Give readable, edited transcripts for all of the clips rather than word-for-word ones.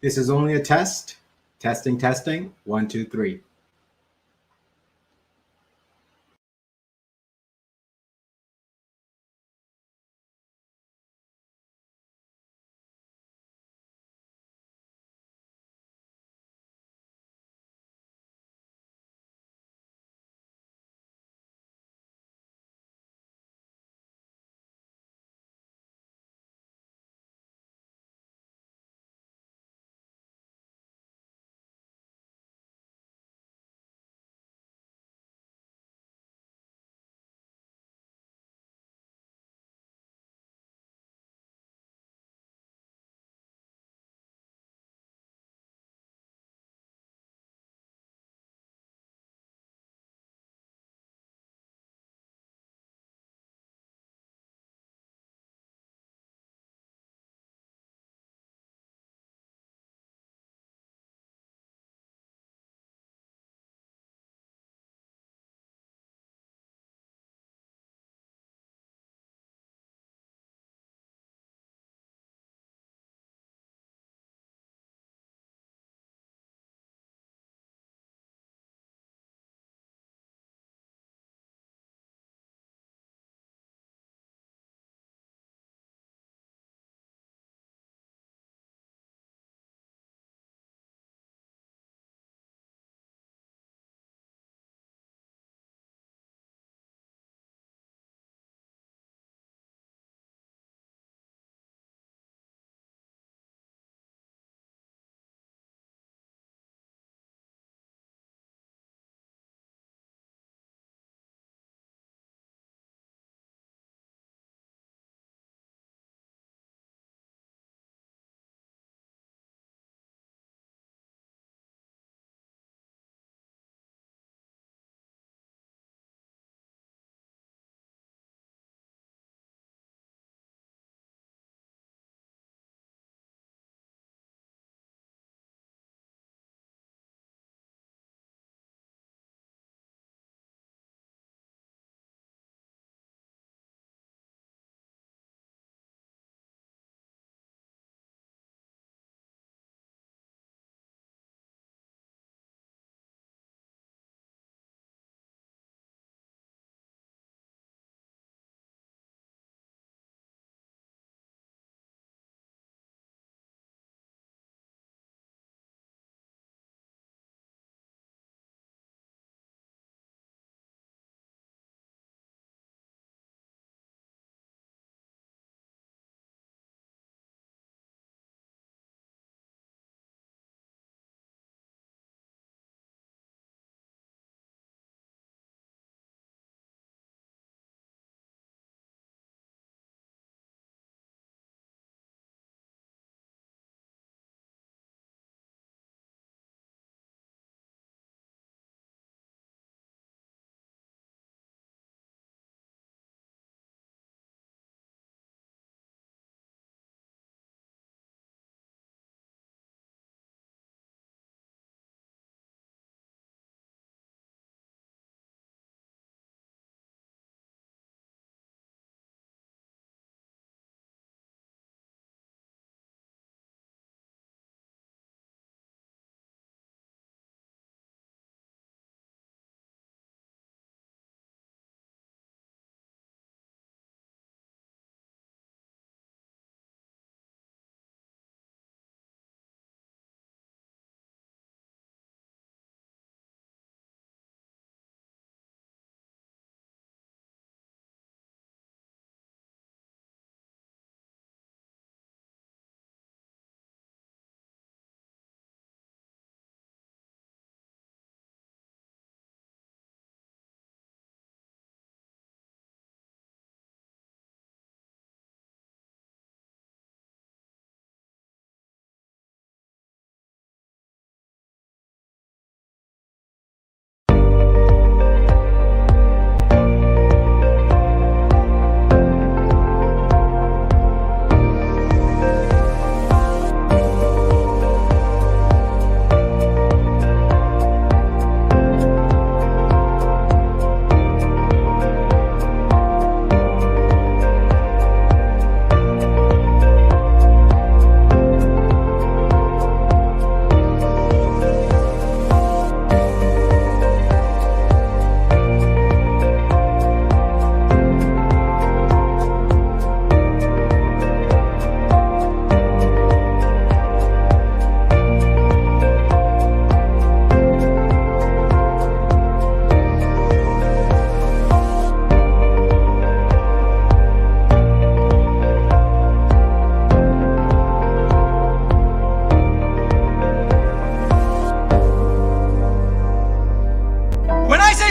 This is only a test. Testing, testing. One, two, three.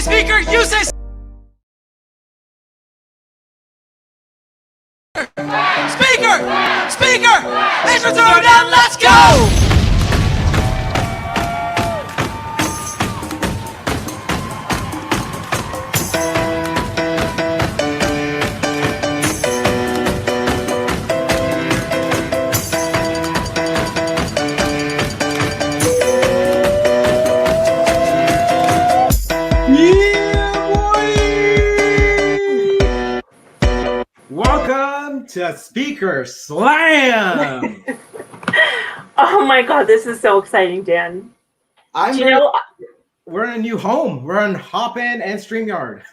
speaker, you say speaker! Speaker! Instruments are down, let's go! Welcome to Speaker Slam. Oh my God, this is so exciting, Dan. We're in a new home. We're on Hopin and StreamYard.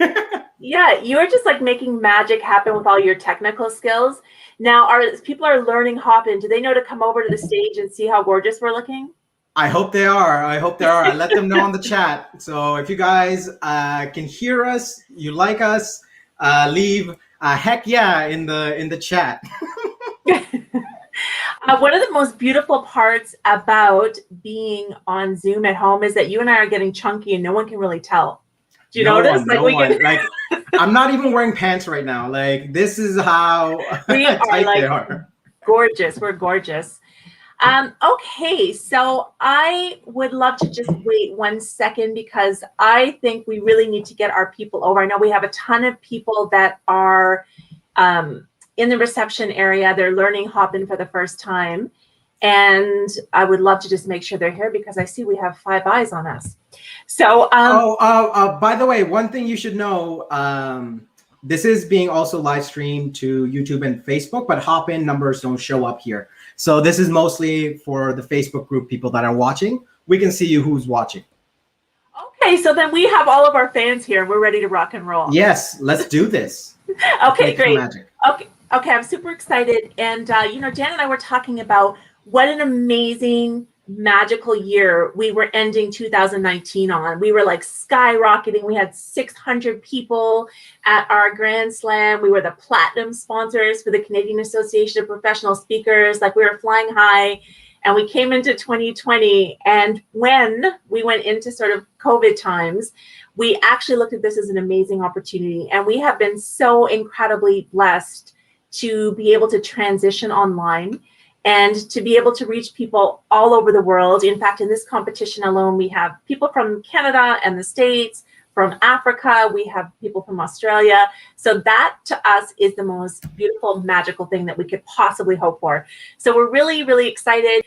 Yeah, you are just like making magic happen with all your technical skills. Now, people are learning Hopin. Do they know to come over to the stage and see how gorgeous we're looking? I hope they are. I let them know in the chat. So if you guys can hear us, you like us, leave heck yeah in the chat. One of the most beautiful parts about being on Zoom at home is that you and I are getting chunky and no one can really tell. Do you notice? I'm not even wearing pants right now. Like, this is how we are tight like they are. Gorgeous. We're gorgeous. Okay, so I would love to just wait 1 second because I think we really need to get our people over. I know we have a ton of people that are in the reception area. They're learning Hopin for the first time. And I would love to just make sure they're here because I see we have 5 eyes on us. So, by the way, one thing you should know, this is being also live streamed to YouTube and Facebook, but Hopin numbers don't show up here. So this is mostly for the Facebook group people that are watching. We can see you who's watching. Okay, so then we have all of our fans here. We're ready to rock and roll. Yes, let's do this. Okay, great. Okay, I'm super excited. And, Dan and I were talking about what an amazing, magical year we were ending 2019 on. We were like skyrocketing. We had 600 people at our Grand Slam. We were the platinum sponsors for the Canadian Association of Professional Speakers. Like, we were flying high. And we came into 2020. And when we went into sort of COVID times, we actually looked at this as an amazing opportunity. And we have been so incredibly blessed to be able to transition online and to be able to reach people all over the world. In fact, in this competition alone, we have people from Canada and the States, from Africa, we have people from Australia. So that to us is the most beautiful, magical thing that we could possibly hope for. So we're really, really excited.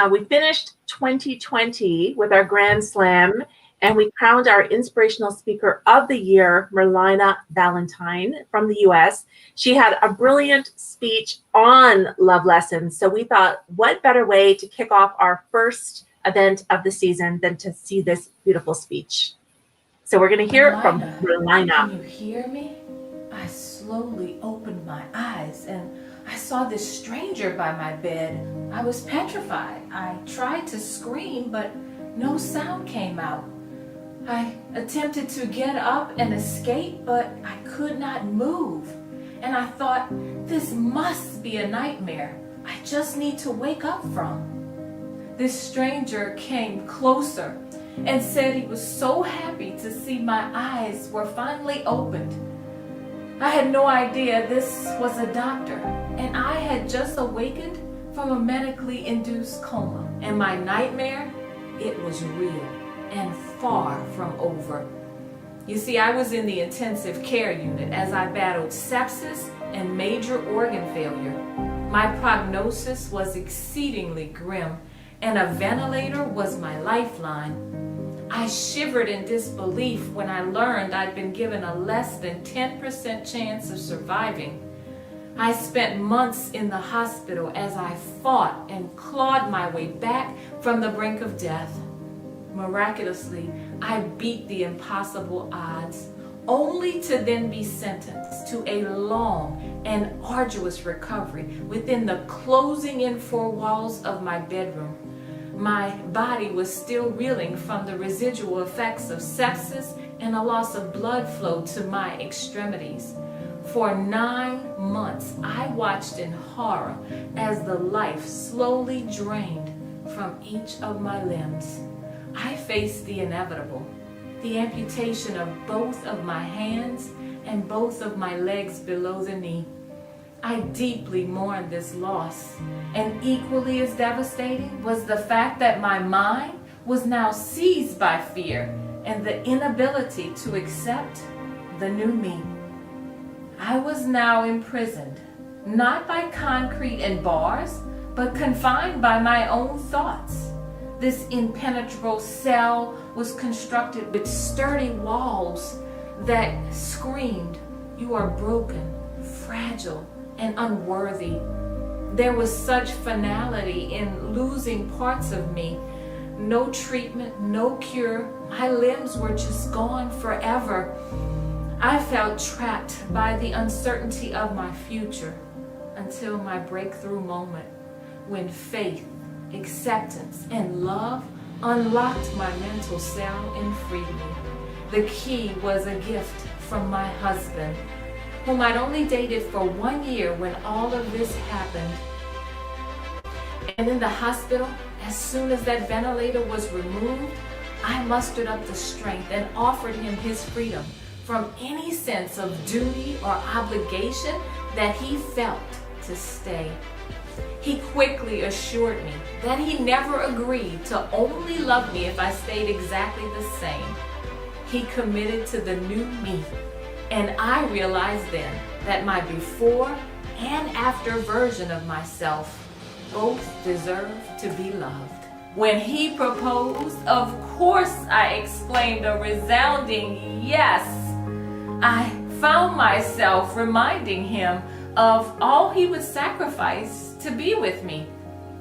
We finished 2020 with our Grand Slam, and we crowned our Inspirational Speaker of the Year, Merlina Valentine from the US. She had a brilliant speech on love lessons. So we thought, what better way to kick off our first event of the season than to see this beautiful speech. So we're going to hear from Merlina. Can you hear me? I slowly opened my eyes and I saw this stranger by my bed. I was petrified. I tried to scream, but no sound came out. I attempted to get up and escape, but I could not move. And I thought, this must be a nightmare I just need to wake up from. This stranger came closer and said he was so happy to see my eyes were finally opened. I had no idea this was a doctor, and I had just awakened from a medically induced coma. And my nightmare, it was real and far from over. You see, I was in the intensive care unit as I battled sepsis and major organ failure. My prognosis was exceedingly grim, and a ventilator was my lifeline. I shivered in disbelief when I learned I'd been given a less than 10% chance of surviving. I spent months in the hospital as I fought and clawed my way back from the brink of death. Miraculously, I beat the impossible odds, only to then be sentenced to a long and arduous recovery within the closing in 4 walls of my bedroom. My body was still reeling from the residual effects of sepsis and a loss of blood flow to my extremities. For 9 months, I watched in horror as the life slowly drained from each of my limbs. I faced the inevitable. the amputation of both of my hands and both of my legs below the knee. I deeply mourned this loss, and equally as devastating was the fact that my mind was now seized by fear and the inability to accept the new me. I was now imprisoned, not by concrete and bars, but confined by my own thoughts. This impenetrable cell was constructed with sturdy walls that screamed, "You are broken, fragile, and unworthy." There was such finality in losing parts of me. No treatment, no cure. My limbs were just gone forever. I felt trapped by the uncertainty of my future until my breakthrough moment, when faith, acceptance, and love unlocked my mental cell and freed me. The key was a gift from my husband, whom I'd only dated for 1 year when all of this happened. And in the hospital, as soon as that ventilator was removed, I mustered up the strength and offered him his freedom from any sense of duty or obligation that he felt to stay. He quickly assured me that he never agreed to only love me if I stayed exactly the same. He committed to the new me, and I realized then that my before and after version of myself both deserved to be loved. When he proposed, of course I exclaimed a resounding yes. I found myself reminding him of all he would sacrifice to be with me.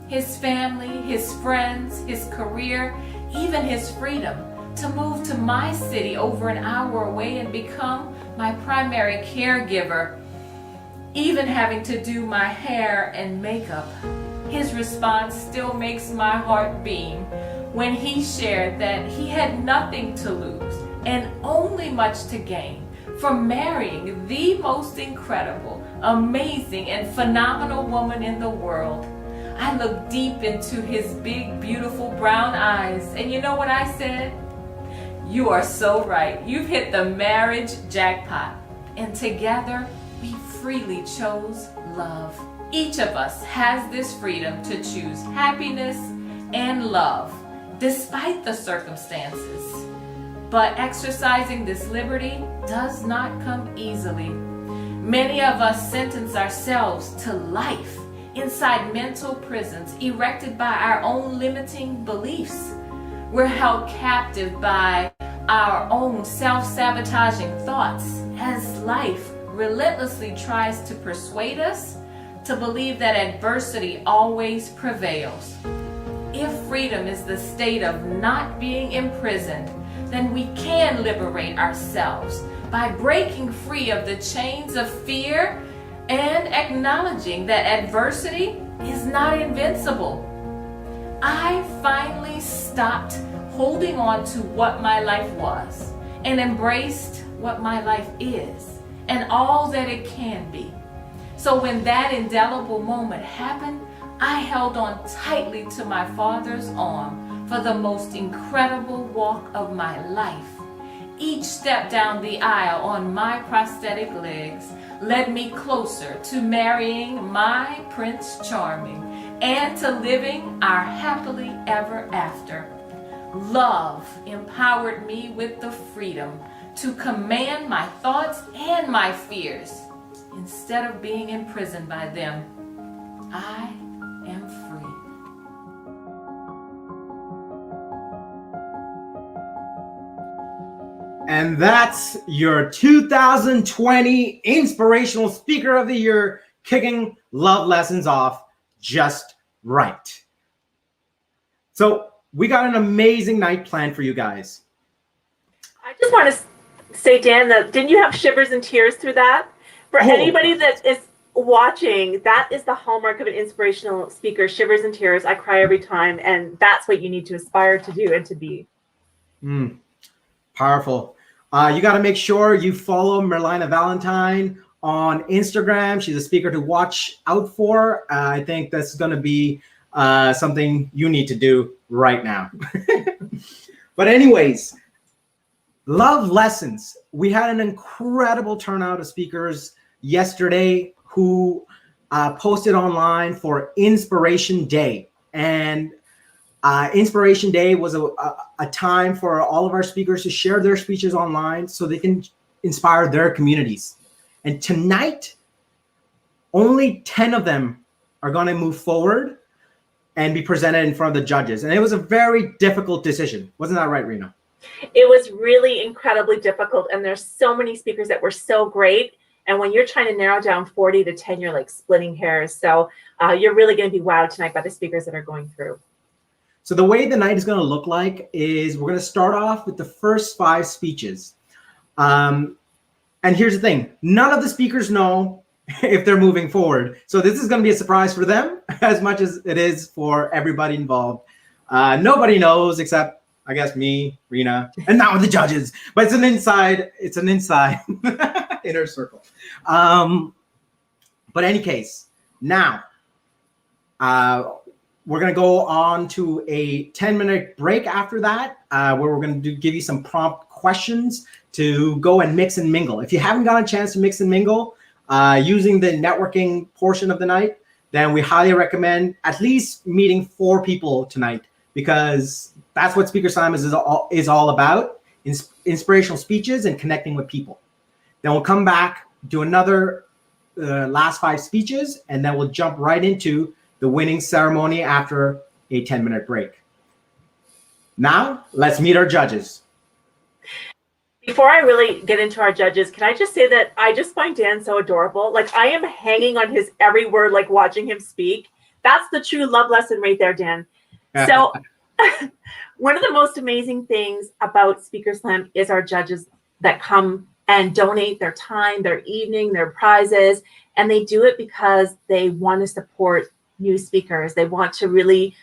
His family, his friends, his career, even his freedom to move to my city over an hour away and become my primary caregiver, even having to do my hair and makeup. His response still makes my heart beam when he shared that he had nothing to lose and only much to gain from marrying the most incredible, amazing, and phenomenal woman in the world. I looked deep into his big, beautiful brown eyes, and you know what I said? "You are so right. You've hit the marriage jackpot." And together, we freely chose love. Each of us has this freedom to choose happiness and love, despite the circumstances. But exercising this liberty does not come easily. Many of us sentence ourselves to life inside mental prisons erected by our own limiting beliefs. We're held captive by our own self-sabotaging thoughts as life relentlessly tries to persuade us to believe that adversity always prevails. If freedom is the state of not being imprisoned, then we can liberate ourselves by breaking free of the chains of fear and acknowledging that adversity is not invincible. I finally stopped holding on to what my life was and embraced what my life is and all that it can be. So when that indelible moment happened, I held on tightly to my father's arm for the most incredible walk of my life. Each step down the aisle on my prosthetic legs led me closer to marrying my Prince Charming and to living our happily ever after. Love empowered me with the freedom to command my thoughts and my fears. Instead of being imprisoned by them, I am free. And that's your 2020 Inspirational Speaker of the Year, kicking love lessons off just right. So we got an amazing night planned for you guys. I just want to say, Dan, that didn't you have shivers and tears through that? For anybody that is watching, that is the hallmark of an inspirational speaker, shivers and tears. I cry every time, and that's what you need to aspire to do and to be. Powerful. You got to make sure you follow Merlina Valentine on Instagram. She's a speaker to watch out for. I think that's going to be something you need to do right now. But anyways, Love lessons. We had an incredible turnout of speakers yesterday who posted online for Inspiration Day. And Inspiration Day was a time for all of our speakers to share their speeches online so they can inspire their communities. And tonight, only 10 of them are going to move forward and be presented in front of the judges. And it was a very difficult decision. Wasn't that right, Rena? It was really incredibly difficult. And there's so many speakers that were so great. And when you're trying to narrow down 40 to 10, you're like splitting hairs. So you're really going to be wowed tonight by the speakers that are going through. So the way the night is going to look like is we're going to start off with the first 5 speeches. And here's the thing. None of the speakers know if they're moving forward. So this is going to be a surprise for them as much as it is for everybody involved. Nobody knows except, I guess, me, Rena, and now the judges. But it's an inside inner circle. But any case, now we're going to go on to a 10-minute break after that, where we're going to give you some prompt questions to go and mix and mingle. If you haven't got a chance to mix and mingle using the networking portion of the night, then we highly recommend at least meeting 4 people tonight, because that's what Speaker Slam is all about, inspirational speeches and connecting with people. Then we'll come back, do another last 5 speeches, and then we'll jump right into the winning ceremony after a 10-minute break. Now, let's meet our judges. Before I really get into our judges, can I just say that I just find Dan so adorable. Like, I am hanging on his every word, like watching him speak. That's the true love lesson right there, Dan. So one of the most amazing things about Speaker Slam is our judges that come and donate their time, their evening, their prizes, and they do it because they want to support new speakers. They want to really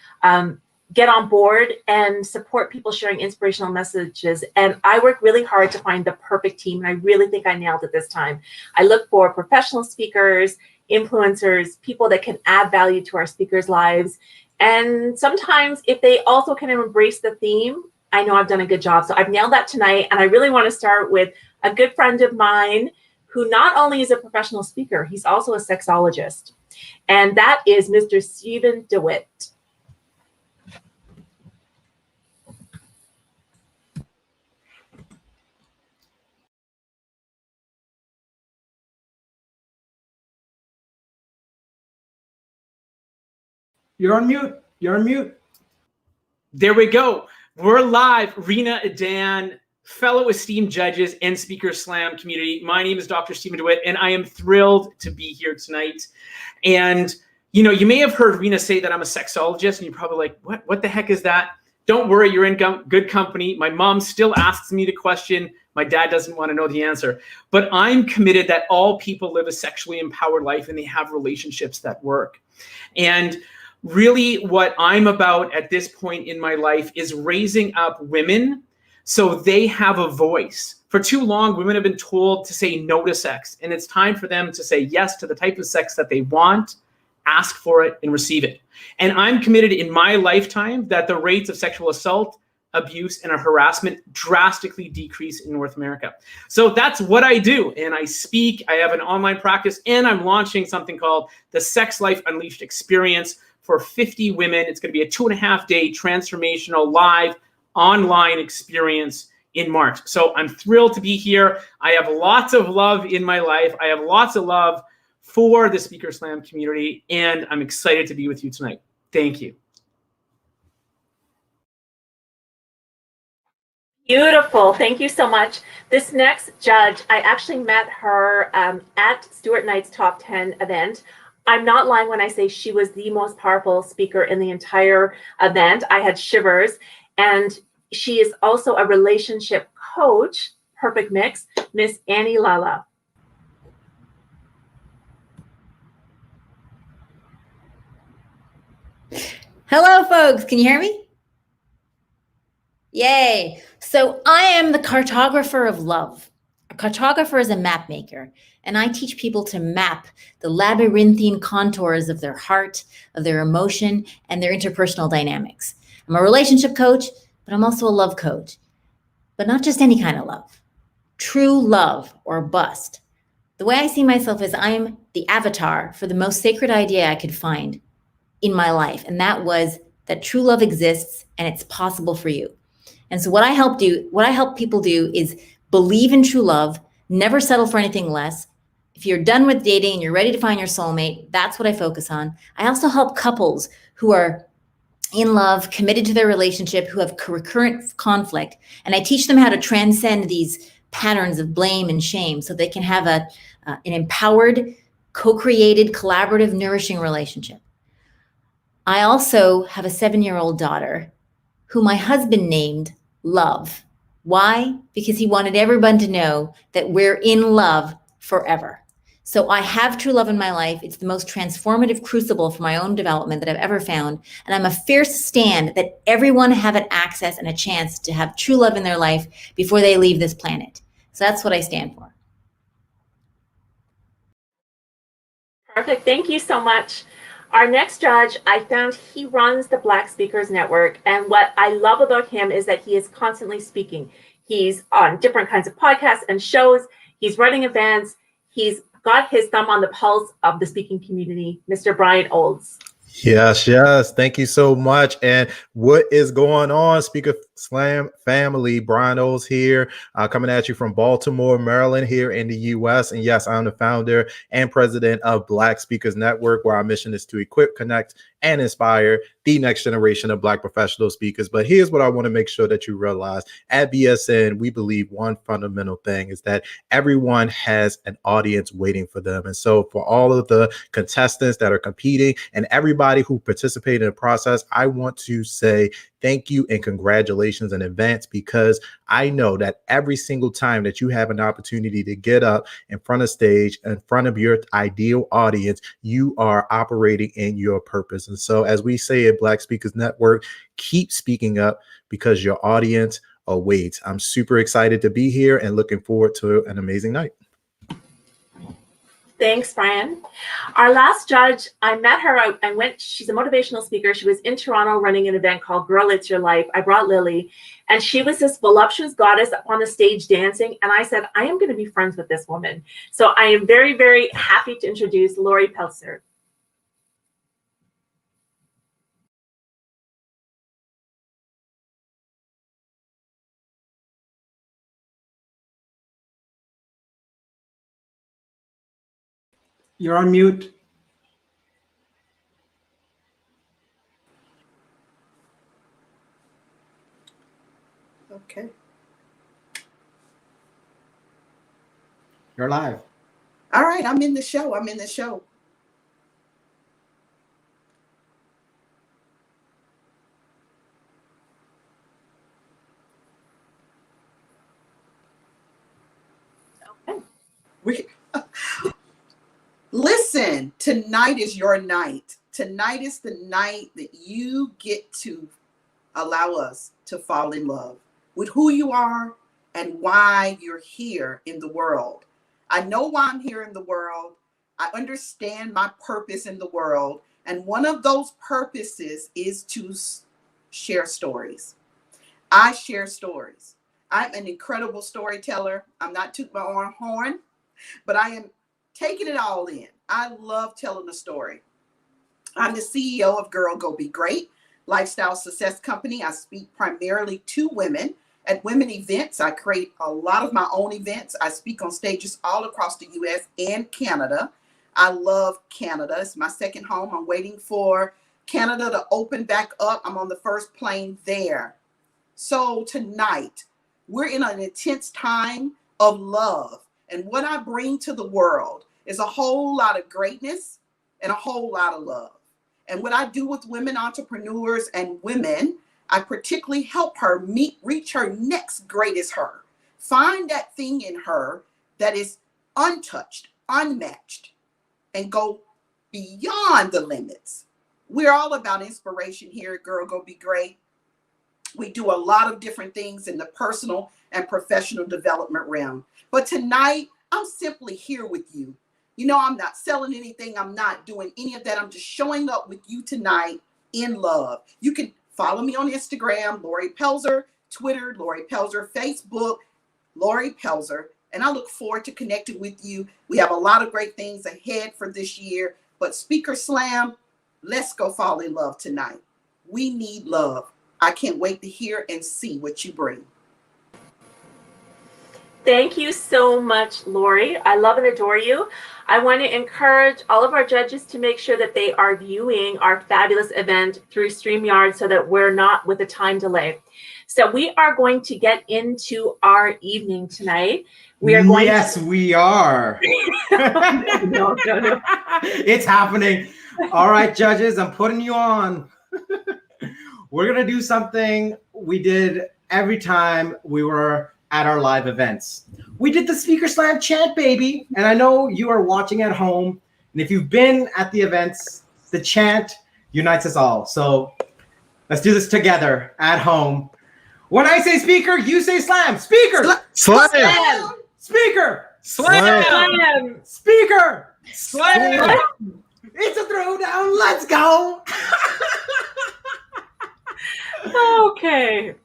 get on board and support people sharing inspirational messages. And I work really hard to find the perfect team. And I really think I nailed it this time. I look for professional speakers, influencers, people that can add value to our speakers' lives. And sometimes if they also can embrace the theme, I know I've done a good job. So I've nailed that tonight. And I really want to start with a good friend of mine who not only is a professional speaker, he's also a sexologist. And that is Mr. Stephen DeWitt. You're on mute. You're on mute. There we go. We're live. Rena, Dan, fellow esteemed judges and Speaker Slam community. My name is Dr. Stephen DeWitt, and I am thrilled to be here tonight. And, you know, you may have heard Rena say that I'm a sexologist, and you're probably like, what the heck is that? Don't worry, you're in good company. My mom still asks me the question. My dad doesn't want to know the answer. But I'm committed that all people live a sexually empowered life and they have relationships that work. And really what I'm about at this point in my life is raising up women so they have a voice. For too long, women have been told to say no to sex, and it's time for them to say yes to the type of sex that they want, ask for it, and receive it. And I'm committed in my lifetime that the rates of sexual assault, abuse, and harassment drastically decrease in North America. So that's what I do. And I speak, I have an online practice, and I'm launching something called the Sex Life Unleashed Experience for 50 women. It's going to be a 2.5-day transformational live online experience in March. So I'm thrilled to be here. I have lots of love in my life. I have lots of love for the Speaker Slam community, and I'm excited to be with you tonight. Thank you. Beautiful. Thank you so much. This next judge, I actually met her at Stuart Knight's Top 10 event. I'm not lying when I say she was the most powerful speaker in the entire event. I had shivers. And she is also a relationship coach, perfect mix, Miss Annie Lala. Hello, folks. Can you hear me? Yay. So I am the cartographer of love. A cartographer is a map maker, and I teach people to map the labyrinthine contours of their heart, of their emotion, and their interpersonal dynamics. I'm a relationship coach, but I'm also a love coach. but not just any kind of love. True love or bust. The way I see myself is I'm the avatar for the most sacred idea I could find in my life. And that was that true love exists and it's possible for you. And so what I help people do is believe in true love, never settle for anything less. If you're done with dating and you're ready to find your soulmate, that's what I focus on. I also help couples who are in love, committed to their relationship, who have recurrent conflict. And I teach them how to transcend these patterns of blame and shame so they can have an empowered, co-created, collaborative, nourishing relationship. I also have a 7-year-old daughter who my husband named Love. Why? Because he wanted everyone to know that we're in love forever. So I have true love in my life. It's the most transformative crucible for my own development that I've ever found. And I'm a fierce stand that everyone have an access and a chance to have true love in their life before they leave this planet. So that's what I stand for. Perfect. Thank you so much. Our next judge, I found he runs the Black Speakers Network. And what I love about him is that he is constantly speaking. He's on different kinds of podcasts and shows. He's running events. He's got his thumb on the pulse of the speaking community, Mr. Brian Olds. Yes, yes. Thank you so much. And what is going on, Speaker Slam family? Brian Olds here, coming at you from Baltimore, Maryland, here in the U.S. And yes, I'm the founder and president of Black Speakers Network, where our mission is to equip, connect, and inspire the next generation of Black professional speakers. But here's what I want to make sure that you realize. At BSN, we believe one fundamental thing is that everyone has an audience waiting for them. And so for all of the contestants that are competing and everybody who participated in the process, I want to say thank you and congratulations in advance, because I know that every single time that you have an opportunity to get up in front of stage, in front of your ideal audience, you are operating in your purpose. And so as we say at Black Speakers Network, keep speaking up because your audience awaits. I'm super excited to be here and looking forward to an amazing night. Thanks, Brian. Our last judge, I met her. She's a motivational speaker. She was in Toronto running an event called Girl, It's Your Life. I brought Lily, and she was this voluptuous goddess up on the stage dancing. And I said, I am going to be friends with this woman. So I am very, very happy to introduce Lori Peltzer. You're on mute. Okay. You're live. All right. I'm in the show. I'm in the show. Okay. Listen, tonight is your night. Tonight is the night that you get to allow us to fall in love with who you are and why you're here in the world. I know why I'm here in the world. I understand my purpose in the world. And one of those purposes is to share stories. I share stories. I'm an incredible storyteller. I'm not tooting my own horn, but I am taking it all in. I love telling a story. I'm the CEO of Girl Go Be Great Lifestyle Success Company. I speak primarily to women at women events. I create a lot of my own events. I speak on stages all across the US and Canada. I love Canada. It's my second home. I'm waiting for Canada to open back up. I'm on the first plane there. So tonight, we're in an intense time of love. And what I bring to the world is a whole lot of greatness and a whole lot of love. And what I do with women entrepreneurs and women, I particularly help her reach her next greatest her. Find that thing in her that is untouched, unmatched, and go beyond the limits. We're all about inspiration here at Girl Go Be Great. We do a lot of different things in the personal and professional development realm. But tonight, I'm simply here with you. You know, I'm not selling anything. I'm not doing any of that. I'm just showing up with you tonight in love. You can follow me on Instagram, Lori Peltzer, Twitter, Lori Pelzer, Facebook, Lori Pelzer. And I look forward to connecting with you. We have a lot of great things ahead for this year. But Speaker Slam, let's go fall in love tonight. We need love. I can't wait to hear and see what you bring. Thank you so much, Lori. I love and adore you. I want to encourage all of our judges to make sure that they are viewing our fabulous event through StreamYard so that we're not with a time delay. So we are going to get into our evening tonight. We are going Yes, we are. no. It's happening. All right, judges, I'm putting you on. We're going to do something we did every time we were at our live events. We did the Speaker Slam chant, baby. And I know you are watching at home. And if you've been at the events, the chant unites us all. So let's do this together at home. When I say speaker, you say slam. Speaker. Slam. Slam. Speaker. Slam. Slam. Speaker. Slam. It's a throwdown. Let's go. Okay.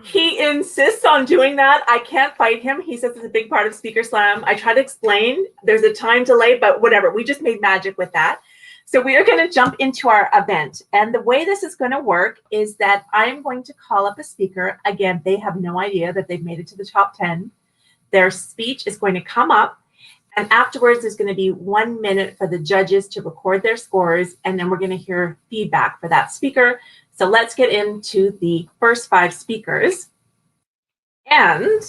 He insists on doing that. I can't fight him. He says it's a big part of Speaker Slam. I try to explain there's a time delay, but whatever. We just made magic with that. So we are going to jump into our event. And the way this is going to work is that I'm going to call up a speaker. Again, they have no idea that they've made it to the top 10. Their speech is going to come up. And afterwards, there's going to be 1 minute for the judges to record their scores. And then we're going to hear feedback for that speaker. So let's get into the first 5 speakers. And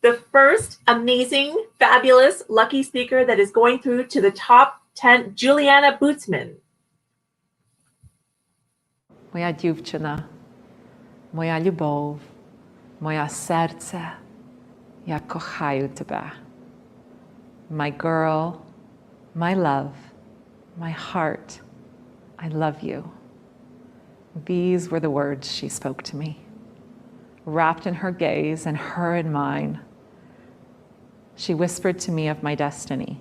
the first amazing, fabulous, lucky speaker that is going through to the top 10, Julianna Bootsman. Moja dziewczyna, moja любов, moja serce, ja kochаю тебе. My girl, my love, my heart, I love you. These were the words she spoke to me. Wrapped in her gaze and her in mine, she whispered to me of my destiny.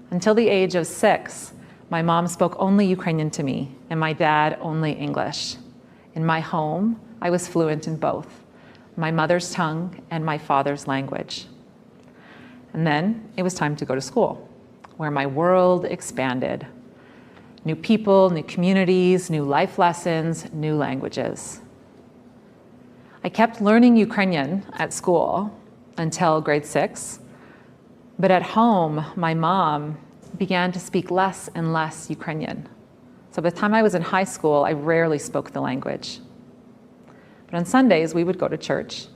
Until the age of 6, my mom spoke only Ukrainian to me, and my dad only English. In my home, I was fluent in both, my mother's tongue and my father's language. And then it was time to go to school, where my world expanded. New people, new communities, new life lessons, new languages. I kept learning Ukrainian at school until grade 6, but at home, my mom began to speak less and less Ukrainian. So by the time I was in high school, I rarely spoke the language. But on Sundays, we would go to church.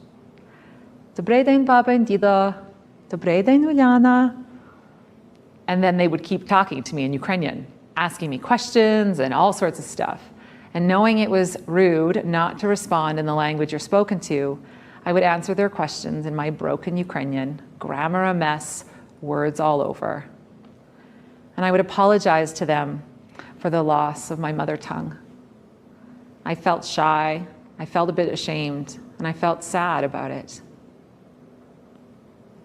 Добрий день, баба and dida. Добрий день, Julianna. And then they would keep talking to me in Ukrainian, asking me questions and all sorts of stuff. And knowing it was rude not to respond in the language you're spoken to, I would answer their questions in my broken Ukrainian, grammar a mess, words all over. And I would apologize to them for the loss of my mother tongue. I felt shy, I felt a bit ashamed, and I felt sad about it.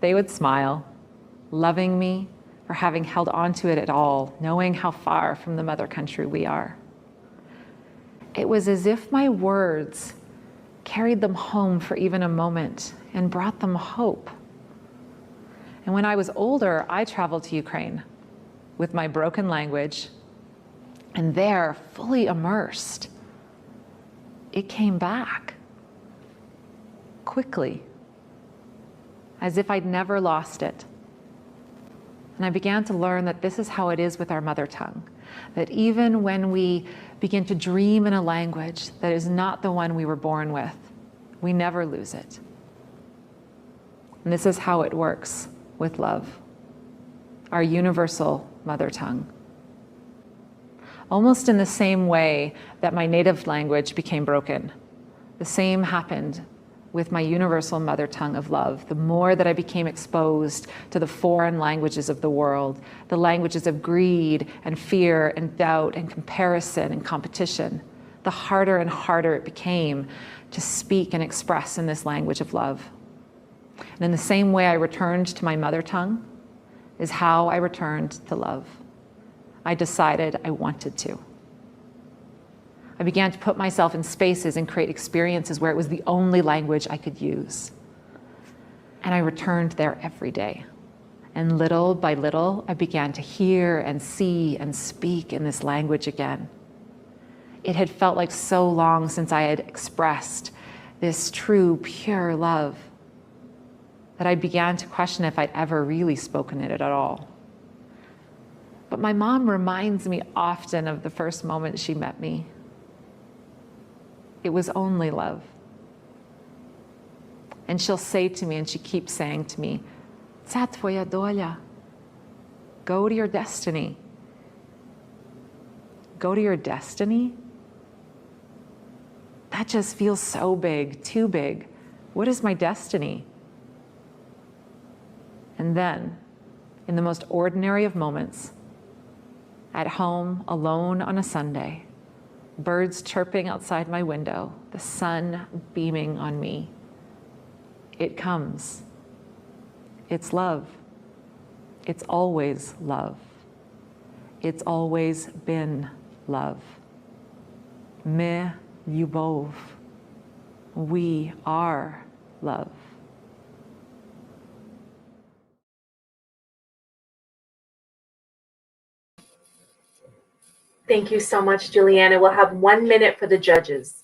They would smile, loving me for having held on to it at all, knowing how far from the mother country we are. It was as if my words carried them home for even a moment and brought them hope. And when I was older, I traveled to Ukraine with my broken language, and there, fully immersed, it came back quickly, as if I'd never lost it. And I began to learn that this is how it is with our mother tongue, that even when we begin to dream in a language that is not the one we were born with, we never lose it. And this is how it works with love, our universal mother tongue. Almost in the same way that my native language became broken, the same happened with my universal mother tongue of love. The more that I became exposed to the foreign languages of the world, the languages of greed and fear and doubt and comparison and competition, the harder and harder it became to speak and express in this language of love. And in the same way I returned to my mother tongue is how I returned to love. I decided I wanted to. I began to put myself in spaces and create experiences where it was the only language I could use. And I returned there every day. And little by little, I began to hear and see and speak in this language again. It had felt like so long since I had expressed this true, pure love that I began to question if I'd ever really spoken it at all. But my mom reminds me often of the first moment she met me. It was only love. And she'll say to me, and she keeps saying to me, "Ca tvoja doля." Go to your destiny. Go to your destiny? That just feels so big, too big. What is my destiny? And then, in the most ordinary of moments, at home, alone on a Sunday, birds chirping outside my window, the sun beaming on me, it comes. It's love. It's always love. It's always been love. My любовь. We are love. Thank you so much, Julianna. We'll have 1 minute for the judges.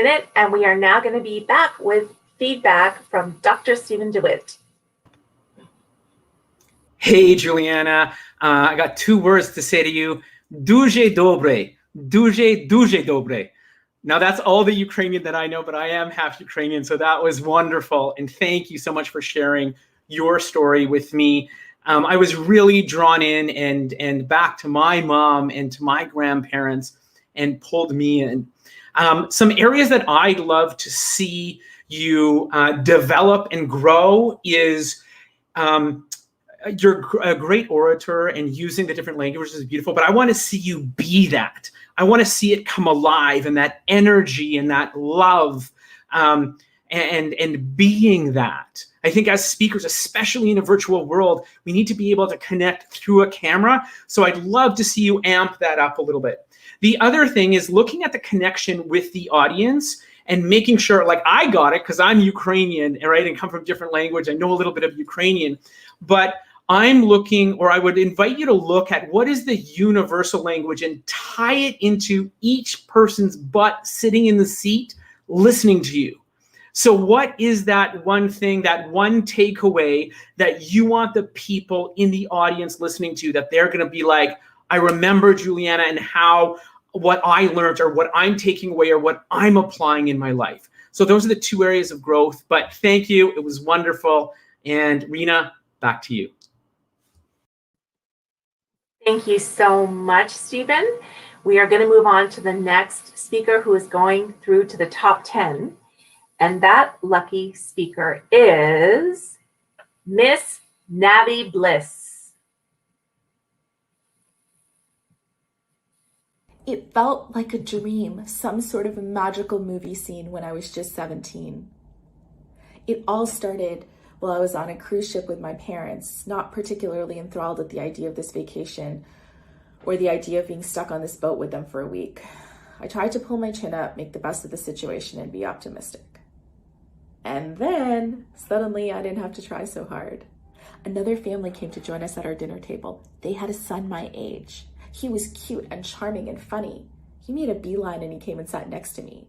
Minute, and we are now going to be back with feedback from Dr. Stephen DeWitt. Hey, Julianna. I got 2 words to say to you. Дуже добре. Дуже добре. Now, that's all the Ukrainian that I know, but I am half Ukrainian, so that was wonderful. And thank you so much for sharing your story with me. I was really drawn in and back to my mom and to my grandparents and pulled me in. Some areas that I'd love to see you develop and grow is you're a great orator and using the different languages is beautiful, but I want to see you be that. I want to see it come alive and that energy and that love and being that. I think as speakers, especially in a virtual world, we need to be able to connect through a camera. So I'd love to see you amp that up a little bit. The other thing is looking at the connection with the audience and making sure, like I got it because I'm Ukrainian, right, and come from different language. I know a little bit of Ukrainian, but I'm looking, or I would invite you to look at what is the universal language and tie it into each person's butt sitting in the seat, listening to you. So what is that one thing, that one takeaway that you want the people in the audience listening to, that they're going to be like, I remember Julianna and how what I learned or what I'm taking away or what I'm applying in my life. So those are the 2 areas of growth. But thank you. It was wonderful. And Rena, back to you. Thank you so much, Stephen. We are going to move on to the next speaker who is going through to the top 10. And that lucky speaker is Miss Navi Bliss. It felt like a dream, some sort of a magical movie scene when I was just 17. It all started while I was on a cruise ship with my parents, not particularly enthralled at the idea of this vacation or the idea of being stuck on this boat with them for a week. I tried to pull my chin up, make the best of the situation, and be optimistic. And then suddenly I didn't have to try so hard. Another family came to join us at our dinner table. They had a son my age. He was cute and charming and funny. He made a beeline and he came and sat next to me.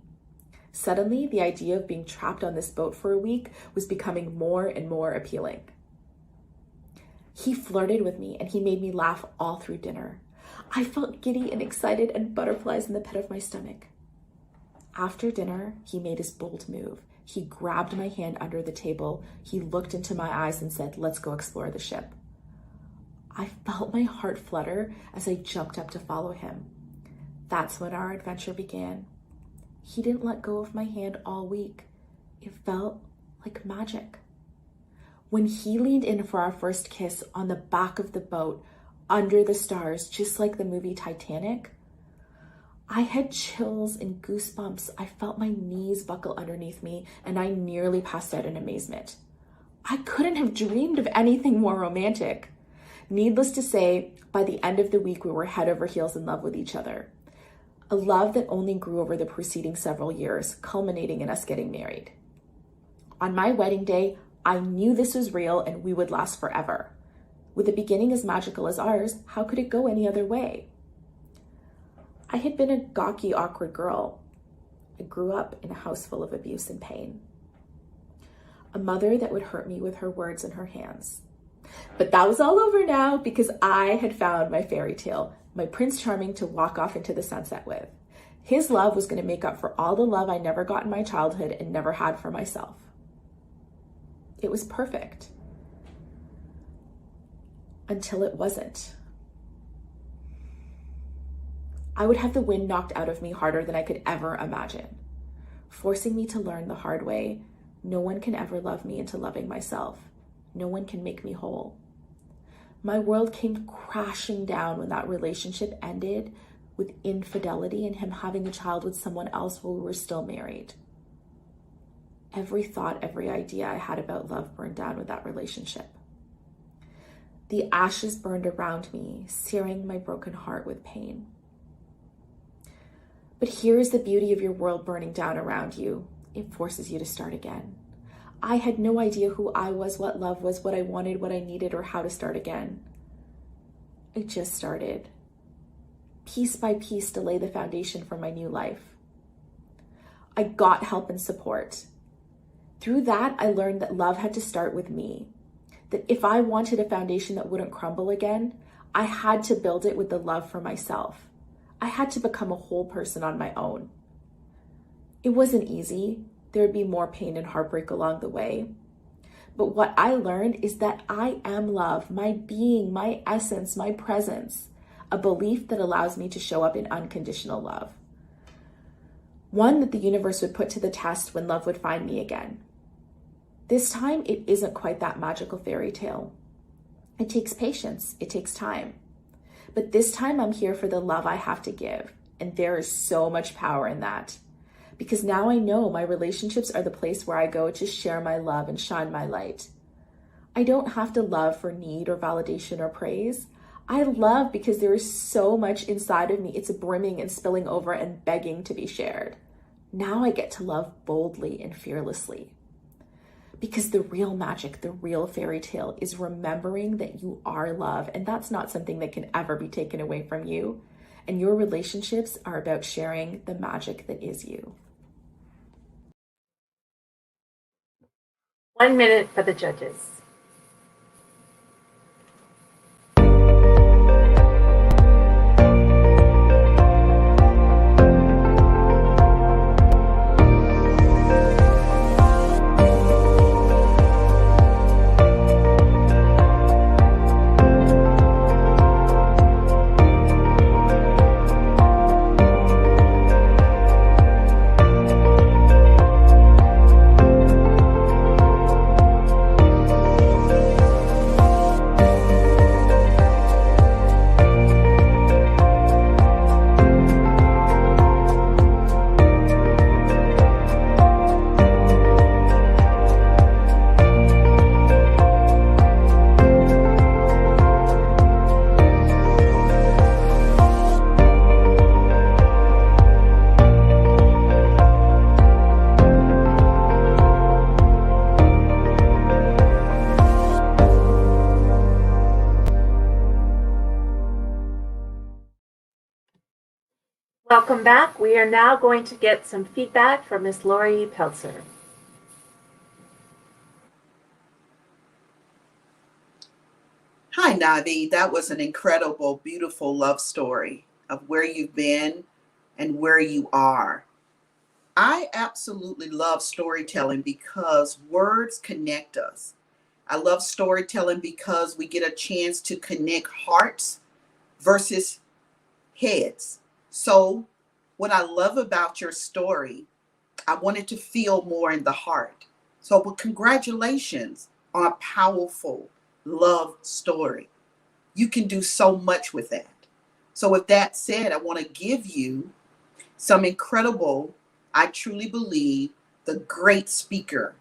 Suddenly, the idea of being trapped on this boat for a week was becoming more and more appealing. He flirted with me and he made me laugh all through dinner. I felt giddy and excited and butterflies in the pit of my stomach. After dinner, he made his bold move. He grabbed my hand under the table. He looked into my eyes and said, "Let's go explore the ship." I felt my heart flutter as I jumped up to follow him. That's when our adventure began. He didn't let go of my hand all week. It felt like magic. When he leaned in for our first kiss on the back of the boat, under the stars, just like the movie Titanic, I had chills and goosebumps. I felt my knees buckle underneath me and I nearly passed out in amazement. I couldn't have dreamed of anything more romantic. Needless to say, by the end of the week, we were head over heels in love with each other. A love that only grew over the preceding several years, culminating in us getting married. On my wedding day, I knew this was real and we would last forever. With a beginning as magical as ours, how could it go any other way? I had been a gawky, awkward girl. I grew up in a house full of abuse and pain. A mother that would hurt me with her words and her hands. But that was all over now because I had found my fairy tale, my Prince Charming to walk off into the sunset with. His love was going to make up for all the love I never got in my childhood and never had for myself. It was perfect. Until it wasn't. I would have the wind knocked out of me harder than I could ever imagine, forcing me to learn the hard way. No one can ever love me into loving myself. No one can make me whole. My world came crashing down when that relationship ended with infidelity and him having a child with someone else while we were still married. Every thought, every idea I had about love burned down with that relationship. The ashes burned around me, searing my broken heart with pain. But here's the beauty of your world burning down around you. It forces you to start again. I had no idea who I was, what love was, what I wanted, what I needed, or how to start again. I just started, piece by piece, to lay the foundation for my new life. I got help and support. Through that, I learned that love had to start with me. That if I wanted a foundation that wouldn't crumble again, I had to build it with the love for myself. I had to become a whole person on my own. It wasn't easy. There would be more pain and heartbreak along the way. But what I learned is that I am love, my being, my essence, my presence, a belief that allows me to show up in unconditional love. One that the universe would put to the test when love would find me again. This time, it isn't quite that magical fairy tale. It takes patience, it takes time. But this time I'm here for the love I have to give. And there is so much power in that. Because now I know my relationships are the place where I go to share my love and shine my light. I don't have to love for need or validation or praise. I love because there is so much inside of me. It's brimming and spilling over and begging to be shared. Now I get to love boldly and fearlessly. Because the real magic, the real fairy tale is remembering that you are love, and that's not something that can ever be taken away from you. And your relationships are about sharing the magic that is you. 1 minute for the judges. Welcome back. We are now going to get some feedback from Miss Lori Peltzer. Hi, Navi. That was an incredible, beautiful love story of where you've been and where you are. I absolutely love storytelling because words connect us. I love storytelling because we get a chance to connect hearts versus heads. So, what I love about your story, I wanted to feel more in the heart. So, well, congratulations on a powerful love story. You can do so much with that. So, with that said, I want to give you some incredible, I truly believe, the great speaker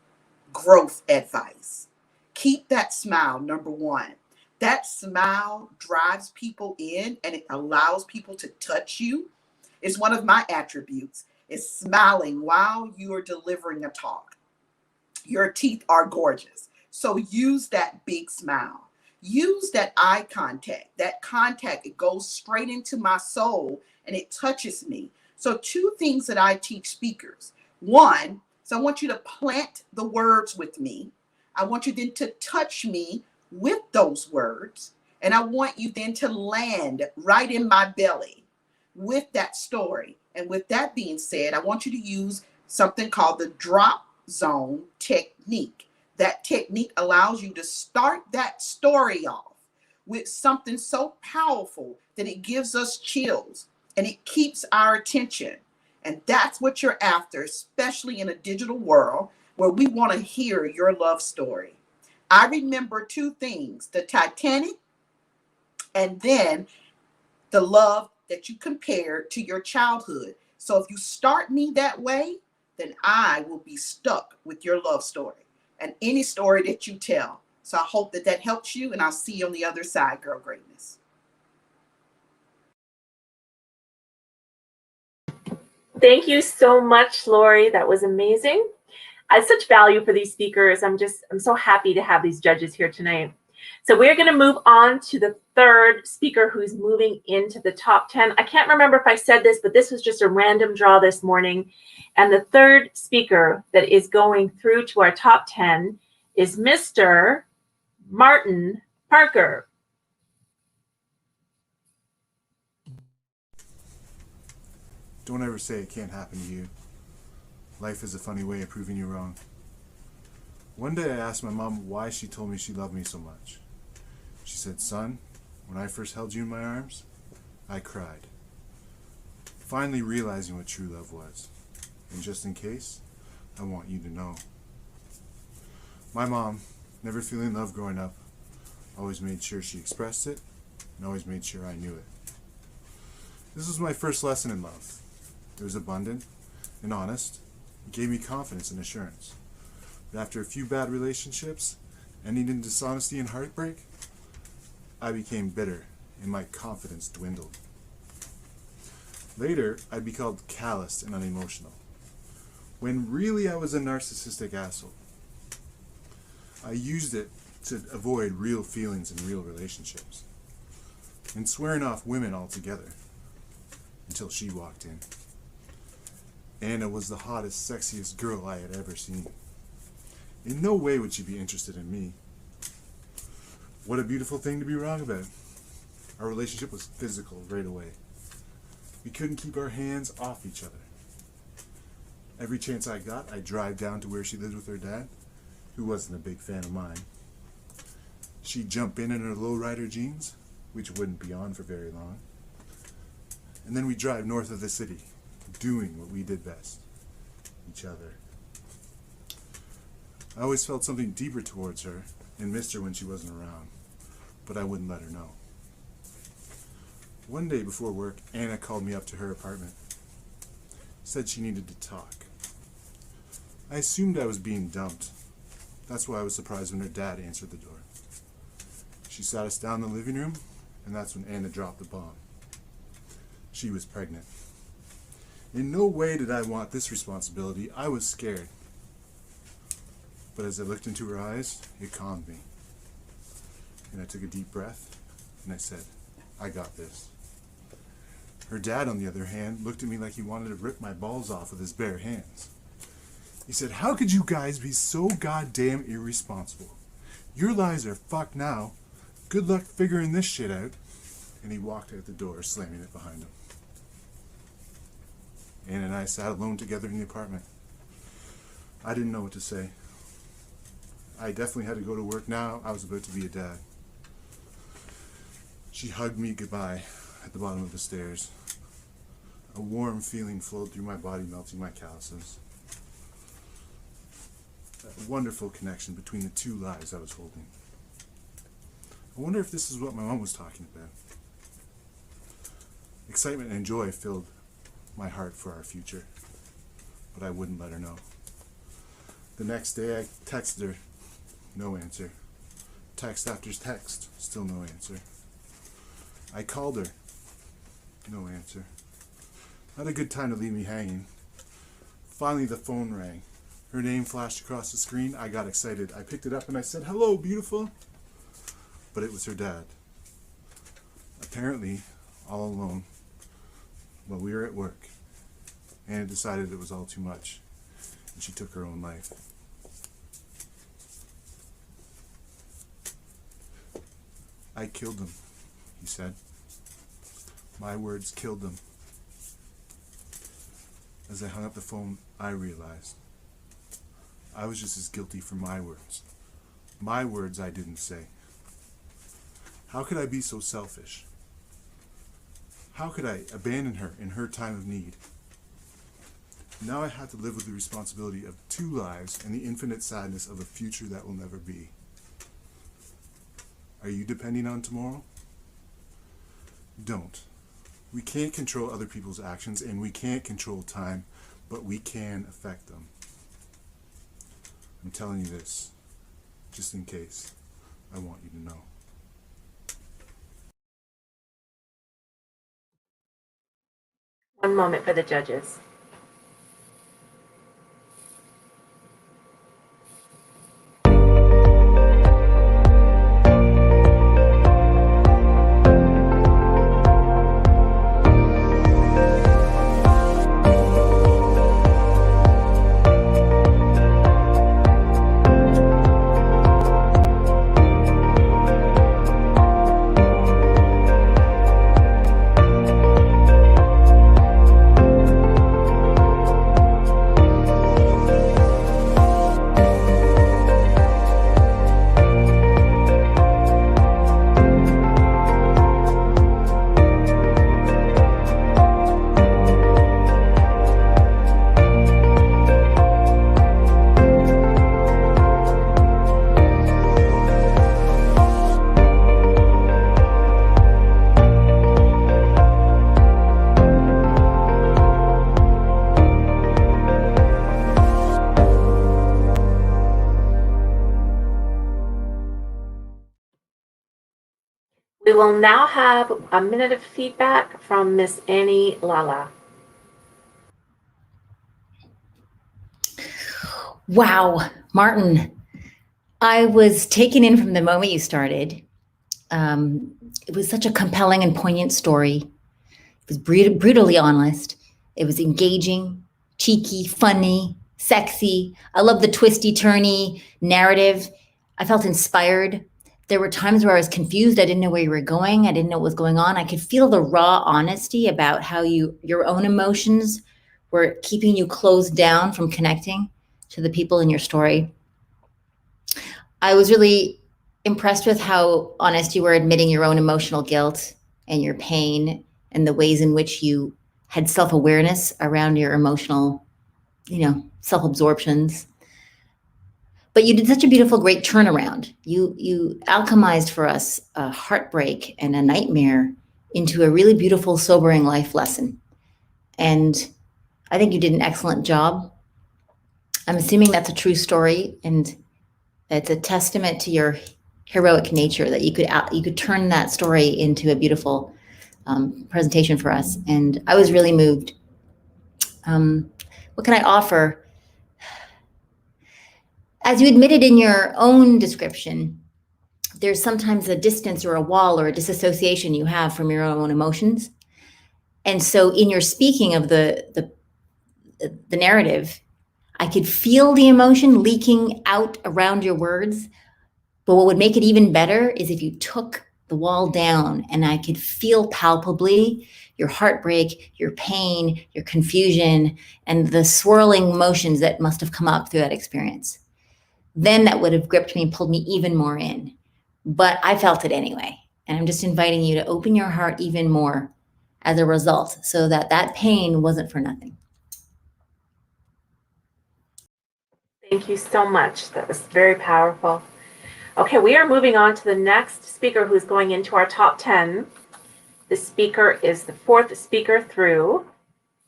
growth advice. Keep that smile, number one. That smile drives people in and it allows people to touch you. It's one of my attributes, is smiling while you are delivering a talk. Your teeth are gorgeous. So use that big smile. Use that eye contact. That contact, it goes straight into my soul and it touches me. So two things that I teach speakers. One, so I want you to plant the words with me. I want you then to touch me with those words. And I want you then to land right in my belly with that story. And with that being said, I want you to use something called the drop zone technique. That technique allows you to start that story off with something so powerful that it gives us chills and it keeps our attention. And that's what you're after, especially in a digital world where we want to hear your love story. I remember two things, the Titanic and then the love that you compared to your childhood. So if you start me that way, then I will be stuck with your love story and any story that you tell. So I hope that that helps you, and I'll see you on the other side, girl greatness. Thank you so much, Lori. That was amazing. I have such value for these speakers. I'm so happy to have these judges here tonight. So we're going to move on to the third speaker who's moving into the top 10. I can't remember if I said this, but this was just a random draw this morning. And the third speaker that is going through to our top 10 is Mr. Martin Parker. Don't ever say it can't happen to you. Life is a funny way of proving you wrong. One day I asked my mom why she told me she loved me so much. She said, "Son, when I first held you in my arms, I cried." Finally realizing what true love was. And just in case, I want you to know. My mom, never feeling love growing up, always made sure she expressed it and always made sure I knew it. This was my first lesson in love. It was abundant and honest. It gave me confidence and assurance. But after a few bad relationships, ending in dishonesty and heartbreak, I became bitter and my confidence dwindled. Later, I'd be called calloused and unemotional, when really I was a narcissistic asshole. I used it to avoid real feelings and real relationships, and swearing off women altogether, until she walked in. Anna was the hottest, sexiest girl I had ever seen. In no way would she be interested in me. What a beautiful thing to be wrong about. Our relationship was physical right away. We couldn't keep our hands off each other. Every chance I got, I'd drive down to where she lived with her dad, who wasn't a big fan of mine. She'd jump in her lowrider jeans, which wouldn't be on for very long. And then we'd drive north of the city, doing what we did best, each other. I always felt something deeper towards her and missed her when she wasn't around, but I wouldn't let her know. One day before work, Anna called me up to her apartment. Said she needed to talk. I assumed I was being dumped. That's why I was surprised when her dad answered the door. She sat us down in the living room, and that's when Anna dropped the bomb. She was pregnant. In no way did I want this responsibility. I was scared. But as I looked into her eyes, it calmed me. And I took a deep breath, and I said, "I got this." Her dad, on the other hand, looked at me like he wanted to rip my balls off with his bare hands. He said, "How could you guys be so goddamn irresponsible? Your lives are fucked now. Good luck figuring this shit out." And he walked out the door, slamming it behind him. Anne and I sat alone together in the apartment. I didn't know what to say. I definitely had to go to work now. I was about to be a dad. She hugged me goodbye at the bottom of the stairs. A warm feeling flowed through my body, melting my calluses. A wonderful connection between the two lives I was holding. I wonder if this is what my mom was talking about. Excitement and joy filled my heart for our future, but I wouldn't let her know. The next day I texted her, no answer. Text after text, still no answer. I called her, no answer. Not a good time to leave me hanging. Finally the phone rang. Her name flashed across the screen. I got excited. I picked it up and I said, "Hello, beautiful." But it was her dad. Apparently, all alone, while we were at work, Anna decided it was all too much, and she took her own life. "I killed him," he said. "My words killed him." As I hung up the phone, I realized I was just as guilty for my words. My words I didn't say. How could I be so selfish? How could I abandon her in her time of need? Now I have to live with the responsibility of two lives and the infinite sadness of a future that will never be. Are you depending on tomorrow? Don't. We can't control other people's actions and we can't control time, but we can affect them. I'm telling you this, just in case. I want you to know. One moment for the judges. We will now have a minute of feedback from Miss Annie Lala. Wow, Martin, I was taken in from the moment you started. It was such a compelling and poignant story. It was brutally honest. It was engaging, cheeky, funny, sexy. I love the twisty, turny narrative. I felt inspired. There were times where I was confused. I didn't know where you were going. I didn't know what was going on. I could feel the raw honesty about how your own emotions were keeping you closed down from connecting to the people in your story. I was really impressed with how honest you were admitting your own emotional guilt and your pain and the ways in which you had self-awareness around your emotional, self-absorptions. But you did such a beautiful, great turnaround. You alchemized for us a heartbreak and a nightmare into a really beautiful, sobering life lesson. And I think you did an excellent job. I'm assuming that's a true story, and it's a testament to your heroic nature that you could turn that story into a beautiful presentation for us. And I was really moved. What can I offer? As you admitted in your own description, there's sometimes a distance or a wall or a disassociation you have from your own emotions. And so in your speaking of the narrative, I could feel the emotion leaking out around your words. But what would make it even better is if you took the wall down and I could feel palpably your heartbreak, your pain, your confusion, and the swirling emotions that must have come up through that experience. Then that would have gripped me and pulled me even more in. But I felt it anyway. And I'm just inviting you to open your heart even more as a result, so that that pain wasn't for nothing. Thank you so much. That was very powerful. Okay, we are moving on to the next speaker who's going into our top 10. The speaker is the fourth speaker through,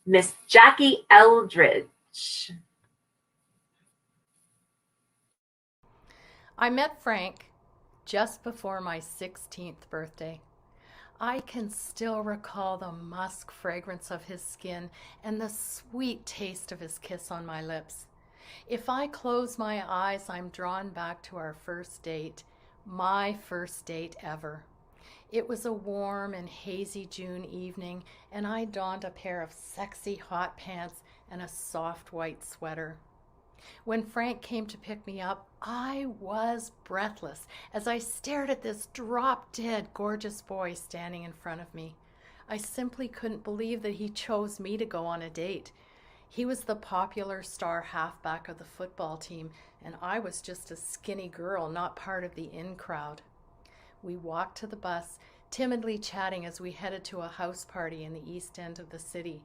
Miss Jackie Eldridge. I met Frank just before my 16th birthday. I can still recall the musk fragrance of his skin and the sweet taste of his kiss on my lips. If I close my eyes, I'm drawn back to our first date, my first date ever. It was a warm and hazy June evening, and I donned a pair of sexy hot pants and a soft white sweater. When Frank came to pick me up, I was breathless as I stared at this drop-dead gorgeous boy standing in front of me. I simply couldn't believe that he chose me to go on a date. He was the popular star halfback of the football team, and I was just a skinny girl, not part of the in crowd. We walked to the bus, timidly chatting as we headed to a house party in the east end of the city.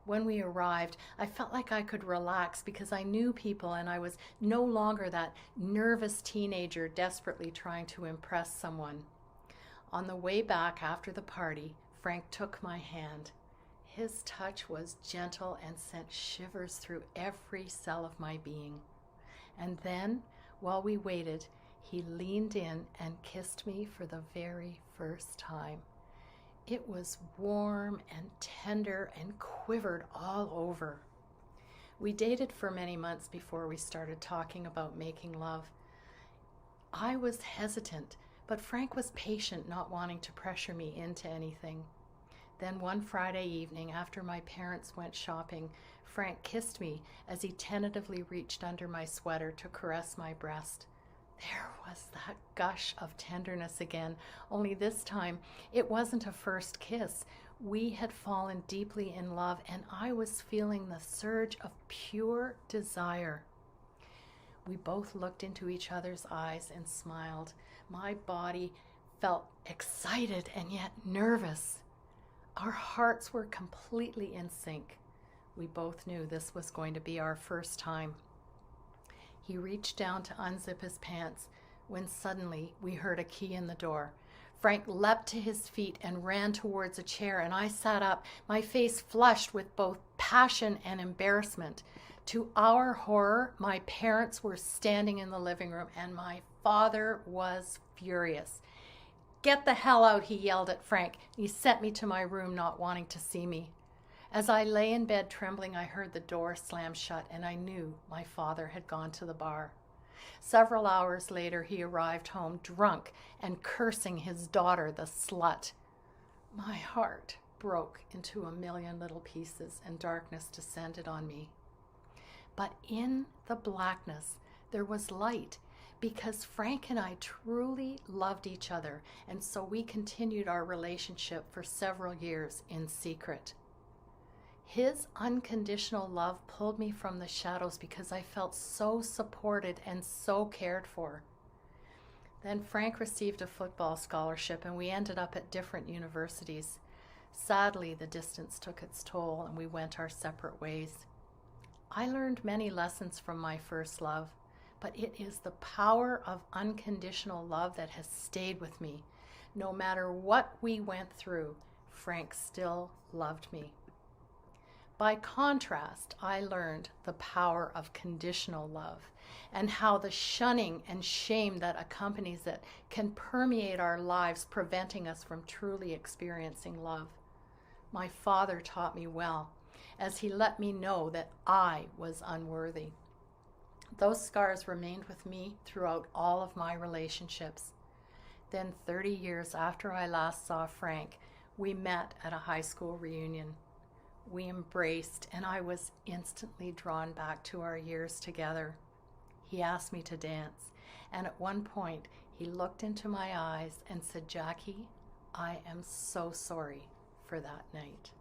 When we arrived, I felt like I could relax because I knew people and I was no longer that nervous teenager desperately trying to impress someone. On the way back after the party, Frank took my hand. His touch was gentle and sent shivers through every cell of my being. And then, while we waited, he leaned in and kissed me for the very first time. It was warm and tender and quivered all over. We dated for many months before we started talking about making love. I was hesitant, but Frank was patient, not wanting to pressure me into anything. Then one Friday evening, after my parents went shopping, Frank kissed me as he tentatively reached under my sweater to caress my breast. There was that gush of tenderness again, only this time it wasn't a first kiss. We had fallen deeply in love, and I was feeling the surge of pure desire. We both looked into each other's eyes and smiled. My body felt excited and yet nervous. Our hearts were completely in sync. We both knew this was going to be our first time. He reached down to unzip his pants when suddenly we heard a key in the door. Frank leapt to his feet and ran towards a chair, and I sat up, my face flushed with both passion and embarrassment. To our horror, my parents were standing in the living room, and my father was furious. "Get the hell out," he yelled at Frank. He sent me to my room, not wanting to see me. As I lay in bed trembling, I heard the door slam shut, and I knew my father had gone to the bar. Several hours later, he arrived home drunk and cursing his daughter, the slut. My heart broke into a million little pieces, and darkness descended on me. But in the blackness, there was light, because Frank and I truly loved each other, and so we continued our relationship for several years in secret. His unconditional love pulled me from the shadows because I felt so supported and so cared for. Then Frank received a football scholarship, and we ended up at different universities. Sadly, the distance took its toll, and we went our separate ways. I learned many lessons from my first love, but it is the power of unconditional love that has stayed with me. No matter what we went through, Frank still loved me. By contrast, I learned the power of conditional love and how the shunning and shame that accompanies it can permeate our lives, preventing us from truly experiencing love. My father taught me well, as he let me know that I was unworthy. Those scars remained with me throughout all of my relationships. Then 30 years after I last saw Frank, We met at a high school reunion. We embraced, and I was instantly drawn back to our years together. He asked me to dance, and at one point, he looked into my eyes and said, "Jackie, I am so sorry for that night."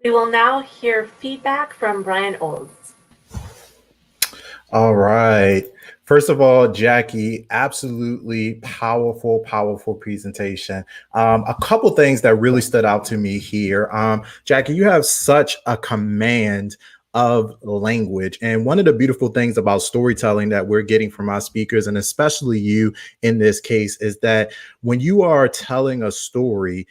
We will now hear feedback from Brian Olds. All right. First of all, Jackie, absolutely powerful, powerful presentation. A couple things that really stood out to me here. Jackie, you have such a command of language. And one of the beautiful things about storytelling that we're getting from our speakers, and especially you in this case, is that when you are telling a story,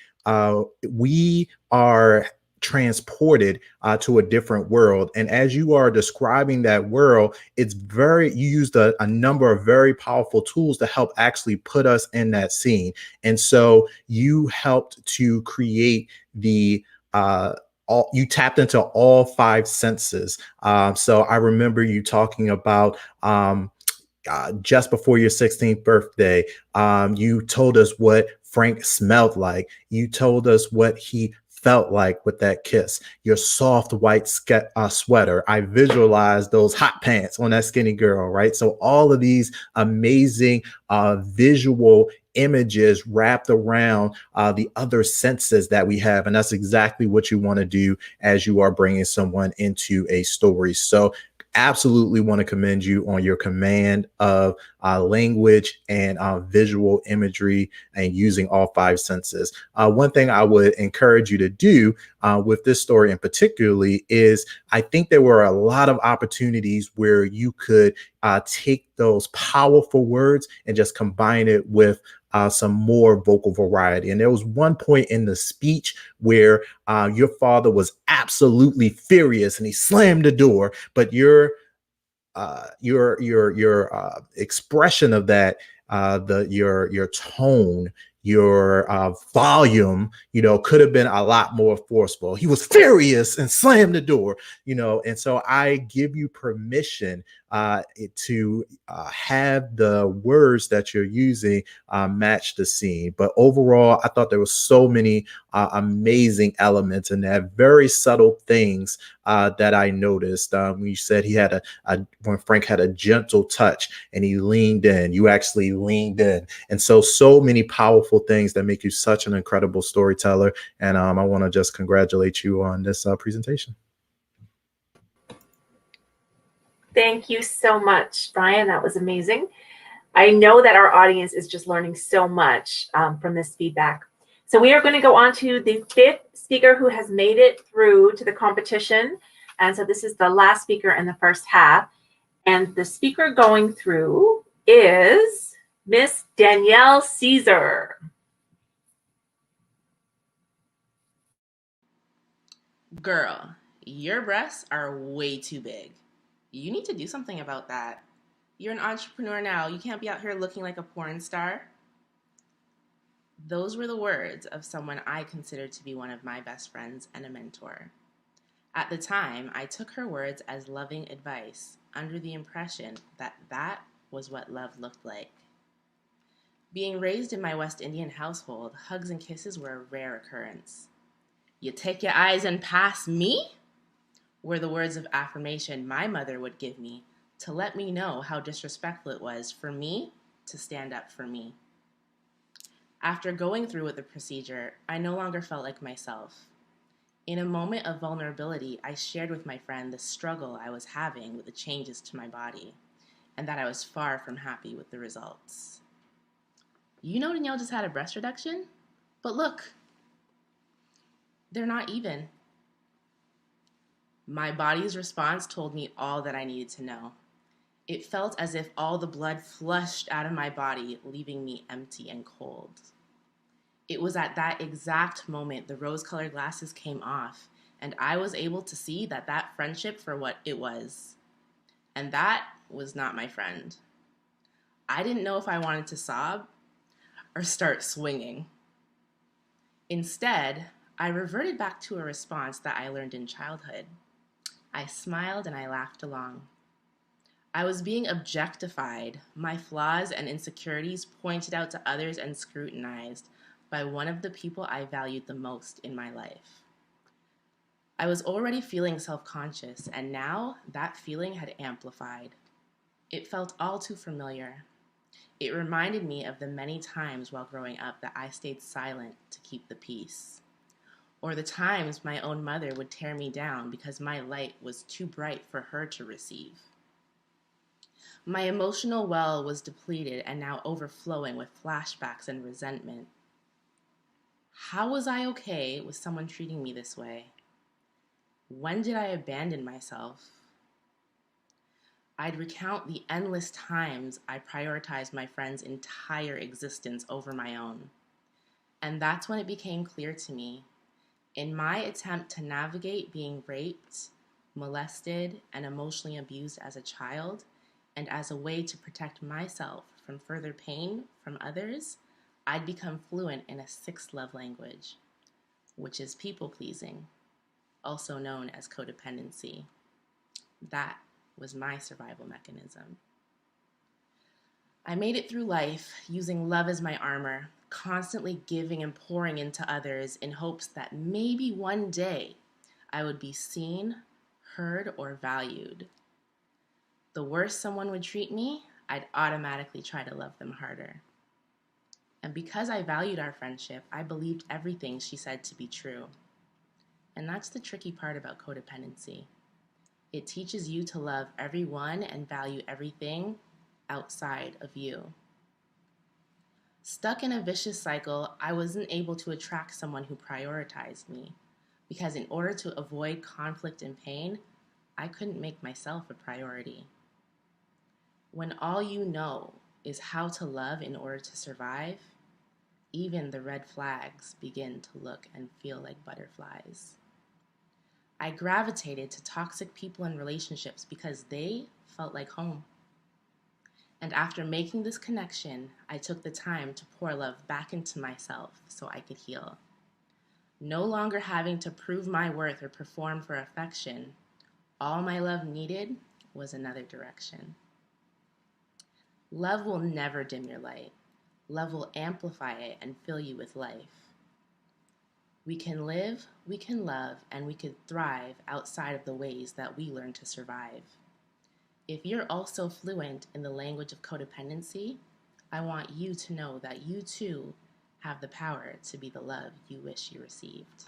we are transported to a different world. And as you are describing that world, you used a number of very powerful tools to help actually put us in that scene. And so you helped to create you tapped into all five senses. So I remember you talking about just before your 16th birthday, you told us what Frank smelled like. You told us what he felt like with that kiss. Your soft white sweater. I visualized those hot pants on that skinny girl, right? So all of these amazing visual images wrapped around the other senses that we have. And that's exactly what you want to do as you are bringing someone into a story. So absolutely want to commend you on your command of language and visual imagery and using all five senses. One thing I would encourage you to do with this story in particularly is I think there were a lot of opportunities where you could take those powerful words and just combine it with some more vocal variety. And there was one point in the speech where your father was absolutely furious and he slammed the door, but your expression of that, your tone, your volume, could have been a lot more forceful. He was furious and slammed the door, and so I give you permission to have the words that you're using match the scene. But overall, I thought there were so many amazing elements and that very subtle things that I noticed. You said he had when Frank had a gentle touch and he leaned in, you actually leaned in. And so many powerful things that make you such an incredible storyteller. And I want to just congratulate you on this presentation. Thank you so much, Brian. That was amazing. I know that our audience is just learning so much from this feedback. So we are going to go on to the fifth speaker who has made it through to the competition. And so this is the last speaker in the first half. And the speaker going through is Miss Danielle Caesar. Girl, your breasts are way too big. You need to do something about that. You're an entrepreneur now. You can't be out here looking like a porn star. Those were the words of someone I considered to be one of my best friends and a mentor. At the time, I took her words as loving advice, under the impression that that was what love looked like. Being raised in my West Indian household, hugs and kisses were a rare occurrence. "You take your eyes and pass me?" were the words of affirmation my mother would give me to let me know how disrespectful it was for me to stand up for me. After going through with the procedure, I no longer felt like myself. In a moment of vulnerability, I shared with my friend the struggle I was having with the changes to my body, and that I was far from happy with the results. You know, Danielle just had a breast reduction, but look, they're not even. My body's response told me all that I needed to know. It felt as if all the blood flushed out of my body, leaving me empty and cold. It was at that exact moment the rose-colored glasses came off, and I was able to see that friendship for what it was. And that was not my friend. I didn't know if I wanted to sob or start swinging. Instead, I reverted back to a response that I learned in childhood. I smiled and I laughed along. I was being objectified, my flaws and insecurities pointed out to others and scrutinized by one of the people I valued the most in my life. I was already feeling self-conscious, and now that feeling had amplified. It felt all too familiar. It reminded me of the many times while growing up that I stayed silent to keep the peace, or the times my own mother would tear me down because my light was too bright for her to receive. My emotional well was depleted and now overflowing with flashbacks and resentment. How was I okay with someone treating me this way? When did I abandon myself? I'd recount the endless times I prioritized my friend's entire existence over my own. And that's when it became clear to me, in my attempt to navigate being raped, molested, and emotionally abused as a child, and as a way to protect myself from further pain from others, I'd become fluent in a sixth love language, which is people-pleasing, also known as codependency. That was my survival mechanism. I made it through life using love as my armor, constantly giving and pouring into others in hopes that maybe one day I would be seen, heard, or valued. The worse someone would treat me, I'd automatically try to love them harder. And because I valued our friendship, I believed everything she said to be true. And that's the tricky part about codependency. It teaches you to love everyone and value everything outside of you. Stuck in a vicious cycle, I wasn't able to attract someone who prioritized me, because in order to avoid conflict and pain, I couldn't make myself a priority. When all you know is how to love in order to survive, even the red flags begin to look and feel like butterflies. I gravitated to toxic people and relationships because they felt like home. And after making this connection, I took the time to pour love back into myself so I could heal. No longer having to prove my worth or perform for affection, all my love needed was another direction. Love will never dim your light. Love will amplify it and fill you with life. We can live, we can love, and we can thrive outside of the ways that we learn to survive. If you're also fluent in the language of codependency, I want you to know that you too have the power to be the love you wish you received.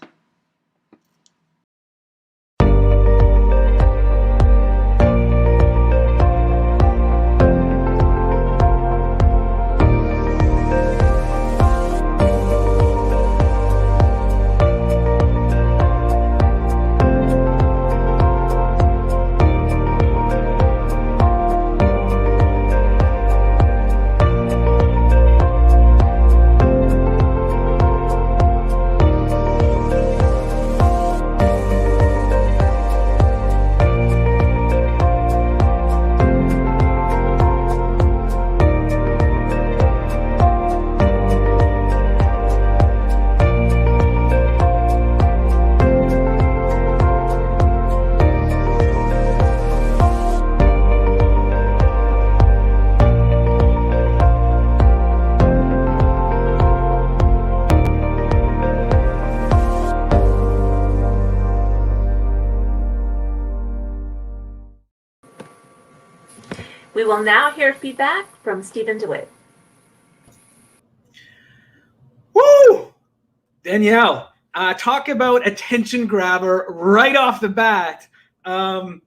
will now hear feedback from Stephen DeWitt. Woo! Danielle, talk about attention grabber right off the bat. That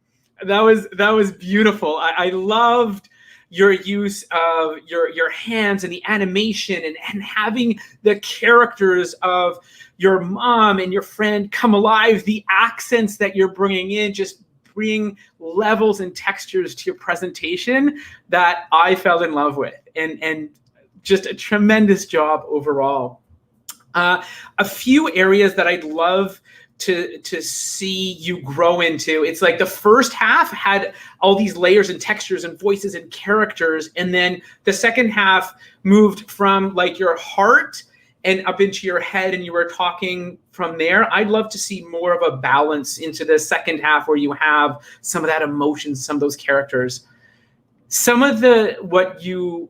was beautiful. I loved your use of your hands and the animation and having the characters of your mom and your friend come alive. The accents that you're bringing in just bring levels and textures to your presentation that I fell in love with, and just a tremendous job overall. A few areas that I'd love to see you grow into. It's like the first half had all these layers and textures and voices and characters, and then the second half moved from like your heart and up into your head, and you were talking from there. I'd love to see more of a balance into the second half where you have some of that emotion, some of those characters. Some of what you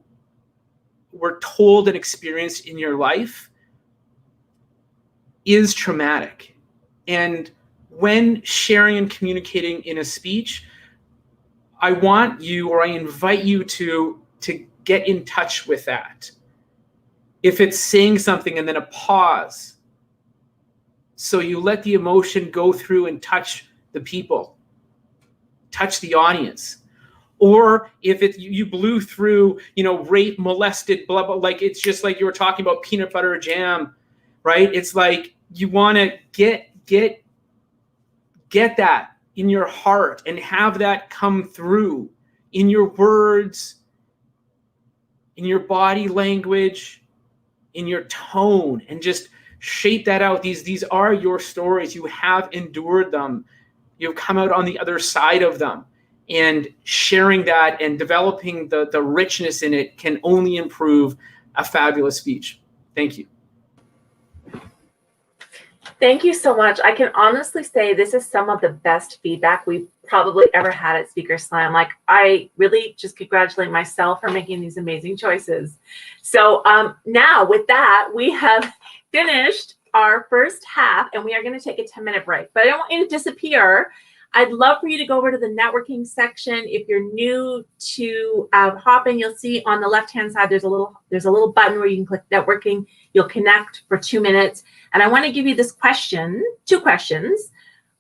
were told and experienced in your life is traumatic. And when sharing and communicating in a speech, I want you, or I invite you to get in touch with that. If it's saying something and then a pause, so you let the emotion go through and touch the people, touch the audience. Or if you blew through, rape, molested, blah, blah, like it's just like you were talking about peanut butter jam, right? It's like you want to get that in your heart and have that come through in your words, in your body language, in your tone, and just shape that out. These are your stories. You have endured them. You've come out on the other side of them. And sharing that and developing the richness in it can only improve a fabulous speech. Thank you. Thank you so much. I can honestly say this is some of the best feedback we've probably ever had at Speaker Slam. Like, I really just congratulate myself for making these amazing choices. So now with that, we have finished our first half and we are going to take a 10-minute break. But I don't want you to disappear. I'd love for you to go over to the networking section. If you're new to Hopin, you'll see on the left-hand side, there's a little button where you can click networking. You'll connect for 2 minutes. And I want to give you this question, 2 questions.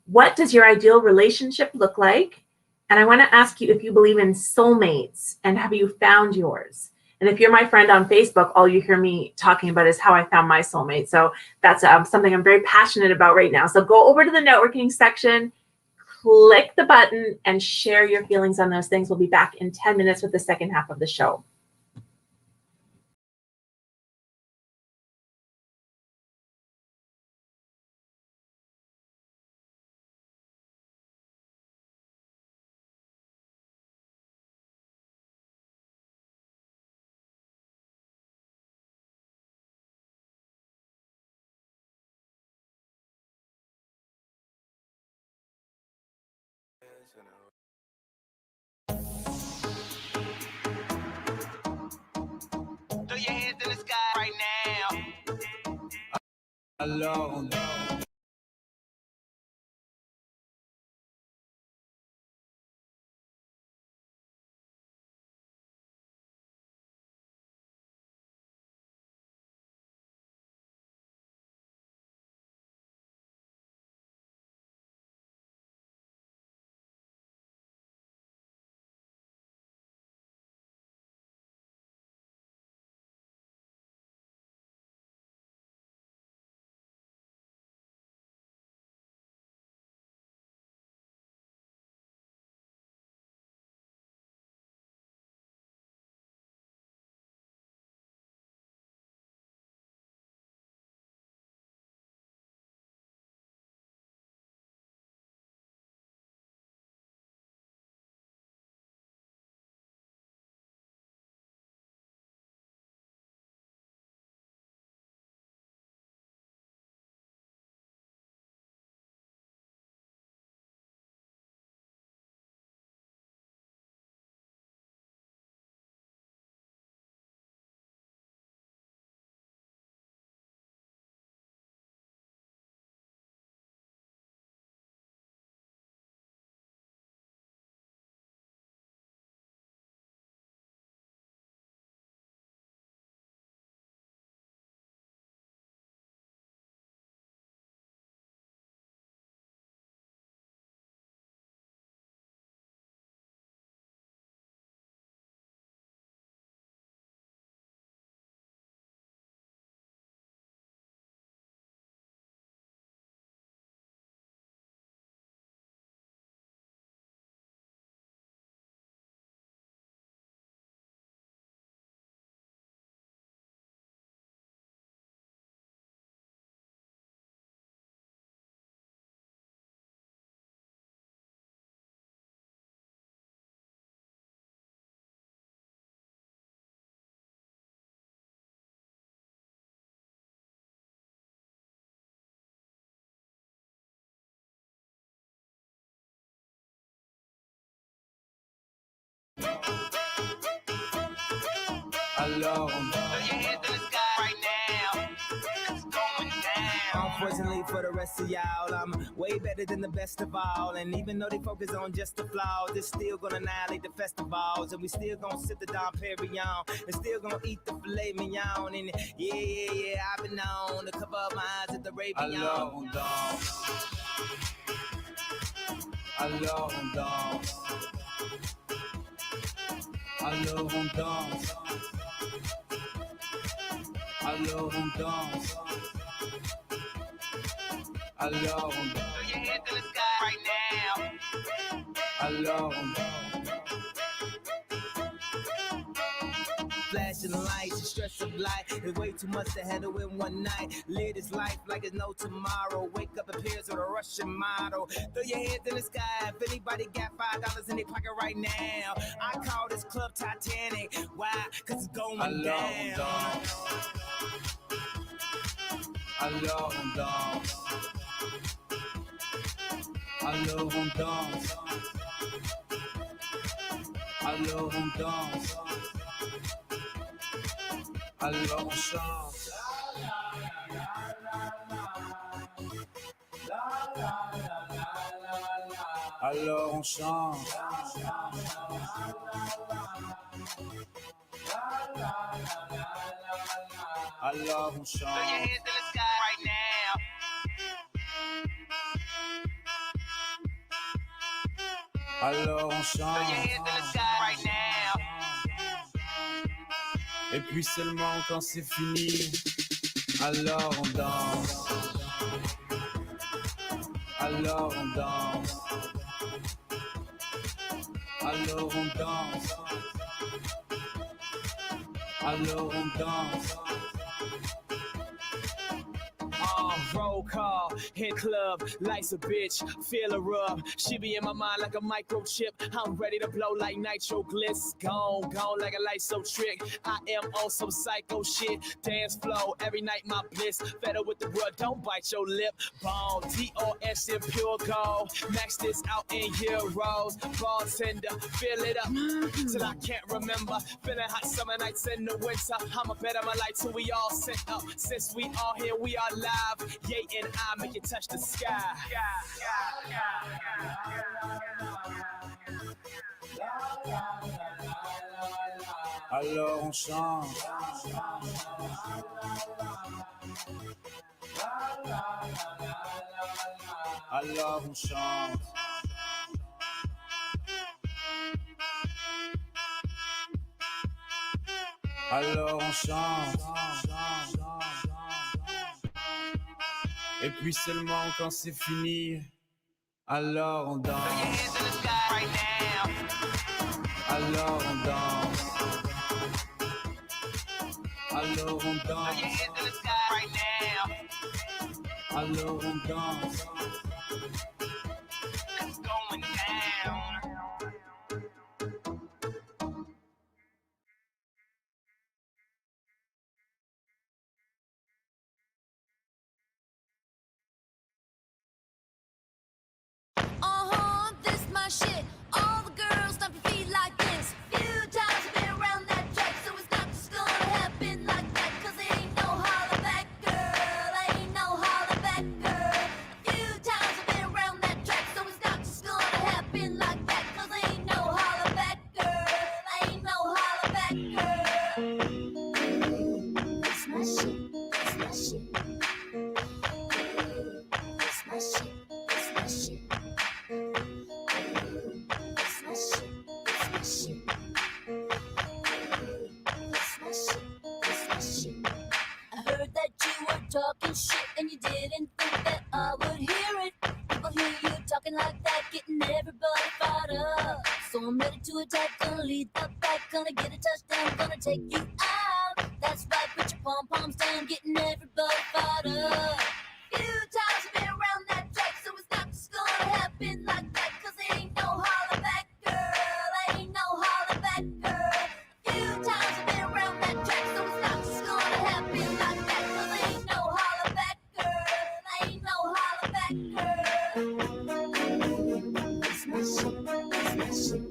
What does your ideal relationship look like? And I want to ask you if you believe in soulmates and have you found yours? And if you're my friend on Facebook, all you hear me talking about is how I found my soulmate. So that's something I'm very passionate about right now. So go over to the networking section, click the button, and share your feelings on those things. We'll be back in 10 minutes with the second half of the show. Throw your hands in the sky right now. Alone. Alors, throw your hands in the sky right now. It's going down. Unfortunately for the rest of y'all, I'm way better than the best of all. And even though they focus on just the flaws, it's still gonna annihilate the festivals. And we still gonna sip the Dom Perignon. And still gonna eat the filet mignon. And yeah, I've been known to cover up my eyes at the Ravion. Alors on danse. Alors on danse. Alors on danse. Alors on danse. Alors on danse. Throw your hands in the sky right now. Alors on danse. Flashing lights, the stress of life is way too much to handle in one night. Live this life like it's no tomorrow. Wake up appears with a Russian model. Throw your hands in the sky if anybody got $5 in their pocket right now. I call this club Titanic. Why? Cause it's going down. Alors on danse. Alors on danse. Alors on danse. Alors on chante. Alors on chante. Alors on chante. Throw your hands in the sky right now. Alors on chante. Throw your hands in the sky right now. Et puis seulement quand c'est fini, alors on danse. Alors on danse. Alors on danse. Alors on danse. Roll call, hit club, life's a bitch, feel a rub. She be in my mind like a microchip. I'm ready to blow like nitro gliss. Gone like a light so trick. I am on some psycho shit. Dance flow, every night my bliss. Better with the word, don't bite your lip. Bone, DOS in pure gold. Max this out in euros. Bartender, fill it up till I can't remember. Feeling hot summer nights in the winter. I'ma bet on my life till we all set up. Since we all here, we are live. Yay and I make it touch the sky. Alors on chante. Alors on chante. Alors on chante. Et puis seulement quand c'est fini, alors on danse. Alors on danse. Alors on danse. Alors on danse. It's going down. This my shit. All the girls stomp your feet like this. Few times I've been around that track, so it's not just gonna happen like that. Cause there ain't no holler back, girl. Ain't no holler back, girl. A few times I've been around that track, so it's not just gonna happen like that. Cause there ain't no holler back, girl. Ain't no holler back, girl. That's my shit. That's my shit. That's my shit. That's my shit. Talking shit and you didn't think that I would hear it. People hear you talking like that, getting everybody fired up. So I'm ready to attack, gonna lead the pack, gonna get a touchdown, gonna take you out. That's right, put your pom-poms down, getting everybody fired up. Few times I've been around that track, so it's not just gonna happen like that. Cause there ain't no holler back, girl. Ain't no holler back, girl. Few times I've been around that track, so it's not just gonna happen like that. That's my shit. That's my shit.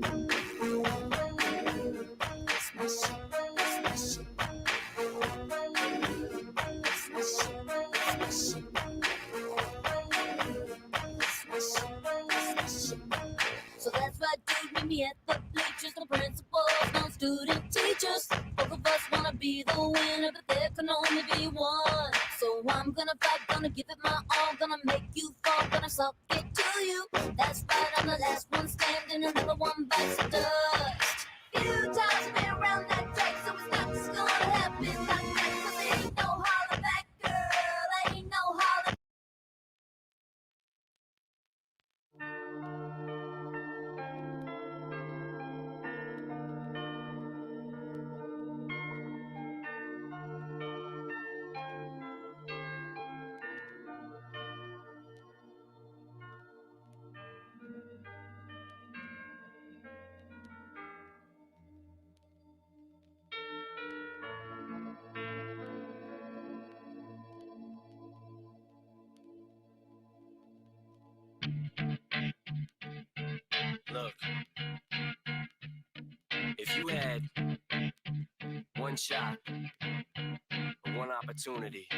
winner, but there can only be one. So I'm gonna fight, gonna give it my all, gonna make you fall, gonna suck it to you. That's right, I'm the last one standing, another one bites the dust. Few times I've been around that track, so it's not just gonna happen like that. 'Cause there ain't no holler back, girl, ain't no holler. Look, if you had one shot, one opportunity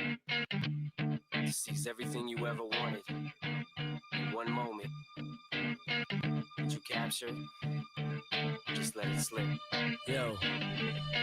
to seize everything you ever wanted in one moment that you captured, just let it slip. Yo.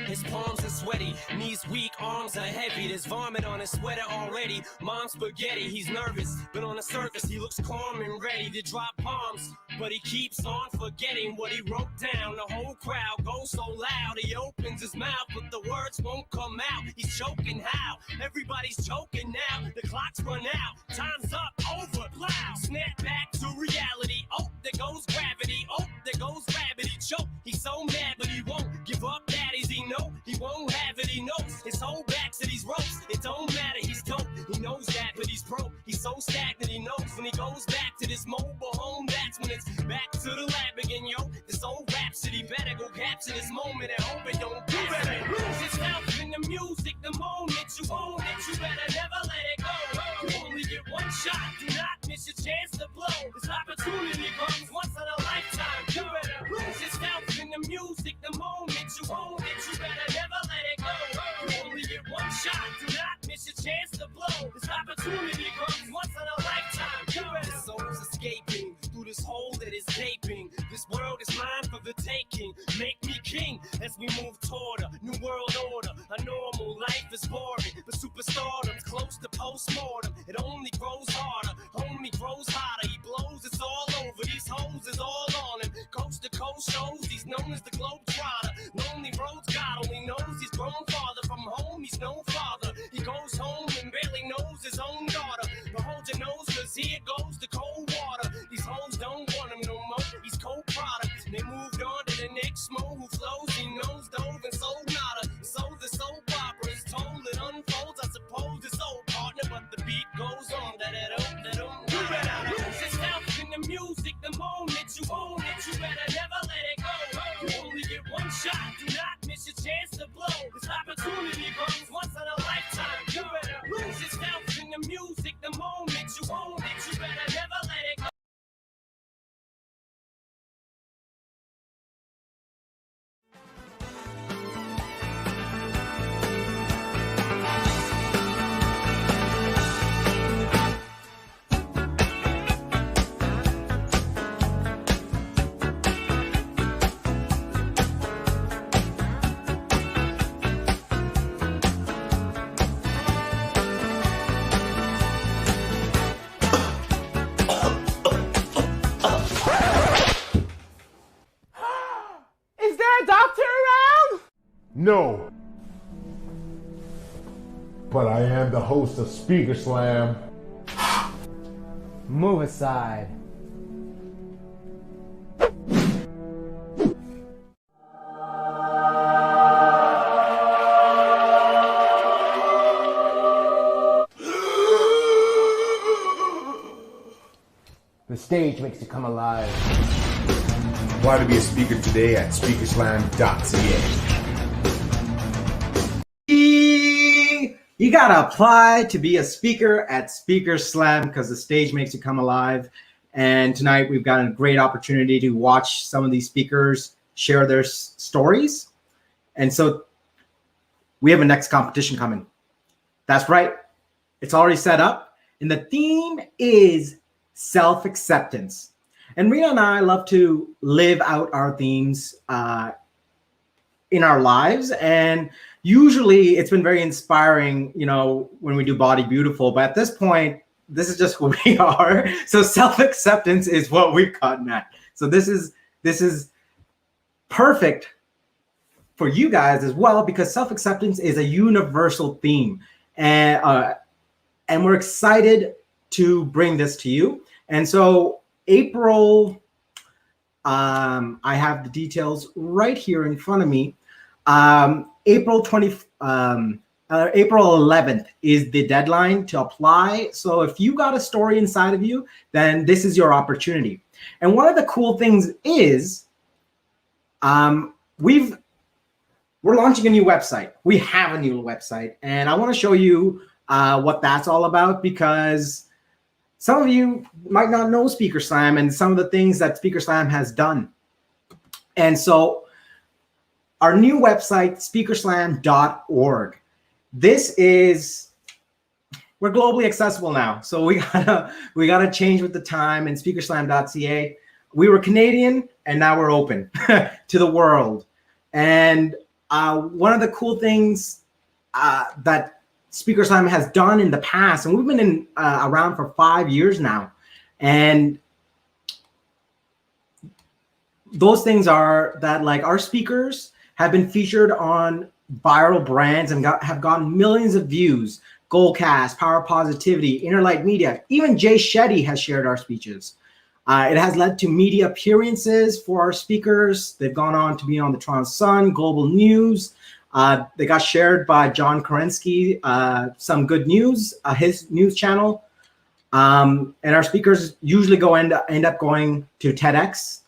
His palms are sweaty, knees weak, arms are heavy. There's vomit on his sweater already. Mom's spaghetti, he's nervous, but on the surface he looks calm and ready to drop bombs. But he keeps on forgetting what he wrote down. The whole crowd goes so loud, he opens his mouth, but the words won't come out. He's choking how? Everybody's choking now. The clock's run out, time's up, over, loud. Snap back to reality. Oh, there goes gravity. Oh, there goes rabbit. He choke. He's so mad, but he won't give up. Daddies, he know he won't have it. He knows his whole back to these ropes. It don't matter. He's dope. He knows that, but he's broke. He's so stagnant. He knows when he goes back to this mobile home. That's when it's back to the lab again, yo. This old rhapsody better go capture this moment and hope it don't do better. Lose yourself in the music. The moment you own it, you better never let it go. You only get one shot. Do not miss your chance to blow. This opportunity comes once in a lifetime. You better lose yourself in the music. The moment you own it, you better never let it go. You only get one shot. Do not miss your chance to blow. This opportunity comes once in a lifetime. You better. This soul's escaping through this hole that is gaping. This world is mine for the taking. Make me king as we move toward a new world order. A normal life is boring, but superstardom's close to postmortem. It only grows harder, homie grows hotter. He blows, it's all over. These hoes is all on him. Coast to coast shows, he's known as the Globetrotter. Lonely roads, God only knows he's grown farther from home. He's no father. He goes home and barely knows his own daughter. But hold your nose, cause here goes the cold water. These hoes don't want him no more. He's cold product. They moved on to the next mo who flows. He knows dove and sold nada. So the soap opera is told, it unfolds. I suppose it's old partner, but the beat goes on. You better lose yourself in the music. The moment you own it, you better never let it go. You only get one shot. Do not miss your chance to blow. This opportunity comes once in a lifetime. You better lose yourself in the music. The moment you own it, you better never let it go. Is there a doctor around? No. But I am the host of Speaker Slam. Move aside. The stage makes you come alive. Apply to be a speaker today at speakerslam.ca. You gotta apply to be a speaker at Speaker Slam because the stage makes you come alive. And tonight we've got a great opportunity to watch some of these speakers share their stories. And so we have a next competition coming. That's right. It's already set up. And the theme is self-acceptance. And Rena and I love to live out our themes in our lives. And usually it's been very inspiring, you know, when we do Body Beautiful. But at this point, this is just who we are. So self-acceptance is what we've gotten at. So this is perfect for you guys as well, because self-acceptance is a universal theme. And we're excited to bring this to you. And so April, I have the details right here in front of me. April 11th is the deadline to apply. So if you got a story inside of you, then this is your opportunity. And one of the cool things is, we're launching a new website. We have a new website, and I want to show you what that's all about, because some of you might not know Speaker Slam and some of the things that Speaker Slam has done. And so our new website, speakerslam.org. We're globally accessible now. So we gotta change with the time, and speakerslam.ca. We were Canadian and now we're open to the world. And one of the cool things that Speaker Slam has done in the past, and we've been around for 5 years now, and those things are that, like, our speakers have been featured on viral brands and have gotten millions of views. Goalcast, Power Positivity, Interlight Media, even Jay Shetty has shared our speeches. It has led to media appearances for our speakers. They've gone on to be on the Toronto Sun, Global News. They got shared by John Kerensky, Some Good News, his news channel. And our speakers usually end up going to TEDx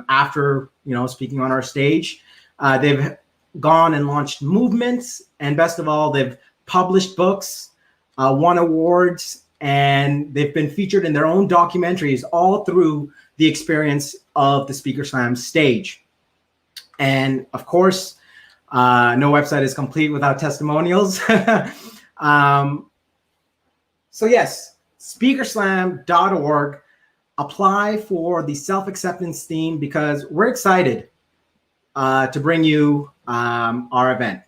after, you know, speaking on our stage. They've gone and launched movements, and best of all, they've published books, won awards, and they've been featured in their own documentaries all through the experience of the Speaker Slam stage. And of course, no website is complete without testimonials. So yes, speakerslam.org. Apply for the self-acceptance theme, because we're excited to bring you our event.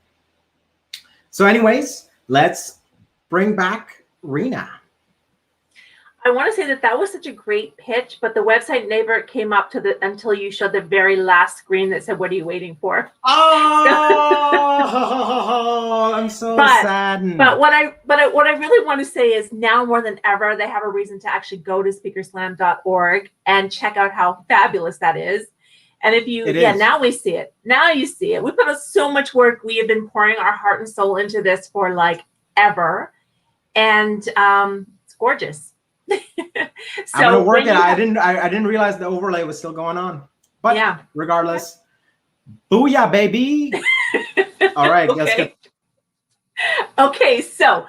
So anyways, let's bring back Rena. I want to say that was such a great pitch, but the website never came up until you showed the very last screen that said, "What are you waiting for?" Oh, I'm so saddened. But what I really want to say is, now more than ever, they have a reason to actually go to speakerslam.org and check out how fabulous that is. And if you, now we see it. Now you see it. We put so much work. We have been pouring our heart and soul into this for like ever, and it's gorgeous. So I'm gonna work it. I didn't realize the overlay was still going on. But yeah, regardless, booyah, baby! All right, okay. Let's get. Okay, so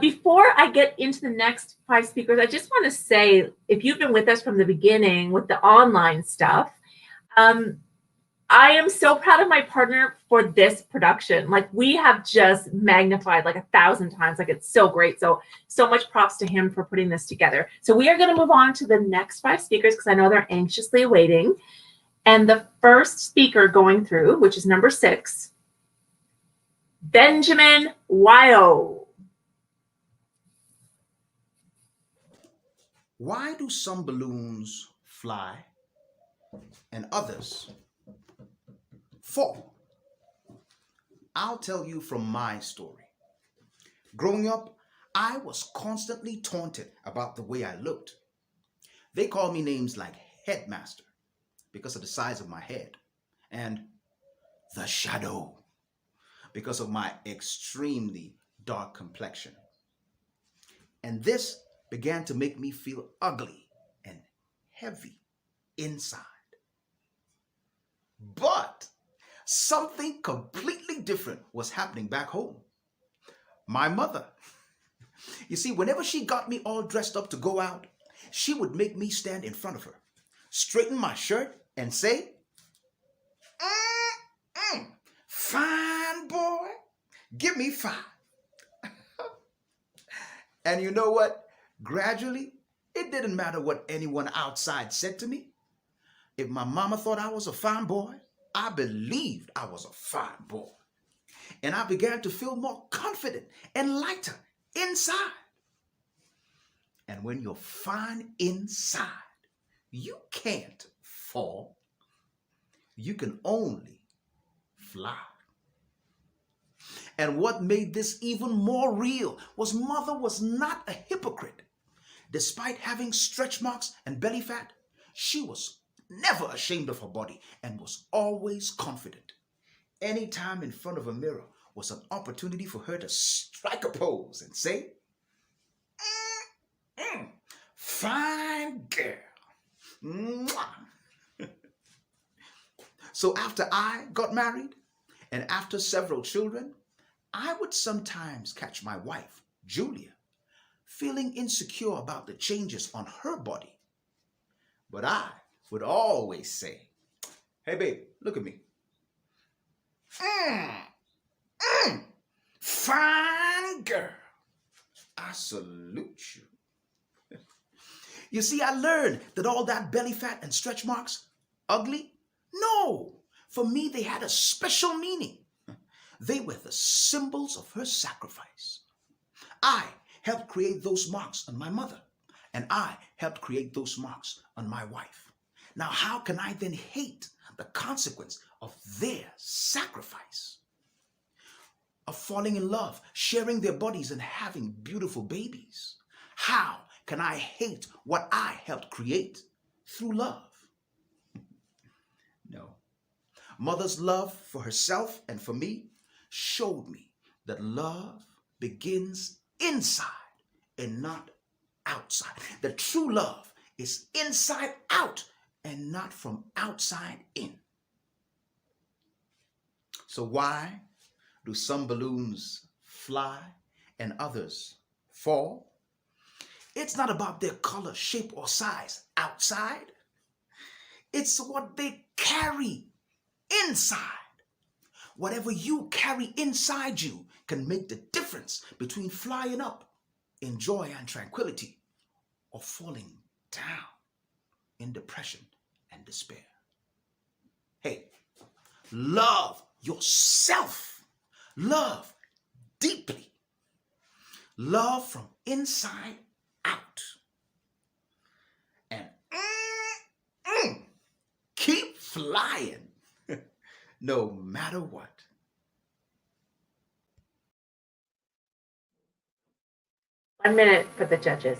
before I get into the next 5 speakers, I just want to say, if you've been with us from the beginning with the online stuff, I am so proud of my partner for this production. Like, we have just magnified like 1,000 times. Like, it's so great. So much props to him for putting this together. So we are going to move on to the next 5 speakers, because I know they're anxiously awaiting. And the first speaker going through, which is number 6, Benjamin Wyo. Why do some balloons fly and others fall? I'll tell you from my story. Growing up, I was constantly taunted about the way I looked. They called me names like Headmaster because of the size of my head, and the Shadow because of my extremely dark complexion. And this began to make me feel ugly and heavy inside. But something completely different was happening back home. My mother, you see, whenever she got me all dressed up to go out, she would make me stand in front of her, straighten my shirt, and say, "Fine boy, give me 5." And you know what? Gradually, it didn't matter what anyone outside said to me. If my mama thought I was a fine boy, I believed I was a fine boy, and I began to feel more confident and lighter inside. And when you're fine inside, you can't fall. You can only fly. And what made this even more real was Mother was not a hypocrite. Despite having stretch marks and belly fat, she was never ashamed of her body and was always confident. Anytime in front of a mirror was an opportunity for her to strike a pose and say, fine girl. Mwah. So after I got married and after several children, I would sometimes catch my wife, Julia, feeling insecure about the changes on her body. But I would always say, hey babe, look at me. Fine girl. I salute you. You see, I learned that all that belly fat and stretch marks, ugly? No, for me they had a special meaning. They were the symbols of her sacrifice. I helped create those marks on my mother, and I helped create those marks on my wife. Now, how can I then hate the consequence of their sacrifice? Of falling in love, sharing their bodies, and having beautiful babies. How can I hate what I helped create through love? No. Mother's love for herself and for me showed me that love begins inside and not outside. The true love is inside out and not from outside in. So why do some balloons fly and others fall? It's not about their color, shape, or size outside. It's what they carry inside. Whatever you carry inside you can make the difference between flying up in joy and tranquility or falling down in depression and despair. Hey, love yourself. Love deeply. Love from inside out. And keep flying no matter what. One minute for the judges.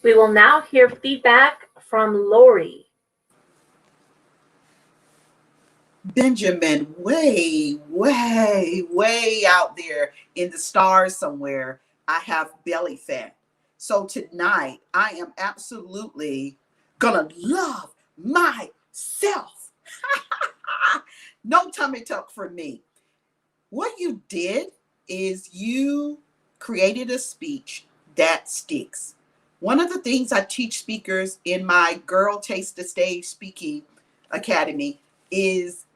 We will now hear feedback from Lori. Benjamin, way out there in the stars somewhere, I have belly fat. So tonight, I am absolutely gonna love myself. No tummy tuck for me. What you did is you created a speech that sticks. One of the things I teach speakers in my Girl Taste the Stage Speaking Academy is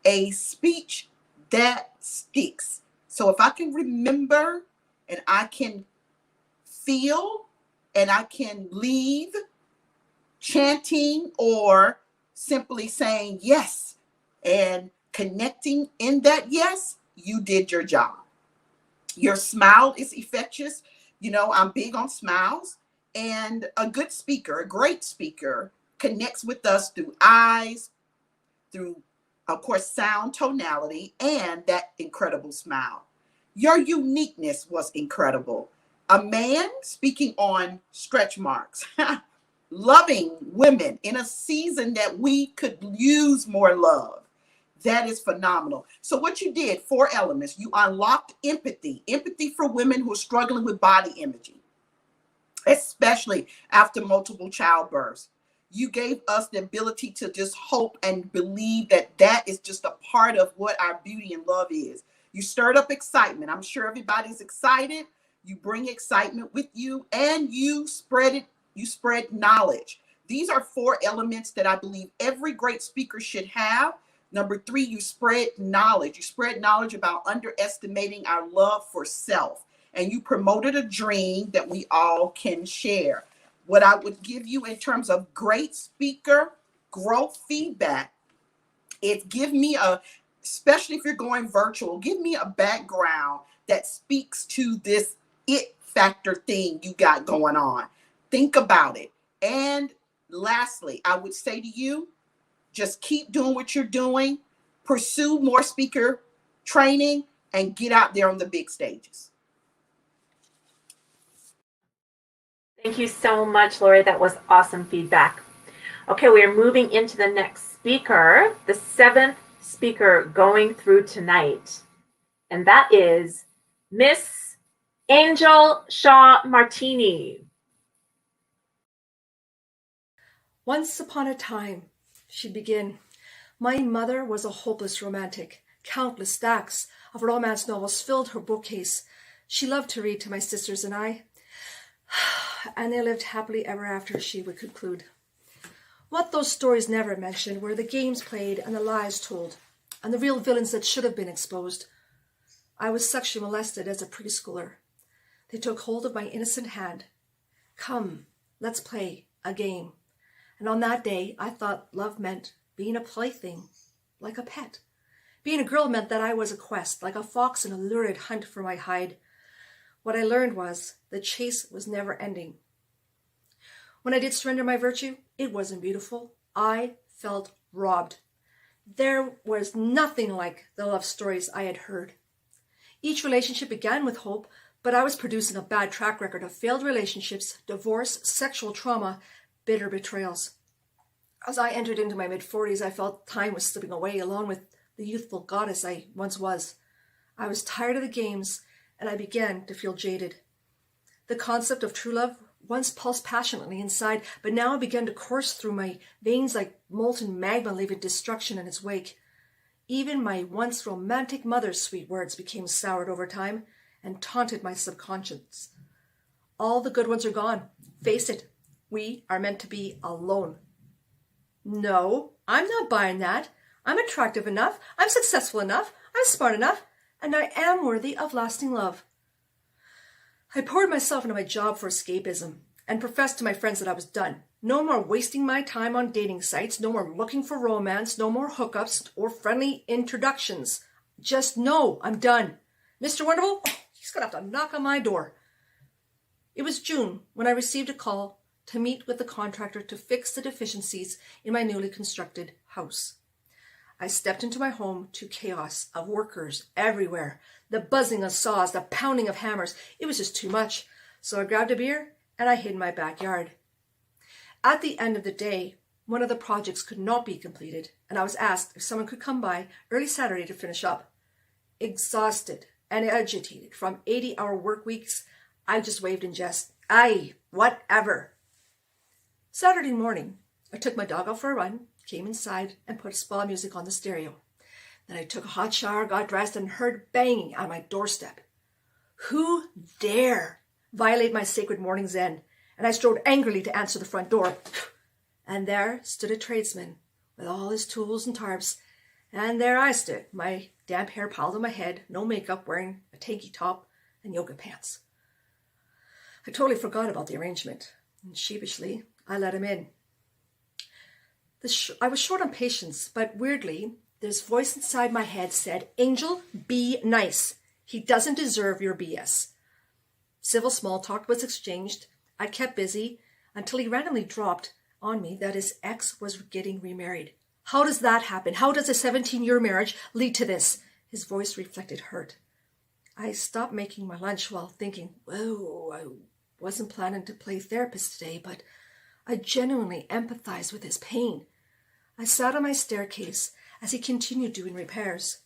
a speech that sticks. So if I can remember and I can feel and I can leave chanting or simply saying yes and connecting in that yes, you did your job. Your smile is infectious. You know, I'm big on smiles. And a good speaker, a great speaker, connects with us through eyes, through, of course, sound, tonality, and that incredible smile. Your uniqueness was incredible. A man speaking on stretch marks, loving women in a season that we could use more love. That is phenomenal. So what you did, 4 elements, you unlocked empathy for women who are struggling with body imaging, especially after multiple childbirths. You gave us the ability to just hope and believe that that is just a part of what our beauty and love is. You stirred up excitement. I'm sure everybody's excited. You bring excitement with you, and you spread it. You spread knowledge. These are 4 elements that I believe every great speaker should have. Number 3, you spread knowledge. You spread knowledge about underestimating our love for self. And you promoted a dream that we all can share. What I would give you in terms of great speaker growth feedback is give me especially if you're going virtual, give me a background that speaks to this it factor thing you got going on. Think about it. And lastly, I would say to you, just keep doing what you're doing, pursue more speaker training, and get out there on the big stages. Thank you so much, Lori. That was awesome feedback. Okay, we are moving into the next speaker, the 7th speaker going through tonight. And that is Miss Angel Shaw Martini. Once upon a time, she'd begin. My mother was a hopeless romantic. Countless stacks of romance novels filled her bookcase. She loved to read to my sisters and I. And they lived happily ever after, she would conclude. What those stories never mentioned were the games played and the lies told, and the real villains that should have been exposed. I was sexually molested as a preschooler. They took hold of my innocent hand. Come, let's play a game. And on that day, I thought love meant being a plaything, like a pet. Being a girl meant that I was a quest, like a fox in a lurid hunt for my hide. What I learned was the chase was never ending. When I did surrender my virtue, it wasn't beautiful. I felt robbed. There was nothing like the love stories I had heard. Each relationship began with hope, but I was producing a bad track record of failed relationships, divorce, sexual trauma, bitter betrayals. As I entered into my mid-40s, I felt time was slipping away along with the youthful goddess I once was. I was tired of the games, and I began to feel jaded. The concept of true love once pulsed passionately inside, but now it began to course through my veins like molten magma, leaving destruction in its wake. Even my once romantic mother's sweet words became soured over time and taunted my subconscious. All the good ones are gone. Face it, we are meant to be alone. No, I'm not buying that. I'm attractive enough, I'm successful enough, I'm smart enough, and I am worthy of lasting love. I poured myself into my job for escapism and professed to my friends that I was done. No more wasting my time on dating sites, no more looking for romance, no more hookups or friendly introductions. Just no, I'm done. Mr. Wonderful, he's gonna have to knock on my door. It was June when I received a call to meet with the contractor to fix the deficiencies in my newly constructed house. I stepped into my home to chaos of workers everywhere. The buzzing of saws, the pounding of hammers. It was just too much. So I grabbed a beer and I hid in my backyard. At the end of the day, one of the projects could not be completed, and I was asked if someone could come by early Saturday to finish up. Exhausted and agitated from 80-hour work weeks, I just waved in jest. Aye, whatever. Saturday morning, I took my dog out for a run, came inside, and put spa music on the stereo. Then I took a hot shower, got dressed, and heard banging on my doorstep. Who dare violate my sacred morning zen? And I strode angrily to answer the front door. And there stood a tradesman with all his tools and tarps. And there I stood, my damp hair piled on my head, no makeup, wearing a tanky top and yoga pants. I totally forgot about the arrangement, and sheepishly, I let him in. I was short on patience, but weirdly, this voice inside my head said, Angel, be nice. He doesn't deserve your BS. Civil small talk was exchanged, I kept busy until he randomly dropped on me that his ex was getting remarried. How does that happen? How does a 17-year marriage lead to this? His voice reflected hurt. I stopped making my lunch while thinking, whoa, I wasn't planning to play therapist today, but I genuinely empathized with his pain. I sat on my staircase as he continued doing repairs.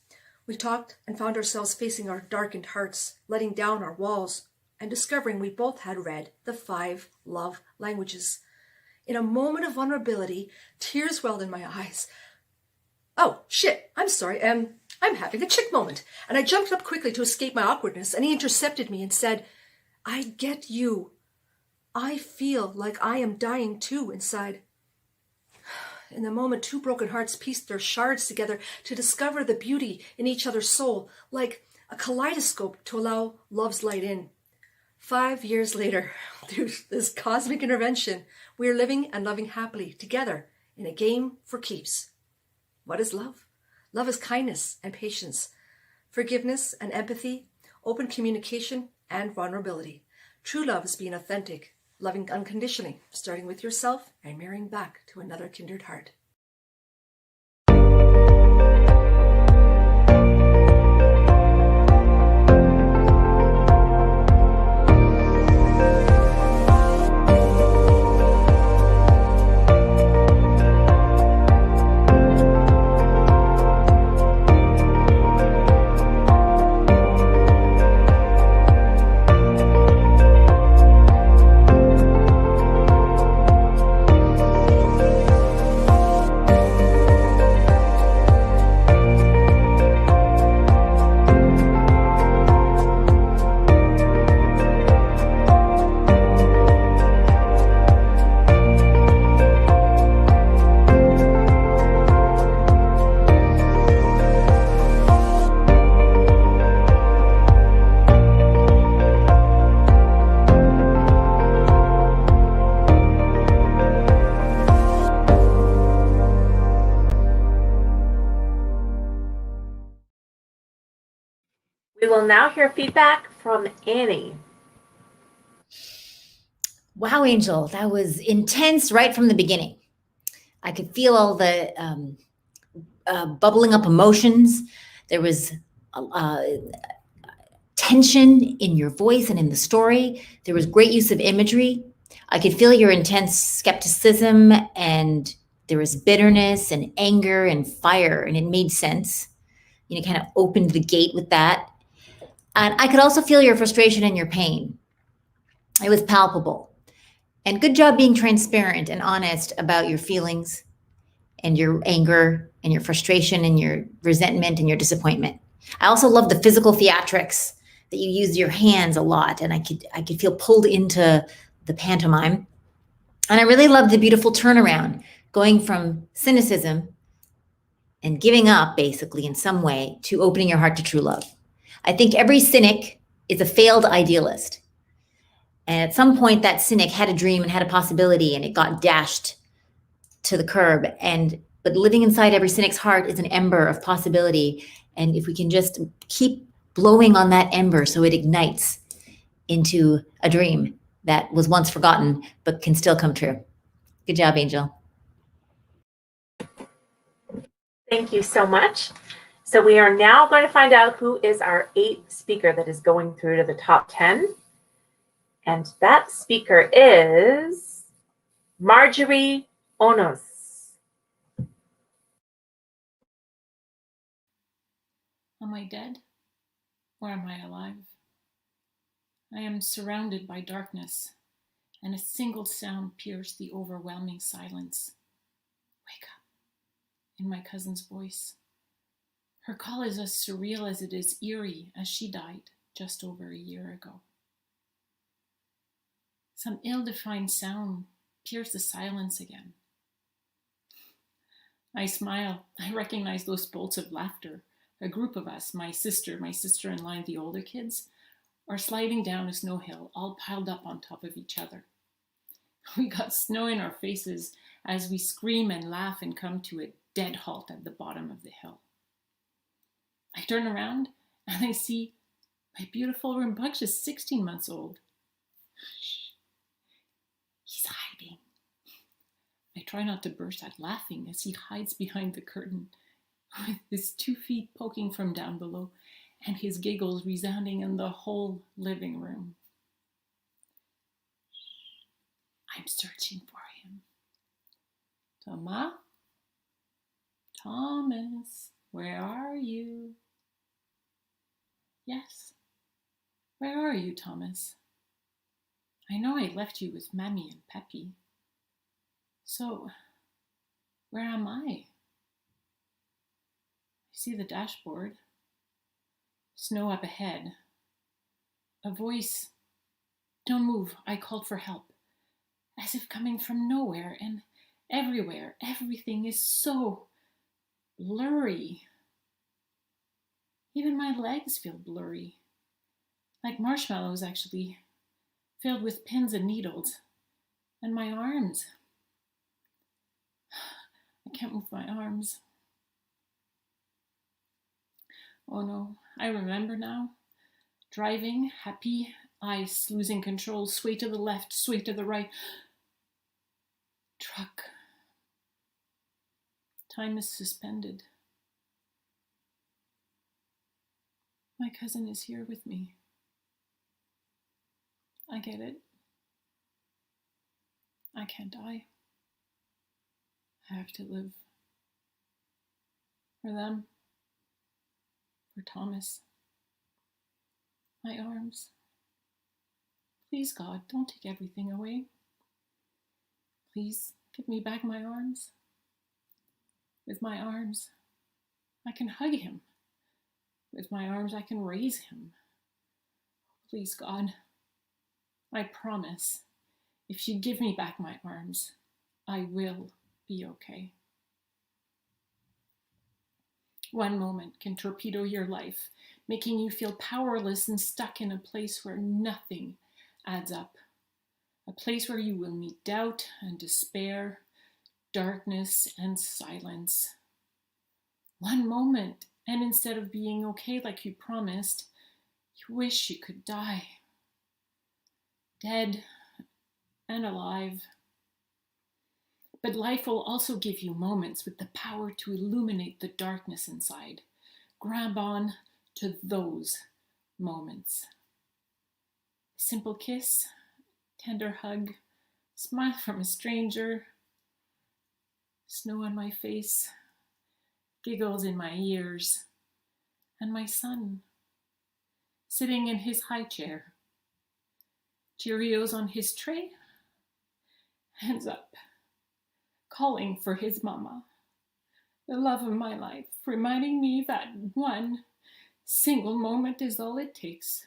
We talked and found ourselves facing our darkened hearts, letting down our walls, and discovering we both had read the 5 love languages. In a moment of vulnerability, tears welled in my eyes. Oh, shit, I'm sorry, I'm having a chick moment. And I jumped up quickly to escape my awkwardness, and he intercepted me and said, I get you. I feel like I am dying too inside. In the moment, 2 broken hearts pieced their shards together to discover the beauty in each other's soul, like a kaleidoscope to allow love's light in. 5 years later, through this cosmic intervention, we are living and loving happily together in a game for keeps. What is love? Love is kindness and patience, forgiveness and empathy, open communication and vulnerability. True love is being authentic, loving unconditionally, starting with yourself and marrying back to another kindred heart. We will now hear feedback from Annie. Wow, Angel, that was intense right from the beginning. I could feel all the bubbling up emotions. There was tension in your voice and in the story. There was great use of imagery. I could feel your intense skepticism, and there was bitterness and anger and fire, and it made sense. You know, kind of opened the gate with that. And I could also feel your frustration and your pain. It was palpable. And good job being transparent and honest about your feelings and your anger and your frustration and your resentment and your disappointment. I also love the physical theatrics that you use your hands a lot, and I could feel pulled into the pantomime. And I really love the beautiful turnaround, going from cynicism and giving up basically in some way to opening your heart to true love. I think every cynic is a failed idealist. And at some point that cynic had a dream and had a possibility, and it got dashed to the curb. But living inside every cynic's heart is an ember of possibility. And if we can just keep blowing on that ember so it ignites into a dream that was once forgotten but can still come true. Good job, Angel. Thank you so much. So we are now going to find out who is our 8th speaker that is going through to the top 10. And that speaker is Marjorie Onos. Am I dead, or am I alive? I am surrounded by darkness, and a single sound pierced the overwhelming silence. Wake up, in my cousin's voice. Her call is as surreal as it is eerie, as she died just over a year ago. Some ill-defined sound pierced the silence again. I smile. I recognize those bolts of laughter. A group of us, my sister-in-law, and the older kids, are sliding down a snow hill, all piled up on top of each other. We got snow in our faces as we scream and laugh and come to a dead halt at the bottom of the hill. I turn around and I see my beautiful rambunctious 16 months old. He's hiding. I try not to burst out laughing as he hides behind the curtain, with his 2 feet poking from down below and his giggles resounding in the whole living room. I'm searching for him. Thomas, where are you? Yes, where are you, Thomas? I know I left you with Mammy and Peppy. So, where am I? I see the dashboard. Snow up ahead. A voice. Don't move, I called for help. As if coming from nowhere and everywhere. Everything is so blurry. Even my legs feel blurry. Like marshmallows, actually. Filled with pins and needles. And my arms. I can't move my arms. Oh no, I remember now. Driving, happy, eyes losing control, sway to the left, sway to the right. Truck. Time is suspended. My cousin is here with me. I get it. I can't die. I have to live. For them. For Thomas. My arms. Please, God, don't take everything away. Please give me back my arms. With my arms, I can hug him. With my arms, I can raise him. Please, God, I promise, if you give me back my arms, I will be okay. One moment can torpedo your life, making you feel powerless and stuck in a place where nothing adds up. A place where you will meet doubt and despair, darkness and silence. One moment, and instead of being okay like you promised, you wish you could die. Dead and alive. But life will also give you moments with the power to illuminate the darkness inside. Grab on to those moments. A simple kiss, tender hug, smile from a stranger, snow on my face, giggles in my ears, and my son sitting in his high chair, Cheerios on his tray, hands up, calling for his mama, the love of my life, reminding me that one single moment is all it takes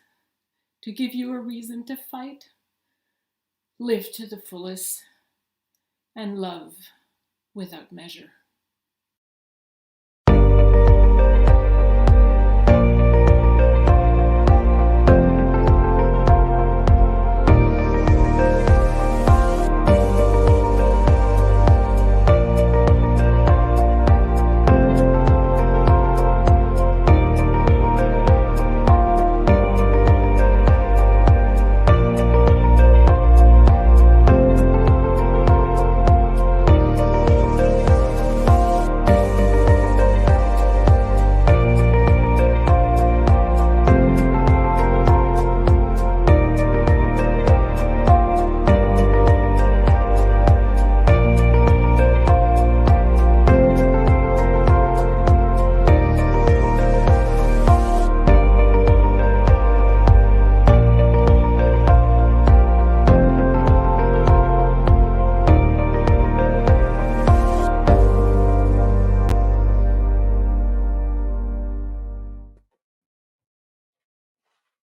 to give you a reason to fight, live to the fullest, and love without measure.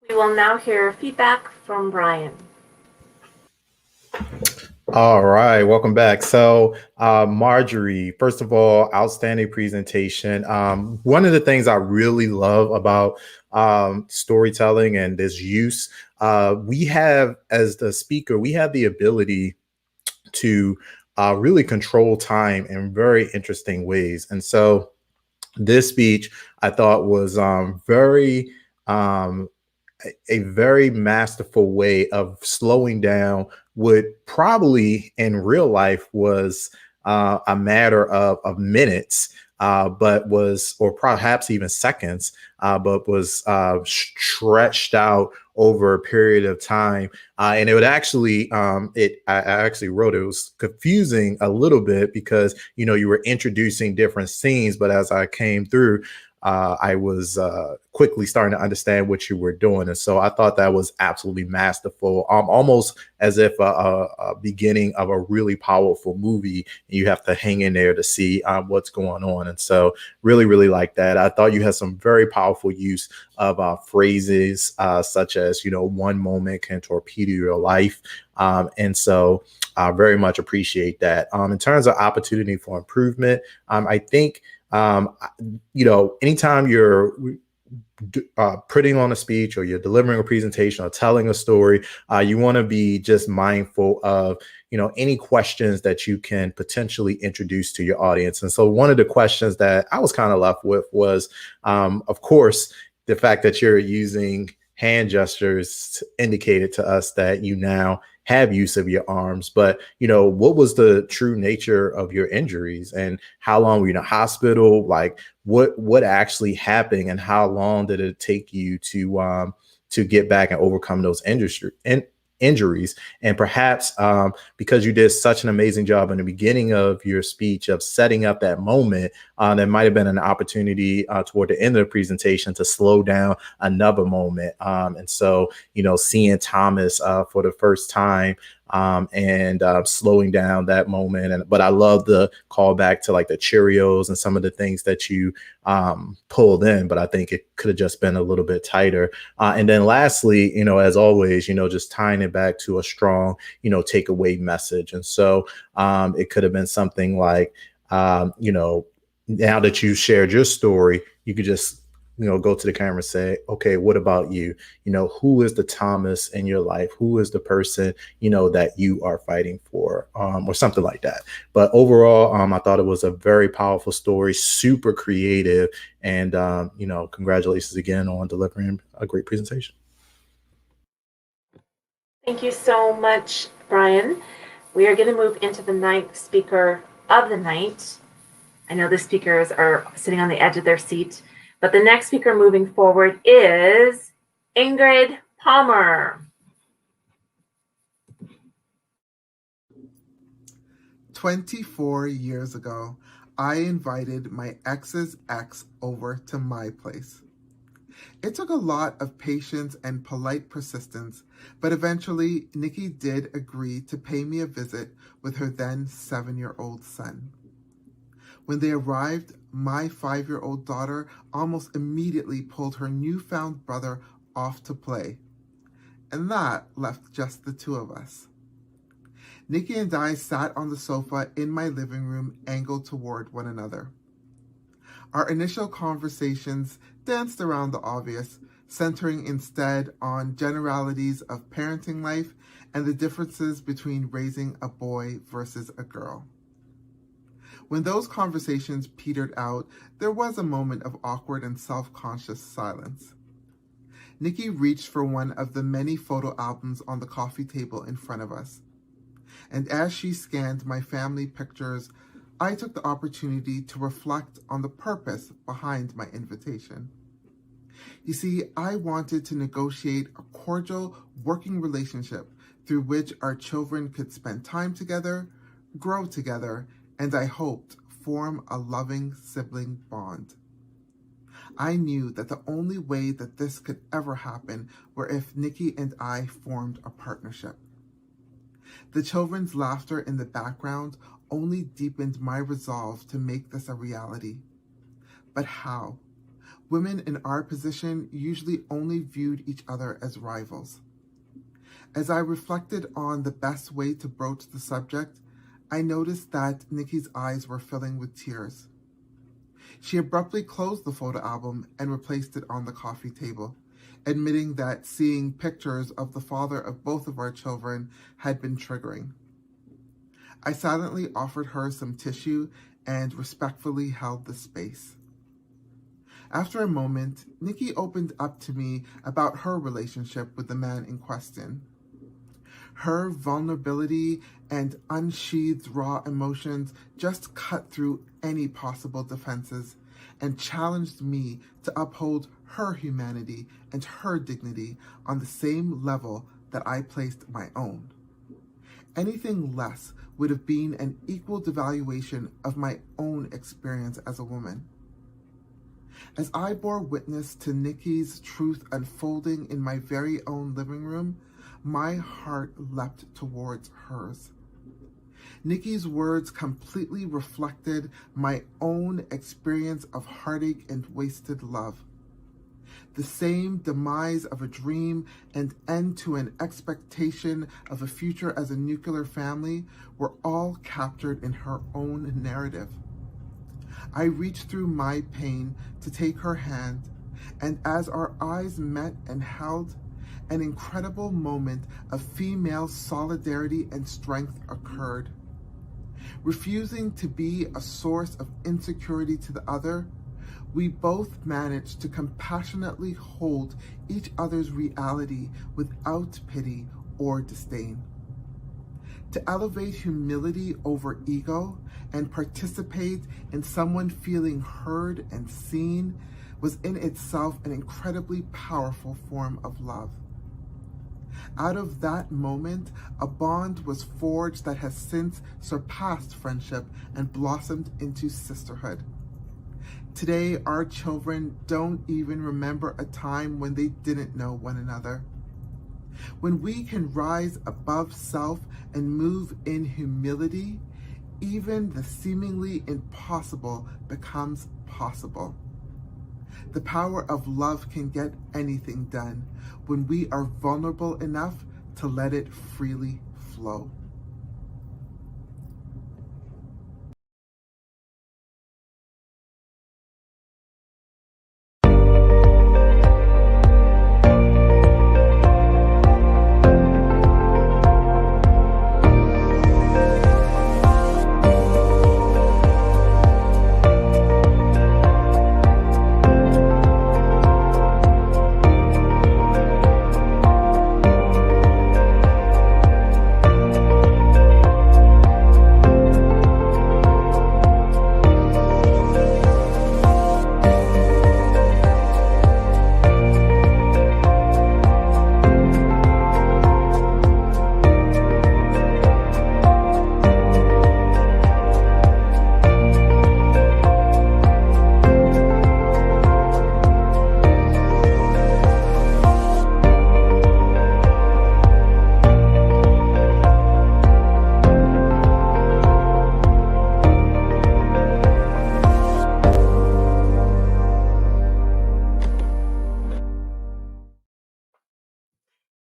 We will now hear feedback from Brian. All right, welcome back. So, Marjorie, first of all, outstanding presentation. One of the things I really love about storytelling and this use, we have, as the speaker, we have the ability to really control time in very interesting ways. And so this speech I thought was very a very masterful way of slowing down what probably in real life was a matter of minutes, but was, or perhaps even seconds, but was stretched out over a period of time. And it would actually, I actually wrote it was confusing a little bit because, you know, you were introducing different scenes, but as I came through, I was quickly starting to understand what you were doing. And so I thought that was absolutely masterful, almost as if a beginning of a really powerful movie. You have to hang in there to see what's going on. And so really, really like that. I thought you had some very powerful use of phrases such as, you know, one moment can torpedo your life. And so I very much appreciate that. In terms of opportunity for improvement, I think, you know, anytime you're putting on a speech or you're delivering a presentation or telling a story, you want to be just mindful of, you know, any questions that you can potentially introduce to your audience. And so one of the questions that I was kind of left with was, of course, the fact that you're using hand gestures indicated to us that you now have use of your arms, but, you know, what was the true nature of your injuries and how long were you in a hospital? Like what actually happened and how long did it take you to get back and overcome those injuries? And perhaps because you did such an amazing job in the beginning of your speech of setting up that moment, there might have been an opportunity toward the end of the presentation to slow down another moment. And so, you know, seeing Thomas for the first time and slowing down that moment. But I love the callback to like the Cheerios and some of the things that you pulled in, but I think it could have just been a little bit tighter. And then lastly, you know, as always, you know, just tying it back to a strong, you know, takeaway message. And so it could have been something like, you know, now that you shared your story, you could just, you know, go to the camera and say, okay, what about you? You know, who is the Thomas in your life? Who is the person, you know, that you are fighting for, or something like that. But overall, I thought it was a very powerful story, super creative. And, you know, congratulations again on delivering a great presentation. Thank you so much, Brian. We are going to move into the ninth speaker of the night. I know the speakers are sitting on the edge of their seat, but the next speaker moving forward is Ingrid Palmer. 24 years ago, I invited my ex's ex over to my place. It took a lot of patience and polite persistence, but eventually Nikki did agree to pay me a visit with her then 7-year-old son. When they arrived, my 5-year-old daughter almost immediately pulled her newfound brother off to play, and that left just the two of us. Nikki and I sat on the sofa in my living room, angled toward one another. Our initial conversations danced around the obvious, centering instead on generalities of parenting life and the differences between raising a boy versus a girl. When those conversations petered out, there was a moment of awkward and self-conscious silence. Nikki reached for one of the many photo albums on the coffee table in front of us. And as she scanned my family pictures, I took the opportunity to reflect on the purpose behind my invitation. You see, I wanted to negotiate a cordial working relationship through which our children could spend time together, grow together, and I hoped form a loving sibling bond. I knew that the only way that this could ever happen were if Nikki and I formed a partnership. The children's laughter in the background only deepened my resolve to make this a reality. But how? Women in our position usually only viewed each other as rivals. As I reflected on the best way to broach the subject, I noticed that Nikki's eyes were filling with tears. She abruptly closed the photo album and replaced it on the coffee table, admitting that seeing pictures of the father of both of our children had been triggering. I silently offered her some tissue and respectfully held the space. After a moment, Nikki opened up to me about her relationship with the man in question. Her vulnerability and unsheathed raw emotions just cut through any possible defenses and challenged me to uphold her humanity and her dignity on the same level that I placed my own. Anything less would have been an equal devaluation of my own experience as a woman. As I bore witness to Nikki's truth unfolding in my very own living room, my heart leapt towards hers. Nikki's words completely reflected my own experience of heartache and wasted love. The same demise of a dream and end to an expectation of a future as a nuclear family were all captured in her own narrative. I reached through my pain to take her hand, and as our eyes met and held, an incredible moment of female solidarity and strength occurred. Refusing to be a source of insecurity to the other, we both managed to compassionately hold each other's reality without pity or disdain. To elevate humility over ego and participate in someone feeling heard and seen was in itself an incredibly powerful form of love. Out of that moment, a bond was forged that has since surpassed friendship and blossomed into sisterhood. Today, our children don't even remember a time when they didn't know one another. When we can rise above self and move in humility, even the seemingly impossible becomes possible. The power of love can get anything done when we are vulnerable enough to let it freely flow.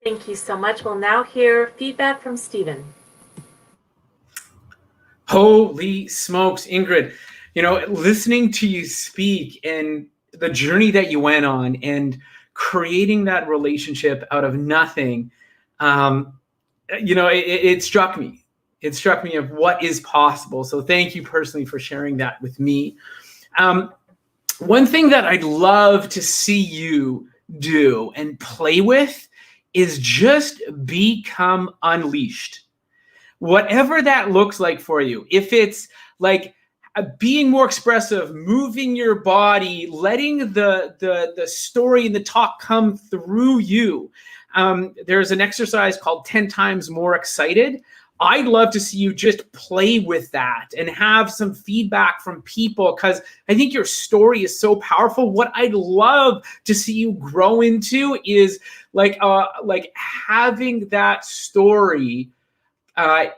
Thank you so much. We'll now hear feedback from Stephen. Holy smokes, Ingrid. You know, listening to you speak and the journey that you went on and creating that relationship out of nothing, you know, it struck me. It struck me of what is possible. So thank you personally for sharing that with me. One thing that I'd love to see you do and play with is just become unleashed. Whatever that looks like for you. If it's like being more expressive, moving your body, letting the story and the talk come through you. There's an exercise called 10 times more excited. I'd love to see you just play with that and have some feedback from people, because I think your story is so powerful. What I'd love to see you grow into is like having that story,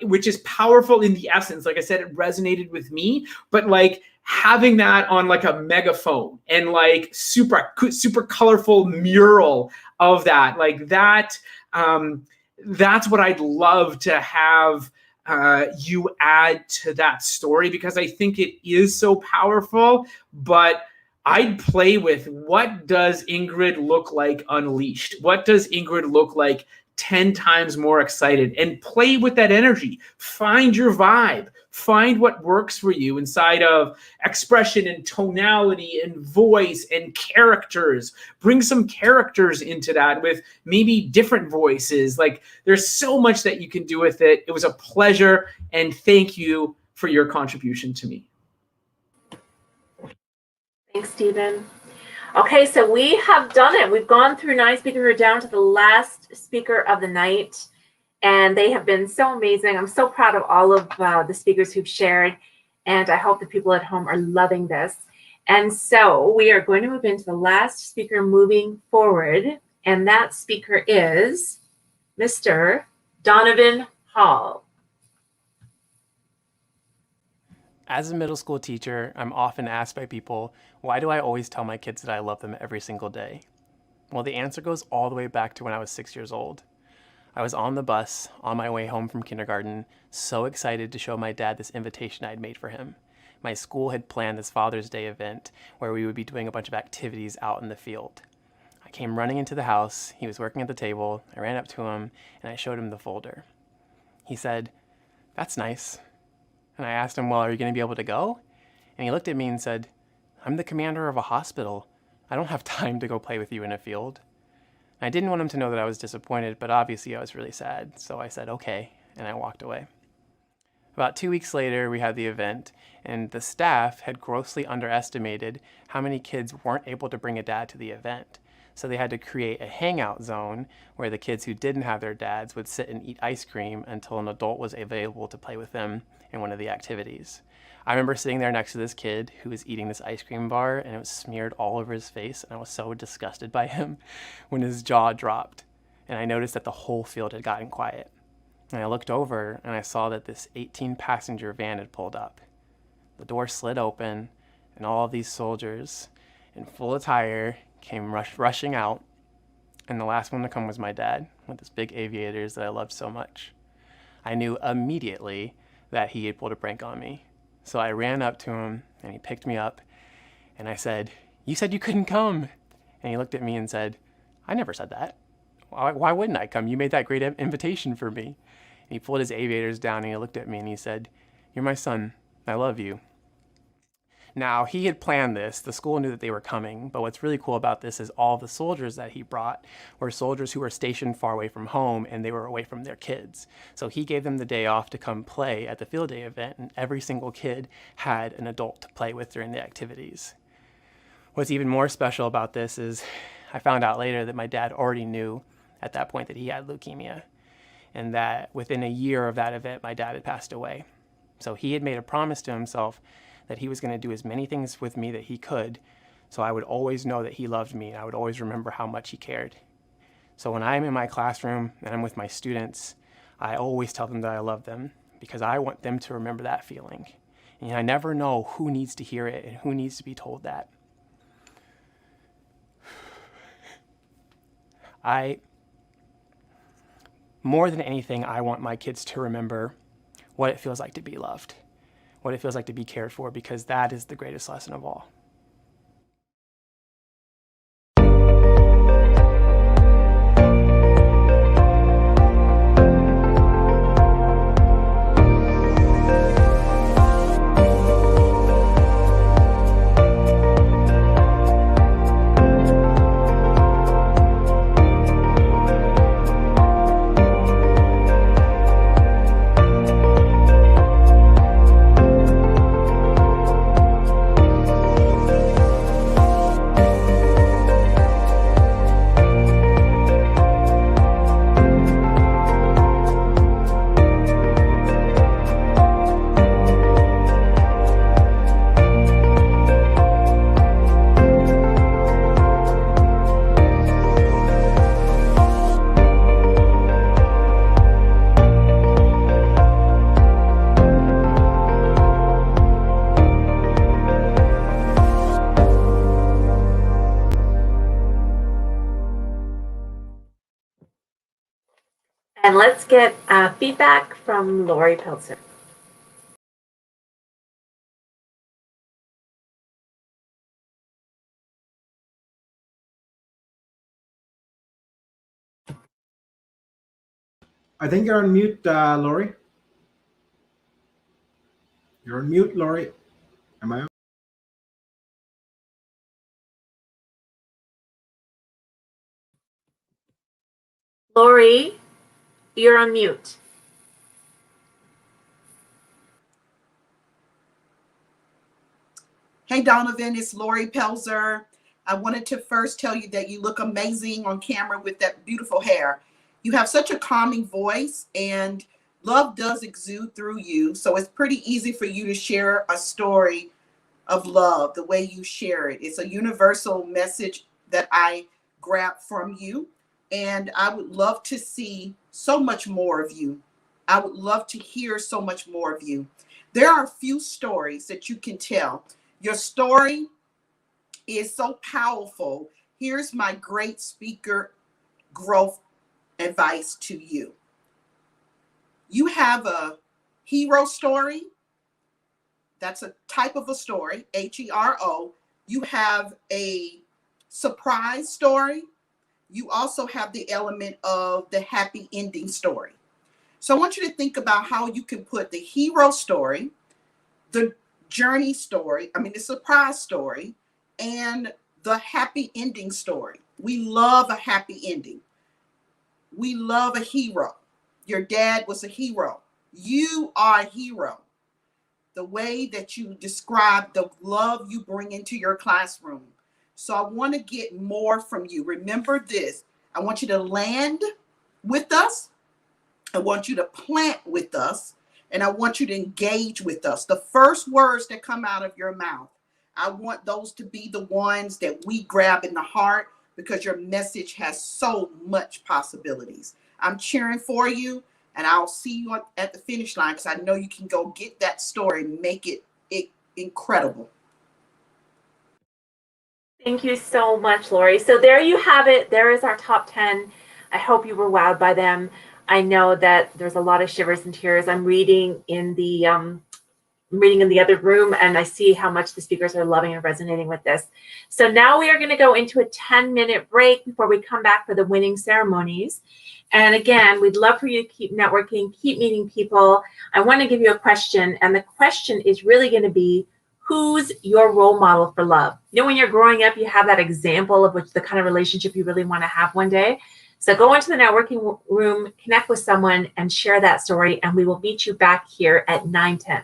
which is powerful in the essence. Like I said, it resonated with me, but like having that on like a megaphone and like super colorful mural of that, like that. That's what I'd love to have you add to that story, because I think it is so powerful. But I'd play with, what does Ingrid look like unleashed? What does Ingrid look like 10 times more excited, and play with that energy. Find your vibe. Find what works for you inside of expression and tonality and voice and characters. Bring some characters into that with maybe different voices. Like, there's so much that you can do with it. It was a pleasure, and thank you for your contribution to me. Thanks, Stephen. Okay, so we have done it. We've gone through 9 speakers. We're down to the last speaker of the night, and they have been so amazing. I'm so proud of all of the speakers who've shared, and I hope the people at home are loving this. And so we are going to move into the last speaker moving forward, and that speaker is Mr. Donovan Hall. As a middle school teacher, I'm often asked by people, why do I always tell my kids that I love them every single day? Well, the answer goes all the way back to when I was 6 years old. I was on the bus on my way home from kindergarten, so excited to show my dad this invitation I'd made for him. My school had planned this Father's Day event where we would be doing a bunch of activities out in the field. I came running into the house. He was working at the table. I ran up to him and I showed him the folder. He said, "That's nice." And I asked him, "Well, are you going to be able to go?" And he looked at me and said, "I'm the commander of a hospital. I don't have time to go play with you in a field." And I didn't want him to know that I was disappointed, but obviously I was really sad. So I said, "Okay," and I walked away. About 2 weeks later, we had the event, and the staff had grossly underestimated how many kids weren't able to bring a dad to the event. So they had to create a hangout zone where the kids who didn't have their dads would sit and eat ice cream until an adult was available to play with them in one of the activities. I remember sitting there next to this kid who was eating this ice cream bar, and it was smeared all over his face, and I was so disgusted by him when his jaw dropped. And I noticed that the whole field had gotten quiet. And I looked over and I saw that this 18-passenger van had pulled up. The door slid open, and all of these soldiers in full attire came rushing out, and the last one to come was my dad with his big aviators that I loved so much. I knew immediately that he had pulled a prank on me. So I ran up to him and he picked me up and I said, "You said you couldn't come." And he looked at me and said, "I never said that. Why wouldn't I come? You made that great invitation for me." And he pulled his aviators down and he looked at me and he said, "You're my son. I love you." Now, he had planned this. The school knew that they were coming, but what's really cool about this is all the soldiers that he brought were soldiers who were stationed far away from home, and they were away from their kids. So he gave them the day off to come play at the field day event, and every single kid had an adult to play with during the activities. What's even more special about this is I found out later that my dad already knew at that point that he had leukemia, and that within a year of that event, my dad had passed away. So he had made a promise to himself that he was going to do as many things with me that he could, so I would always know that he loved me, and I would always remember how much he cared. So when I'm in my classroom and I'm with my students, I always tell them that I love them, because I want them to remember that feeling. And I never know who needs to hear it and who needs to be told that. More than anything, I want my kids to remember what it feels like to be loved, what it feels like to be cared for, because that is the greatest lesson of all. And let's get feedback from Lori Peltzer. I think you're on mute, Lori. You're on mute, Lori. Am I on? Lori, you're on mute. Hey, Donovan, it's Lori Pelzer. I wanted to first tell you that you look amazing on camera with that beautiful hair. You have such a calming voice, and love does exude through you. So it's pretty easy for you to share a story of love the way you share it. It's a universal message that I grab from you. And I would love to see so much more of you. I would love to hear so much more of you. There are a few stories that you can tell. Your story is so powerful. Here's my great speaker growth advice to you. You have a hero story. That's a type of a story, Hero. You have a surprise story. You also have the element of the happy ending story. So I want you to think about how you can put the hero story, the journey story, the surprise story, and the happy ending story. We love a happy ending. We love a hero. Your dad was a hero. You are a hero. The way that you describe the love you bring into your classroom. So I want to get more from you. Remember this. I want you to land with us. I want you to plant with us. And I want you to engage with us. The first words that come out of your mouth, I want those to be the ones that we grab in the heart, because your message has so much possibilities. I'm cheering for you, and I'll see you at the finish line, because I know you can go get that story and make it incredible. Thank you so much, Lori. So there you have it. There is our top 10. I hope you were wowed by them. I know that there's a lot of shivers and tears. I'm reading in the other room, and I see how much the speakers are loving and resonating with this. So now we are going to go into a 10-minute break before we come back for the winning ceremonies. And again, we'd love for you to keep networking, keep meeting people. I want to give you a question, and the question is really going to be, who's your role model for love? You know, when you're growing up, you have that example of the kind of relationship you really want to have one day. So go into the networking room, connect with someone, and share that story, and we will meet you back here at 9:10.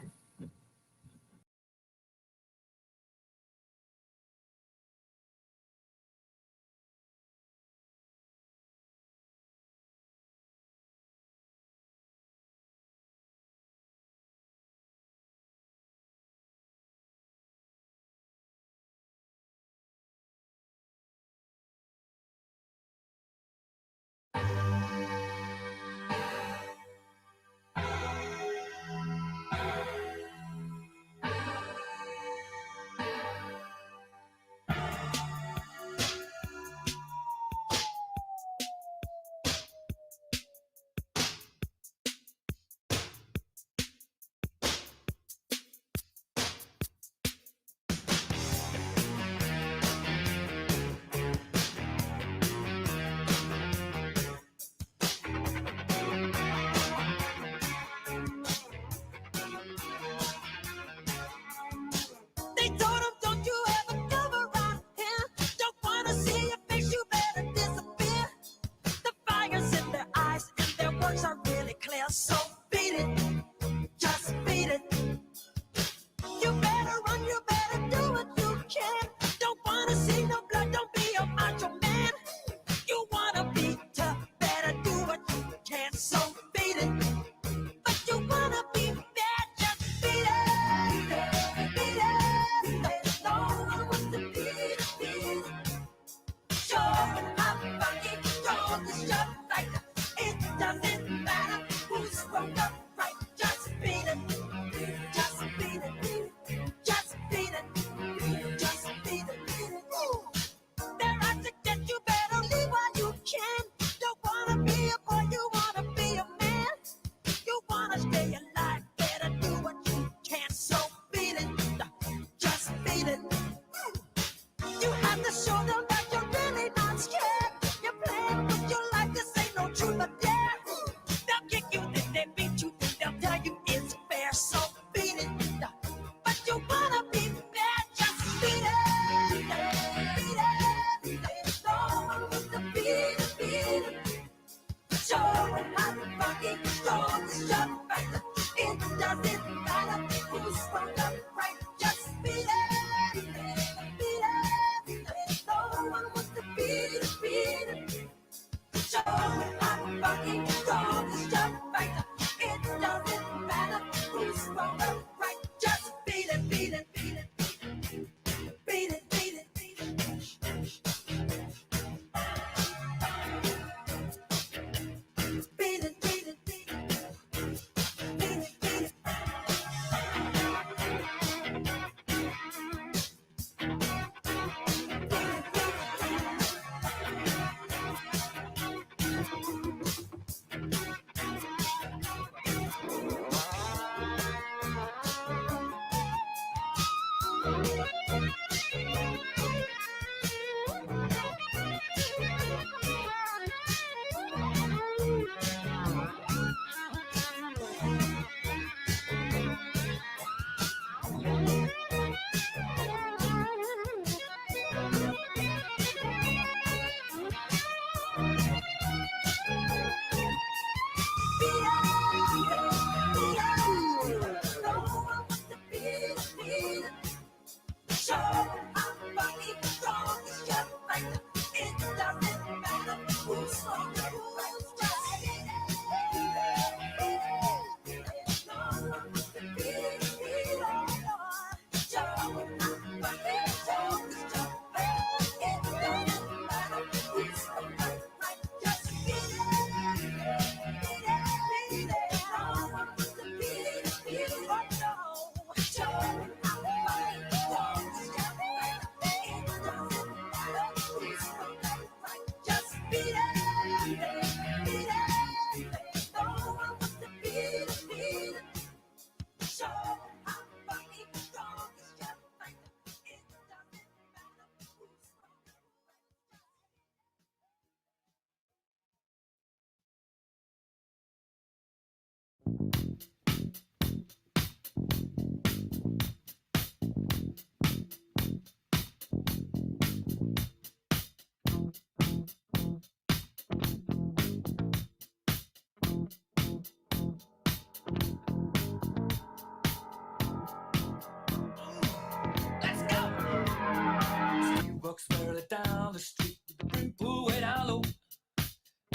Walks further down the street with the brim pulled way down low.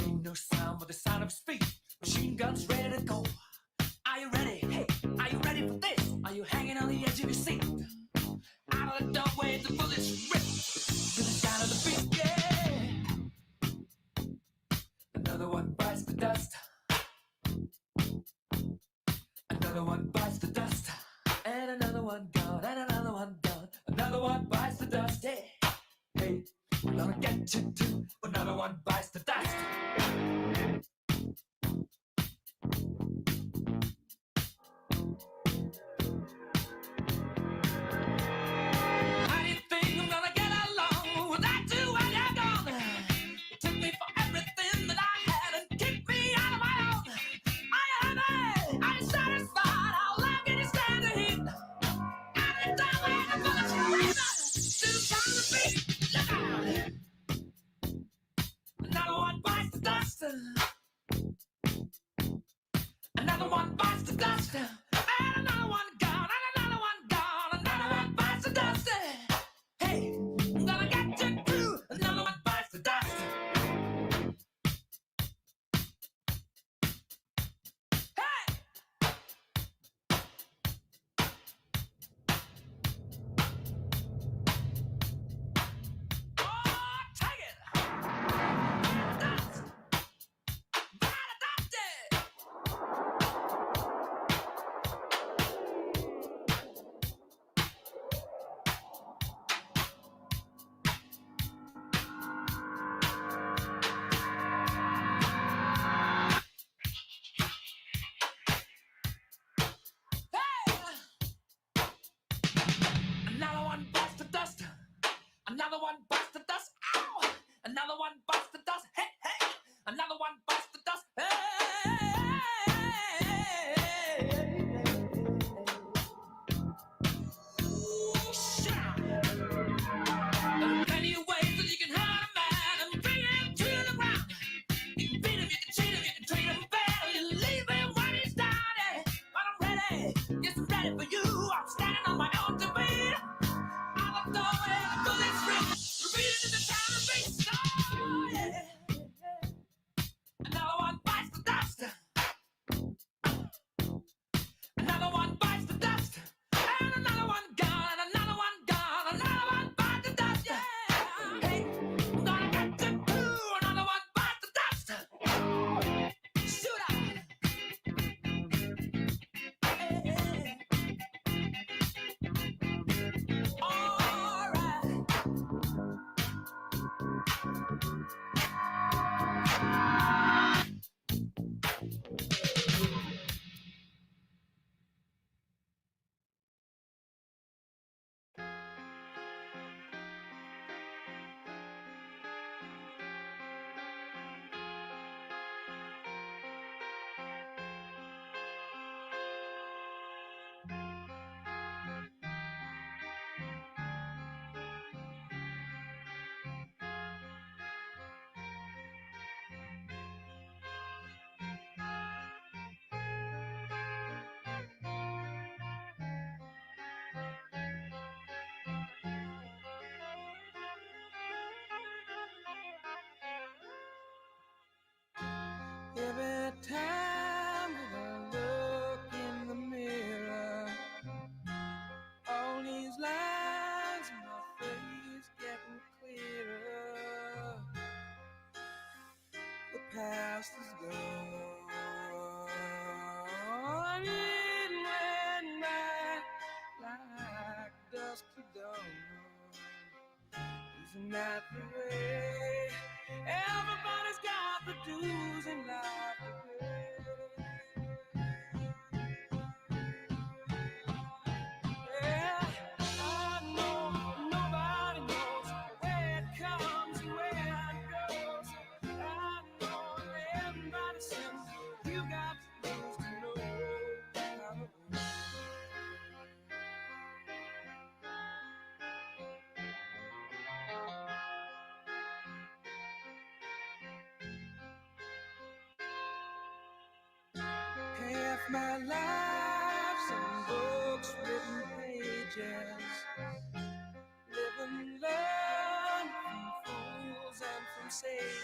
Ain't no sound but the sound of his feet. Machine guns ready to go. Are you ready? Hey, are you ready for this? Are you hanging on the edge of your seat? Out of the doorway, the bullets rip to the sound of the beat. Yeah. Another one bites the dust. Another one bites the dust. And another one gone. And another one gone. Another one bites the dust. Yeah. Hey, we're gonna get you too. Another one bites the dust. How do you think I'm gonna get along without you when you're gone? You took me for everything that I had and kicked me out of my own. Are you happy? Are you satisfied? How long can you stand the heat? And the way the bullets rip to the sound of the beat. Look out! Another one bites the dust. Another one bites the dust. And another one gone. And another one gone. Another one bites the dust. Hey, I'm gonna get you too. Another one bites the dust. Hey! Oh, take it! Dust! not the way. Everybody's got the do's and not the way. Yeah, I know nobody knows where it comes and where it goes. I know everybody says you got to lose to know how to lose. Half my life's in books, written pages. Live and learn from fools and from sages.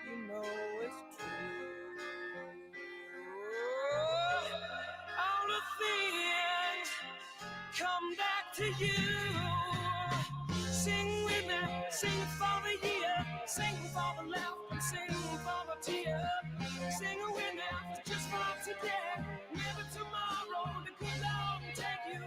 You know it's true. All the things come back to you. Sing with me, sing for the year, sing for the laugh and sing for the tear. Sing with me just for today, maybe tomorrow the good Lord will take you away.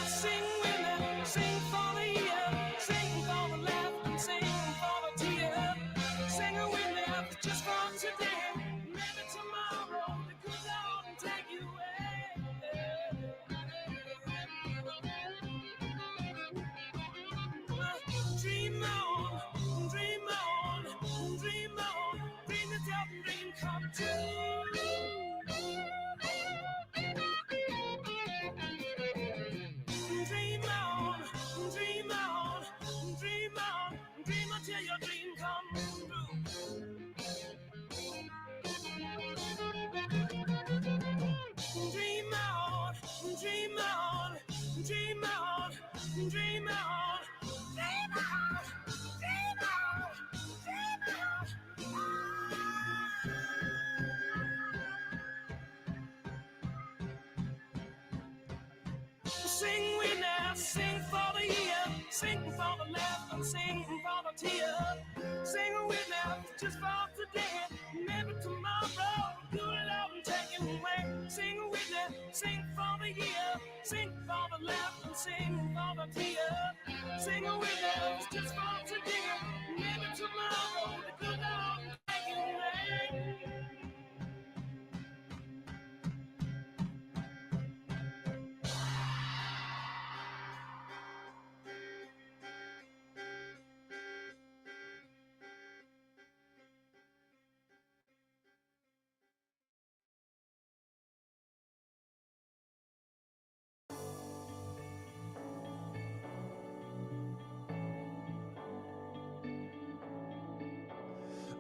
Sing with me, sing for the year, sing for the laugh and sing for the tear. Sing with me just for today, maybe tomorrow the good Lord will take you away. Dream on, dream on, dream on, dream yourself a dream come true. Dream on, dream on, dream on, dream until your dream comes true. Dream on, dream on, dream on, dream on, dream on, dream on, dream on. Sing with me, sing for the year, sing for the laugh and sing for the tear. Sing with me just for today, maybe tomorrow good Lord will take you away. Sing with me, sing for the year, sing for the laugh and sing for the tear. Sing with me just for today, maybe tomorrow the good Lord will take you away.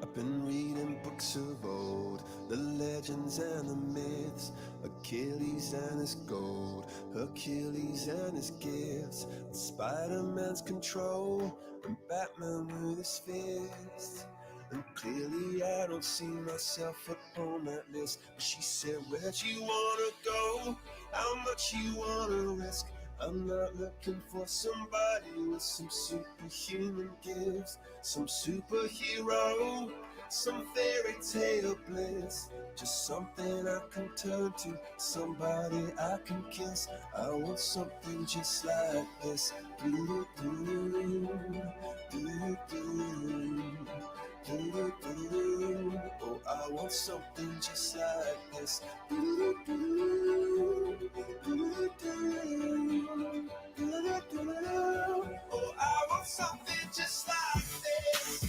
I've been reading books of old, the legends and the myths, Achilles and his gold, Hercules and his gifts, and Spider-Man's control, and Batman with his fists. And clearly I don't see myself upon that list. But she said, where'd you wanna go? How much you wanna risk? I'm not looking for somebody with some superhuman gifts, some superhero, some fairy tale bliss. Just something I can turn to, somebody I can kiss. I want something just like this. Do do do do do. Oh, I want something just like this. Do do do do. Oh, I want something just like this.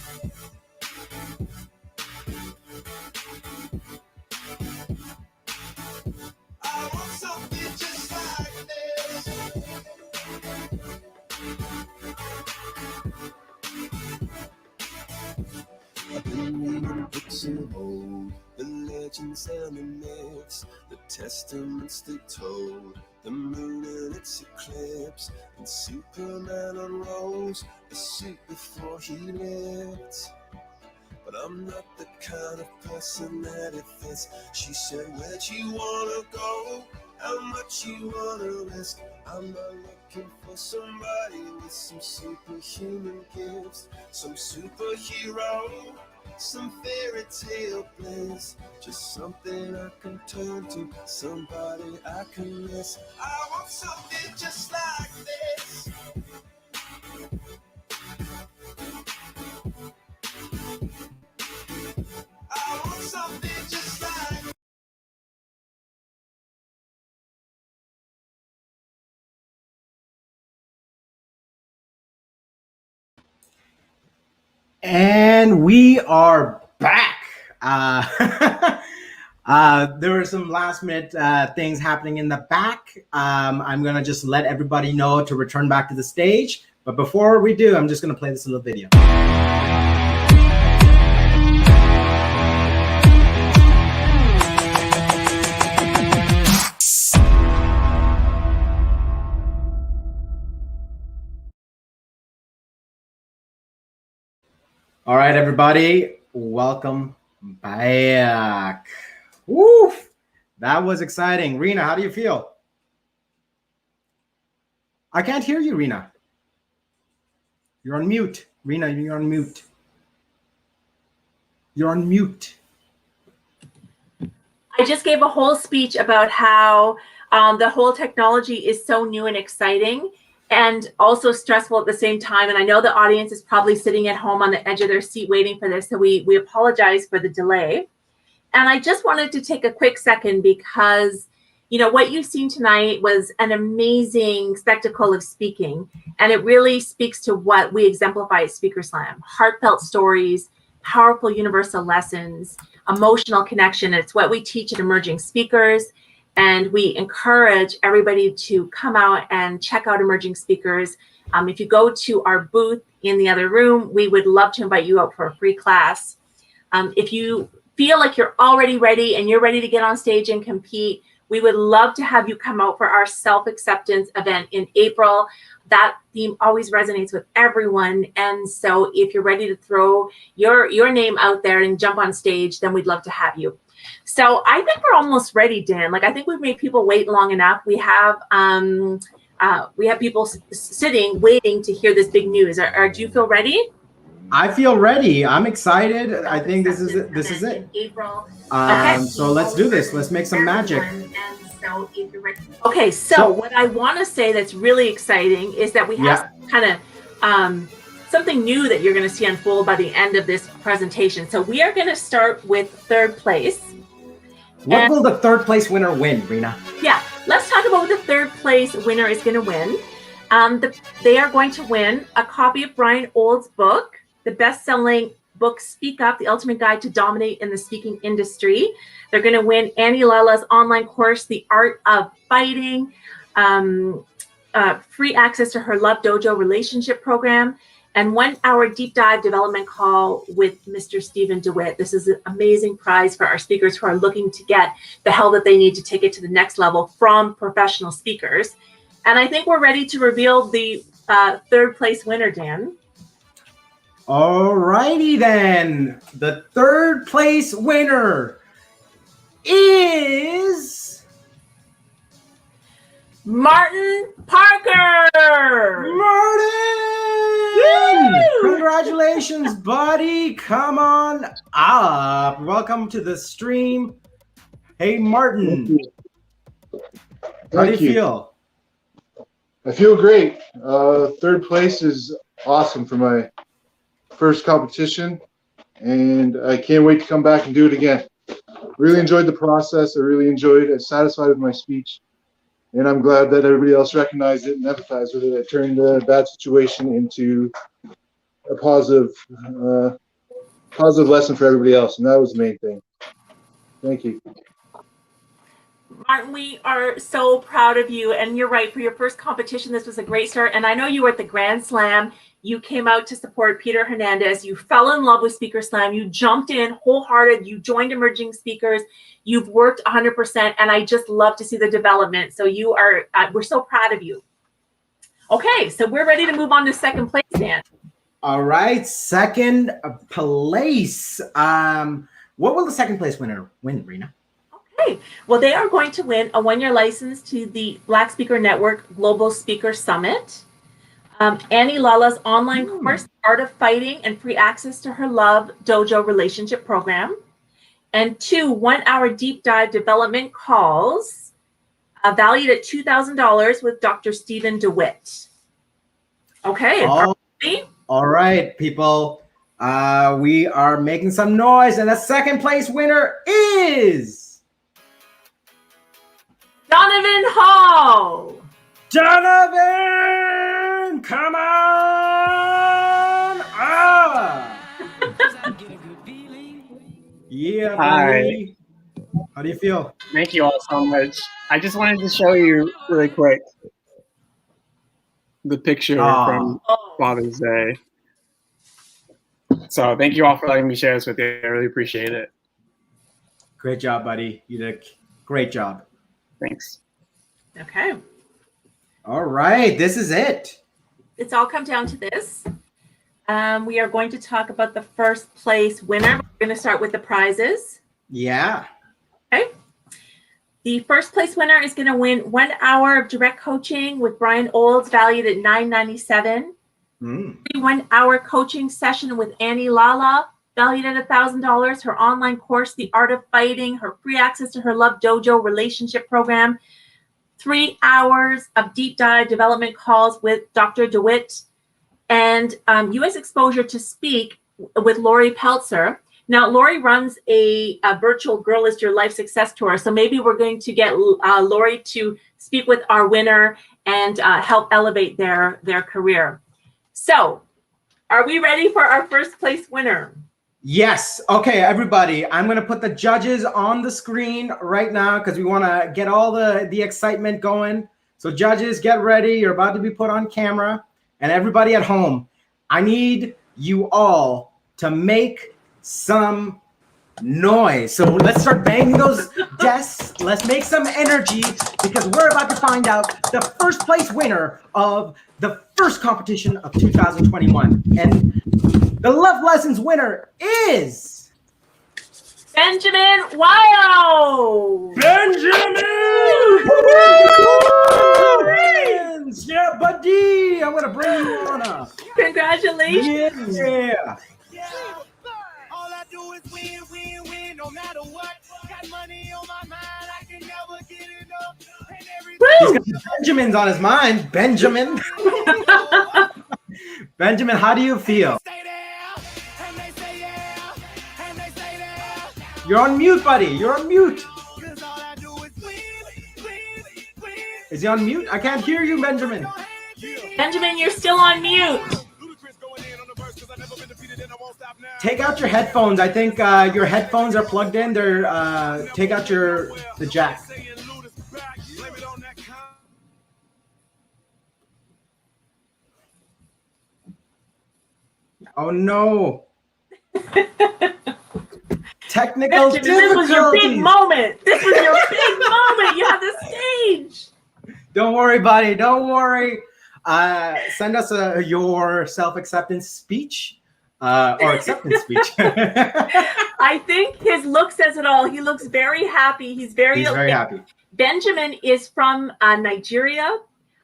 I want something just like this. I've been reading books of old, the legends and the myths, the testaments they told, the moon and its eclipse, and Superman unrolls the suit before he lived. But I'm not the kind of person that it fits. She said, where'd you wanna go? How much you wanna risk? I'm not looking for somebody with some superhuman gifts, some superhero, some fairy tale bliss, just something I can turn to, somebody I can miss. I want something just like this. I want something just like. And we are back. There were some last minute things happening in the back. I'm going to just let everybody know to return back to the stage. But before we do, I'm just going to play this little video. All right, everybody, welcome back. Woo! That was exciting. Rena, how do you feel? I can't hear you, Rena. You're on mute. Rena, you're on mute. You're on mute. I just gave a whole speech about how the whole technology is so new and exciting and also stressful at the same time. And I know the audience is probably sitting at home on the edge of their seat waiting for this. So we apologize for the delay. And I just wanted to take a quick second because, you know, what you've seen tonight was an amazing spectacle of speaking. And it really speaks to what we exemplify at Speaker Slam: heartfelt stories, powerful universal lessons, emotional connection. It's what we teach at emerging speakers. And we encourage everybody to come out and check out emerging speakers. If you go to our booth in the other room, we would love to invite you out for a free class. If you feel like you're already ready and you're ready to get on stage and compete, we would love to have you come out for our self-acceptance event in April. That theme always resonates with everyone. And so if you're ready to throw your name out there and jump on stage, then we'd love to have you. So I think we're almost ready, Dan. Like, I think we've made people wait long enough. We have people sitting, waiting to hear this big news. Do you feel ready? I feel ready. I'm excited. I think this is it. This is it. April. So let's do this. Let's make some magic. Okay, so what I want to say that's really exciting is that we have kind of something new that you're going to see unfold by the end of this presentation. So we are going to start with third place. What will the third place winner win, Rena? Yeah, let's talk about what the third place winner is going to win. They are going to win a copy of Brian Old's book, the best-selling book, Speak Up, The Ultimate Guide to Dominate in the Speaking Industry. They're going to win Annie Lala's online course, The Art of Fighting, free access to her Love Dojo relationship program, and 1 hour deep dive development call with Mr. Stephen DeWitt. This is an amazing prize for our speakers who are looking to get the help that they need to take it to the next level from professional speakers. And I think we're ready to reveal the third place winner, Dan. All righty then. The third place winner is Martin Parker. Martin! Woo! Congratulations, buddy. Come on up. Welcome to the stream. Hey, Martin. How do you feel? I feel great. Third place is awesome for my first competition, and I can't wait to come back and do it again. Really enjoyed the process. I really enjoyed it. Satisfied with my speech, and I'm glad that everybody else recognized it and empathized with it. It turned a bad situation into a positive lesson for everybody else, and that was the main thing. Thank you. Martin, we are so proud of you, and you're right, for your first competition, this was a great start. And I know you were at the Grand Slam You came out to support Peter Hernandez. You fell in love with Speaker Slam. You jumped in wholehearted. You joined Emerging Speakers. You've worked 100%, and I just love to see the development. So you are, we're so proud of you. Okay, so we're ready to move on to second place, Dan. All right, second place. What will the second place winner win, Rena? Okay, well, they are going to win a one-year license to the Black Speaker Network Global Speaker Summit, Annie Lala's online course, Art of Fighting, and free access to her Love Dojo relationship program, and 2 one-hour deep dive development calls valued at $2,000 with Dr. Stephen DeWitt. Okay. All right, people. We are making some noise, and the second place winner is Donovan Hall. Donovan, come on! Yeah, Hi. buddy. How do you feel? Thank you all so much. I just wanted to show you really quick the picture from Father's Day. So thank you all for letting me share this with you. I really appreciate it. Great job, buddy. You did a great job. Thanks. Okay. All right, this is it. It's all come down to this. We are going to talk about the first place winner. We're going to start with the prizes. Yeah. Okay. The first place winner is going to win 1 hour of direct coaching with Brian Olds, valued at $997. 1 hour coaching session with Annie Lala, valued at $1,000. Her online course, The Art of Fighting, her free access to her Love Dojo relationship program, 3 hours of deep dive development calls with Dr. DeWitt, and U.S. exposure to speak with Lori Peltzer. Now, Lori runs a virtual Girl is Your Life Success Tour, so maybe we're going to get Lori to speak with our winner and help elevate their career. So, are we ready for our first place winner? Yes. Okay, everybody. I'm going to put the judges on the screen right now because we want to get all the excitement going. So, judges, get ready. You're about to be put on camera. And everybody at home, I need you all to make some noise. So let's start banging those desks. Let's make some energy because we're about to find out the first place winner of the first competition of 2021. And the Love Lessons winner is Benjamin Wyo. Benjamin! Yeah, buddy. I'm gonna bring you on up. Congratulations. Yeah. All I do is win, win, win, no matter what. Got money on my mind, I can never get enough. And He's got Benjamin's on his mind. Benjamin. Benjamin, how do you feel? You're on mute, buddy. You're on mute. Is he on mute? I can't hear you, Benjamin. Benjamin, you're still on mute. Take out your headphones. I think your headphones are plugged in. They're take out the jack. Oh no. Technical Benjamin, this was your big difficulties. moment. This was your big moment. You have the stage. Don't worry, buddy. Don't worry. Send us your self-acceptance speech or acceptance speech. I think his look says it all. He looks very happy. He's very happy. Benjamin is from Nigeria.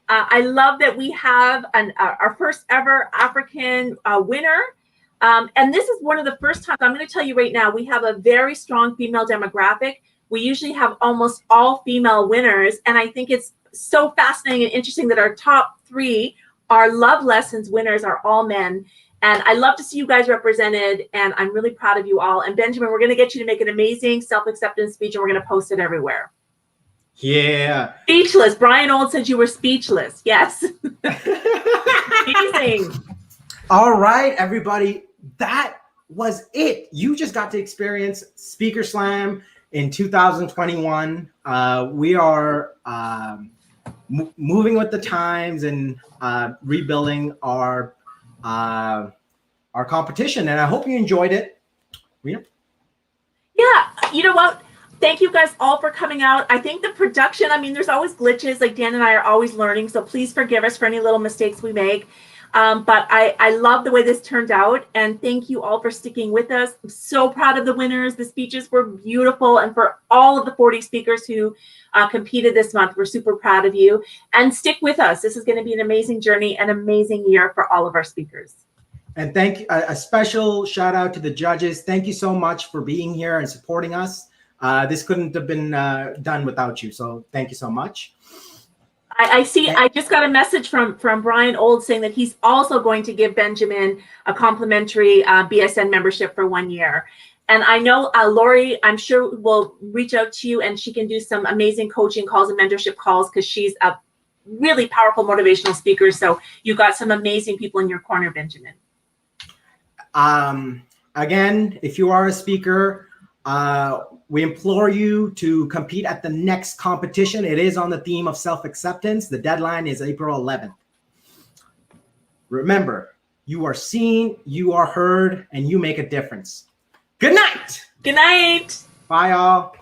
I love that we have our first ever African winner. And this is one of the first times, I'm going to tell you right now, we have a very strong female demographic. We usually have almost all female winners. And I think it's so fascinating and interesting that our top 3, our Love Lessons winners, are all men. And I love to see you guys represented. And I'm really proud of you all. And Benjamin, we're going to get you to make an amazing self-acceptance speech, and we're going to post it everywhere. Yeah. Speechless. Brian Old said you were speechless. Yes. Amazing. All right, everybody. That was it. You just got to experience Speaker Slam in 2021. We are moving with the times and rebuilding our our competition, and I hope you enjoyed it. Rena? Yeah, you know what? Thank you guys all for coming out. I think the production, I mean, there's always glitches. Like Dan and I are always learning, so please forgive us for any little mistakes we make. But I love the way this turned out, and thank you all for sticking with us. I'm so proud of the winners. The speeches were beautiful, and for all of the 40 speakers who competed this month, we're super proud of you. And stick with us. This is going to be an amazing journey, an amazing year for all of our speakers. And thank you, a special shout out to the judges. Thank you so much for being here and supporting us. This couldn't have been done without you. So thank you so much. I see. I just got a message from Brian Old saying that he's also going to give Benjamin a complimentary BSN membership for 1 year. And I know Lori, I'm sure, will reach out to you, and she can do some amazing coaching calls and mentorship calls because she's a really powerful motivational speaker. So you got some amazing people in your corner, Benjamin. Again, if you are a speaker, we implore you to compete at the next competition. It is on the theme of self-acceptance. The deadline is April 11th. Remember, you are seen, you are heard, and you make a difference. Good night. Good night. Bye, all.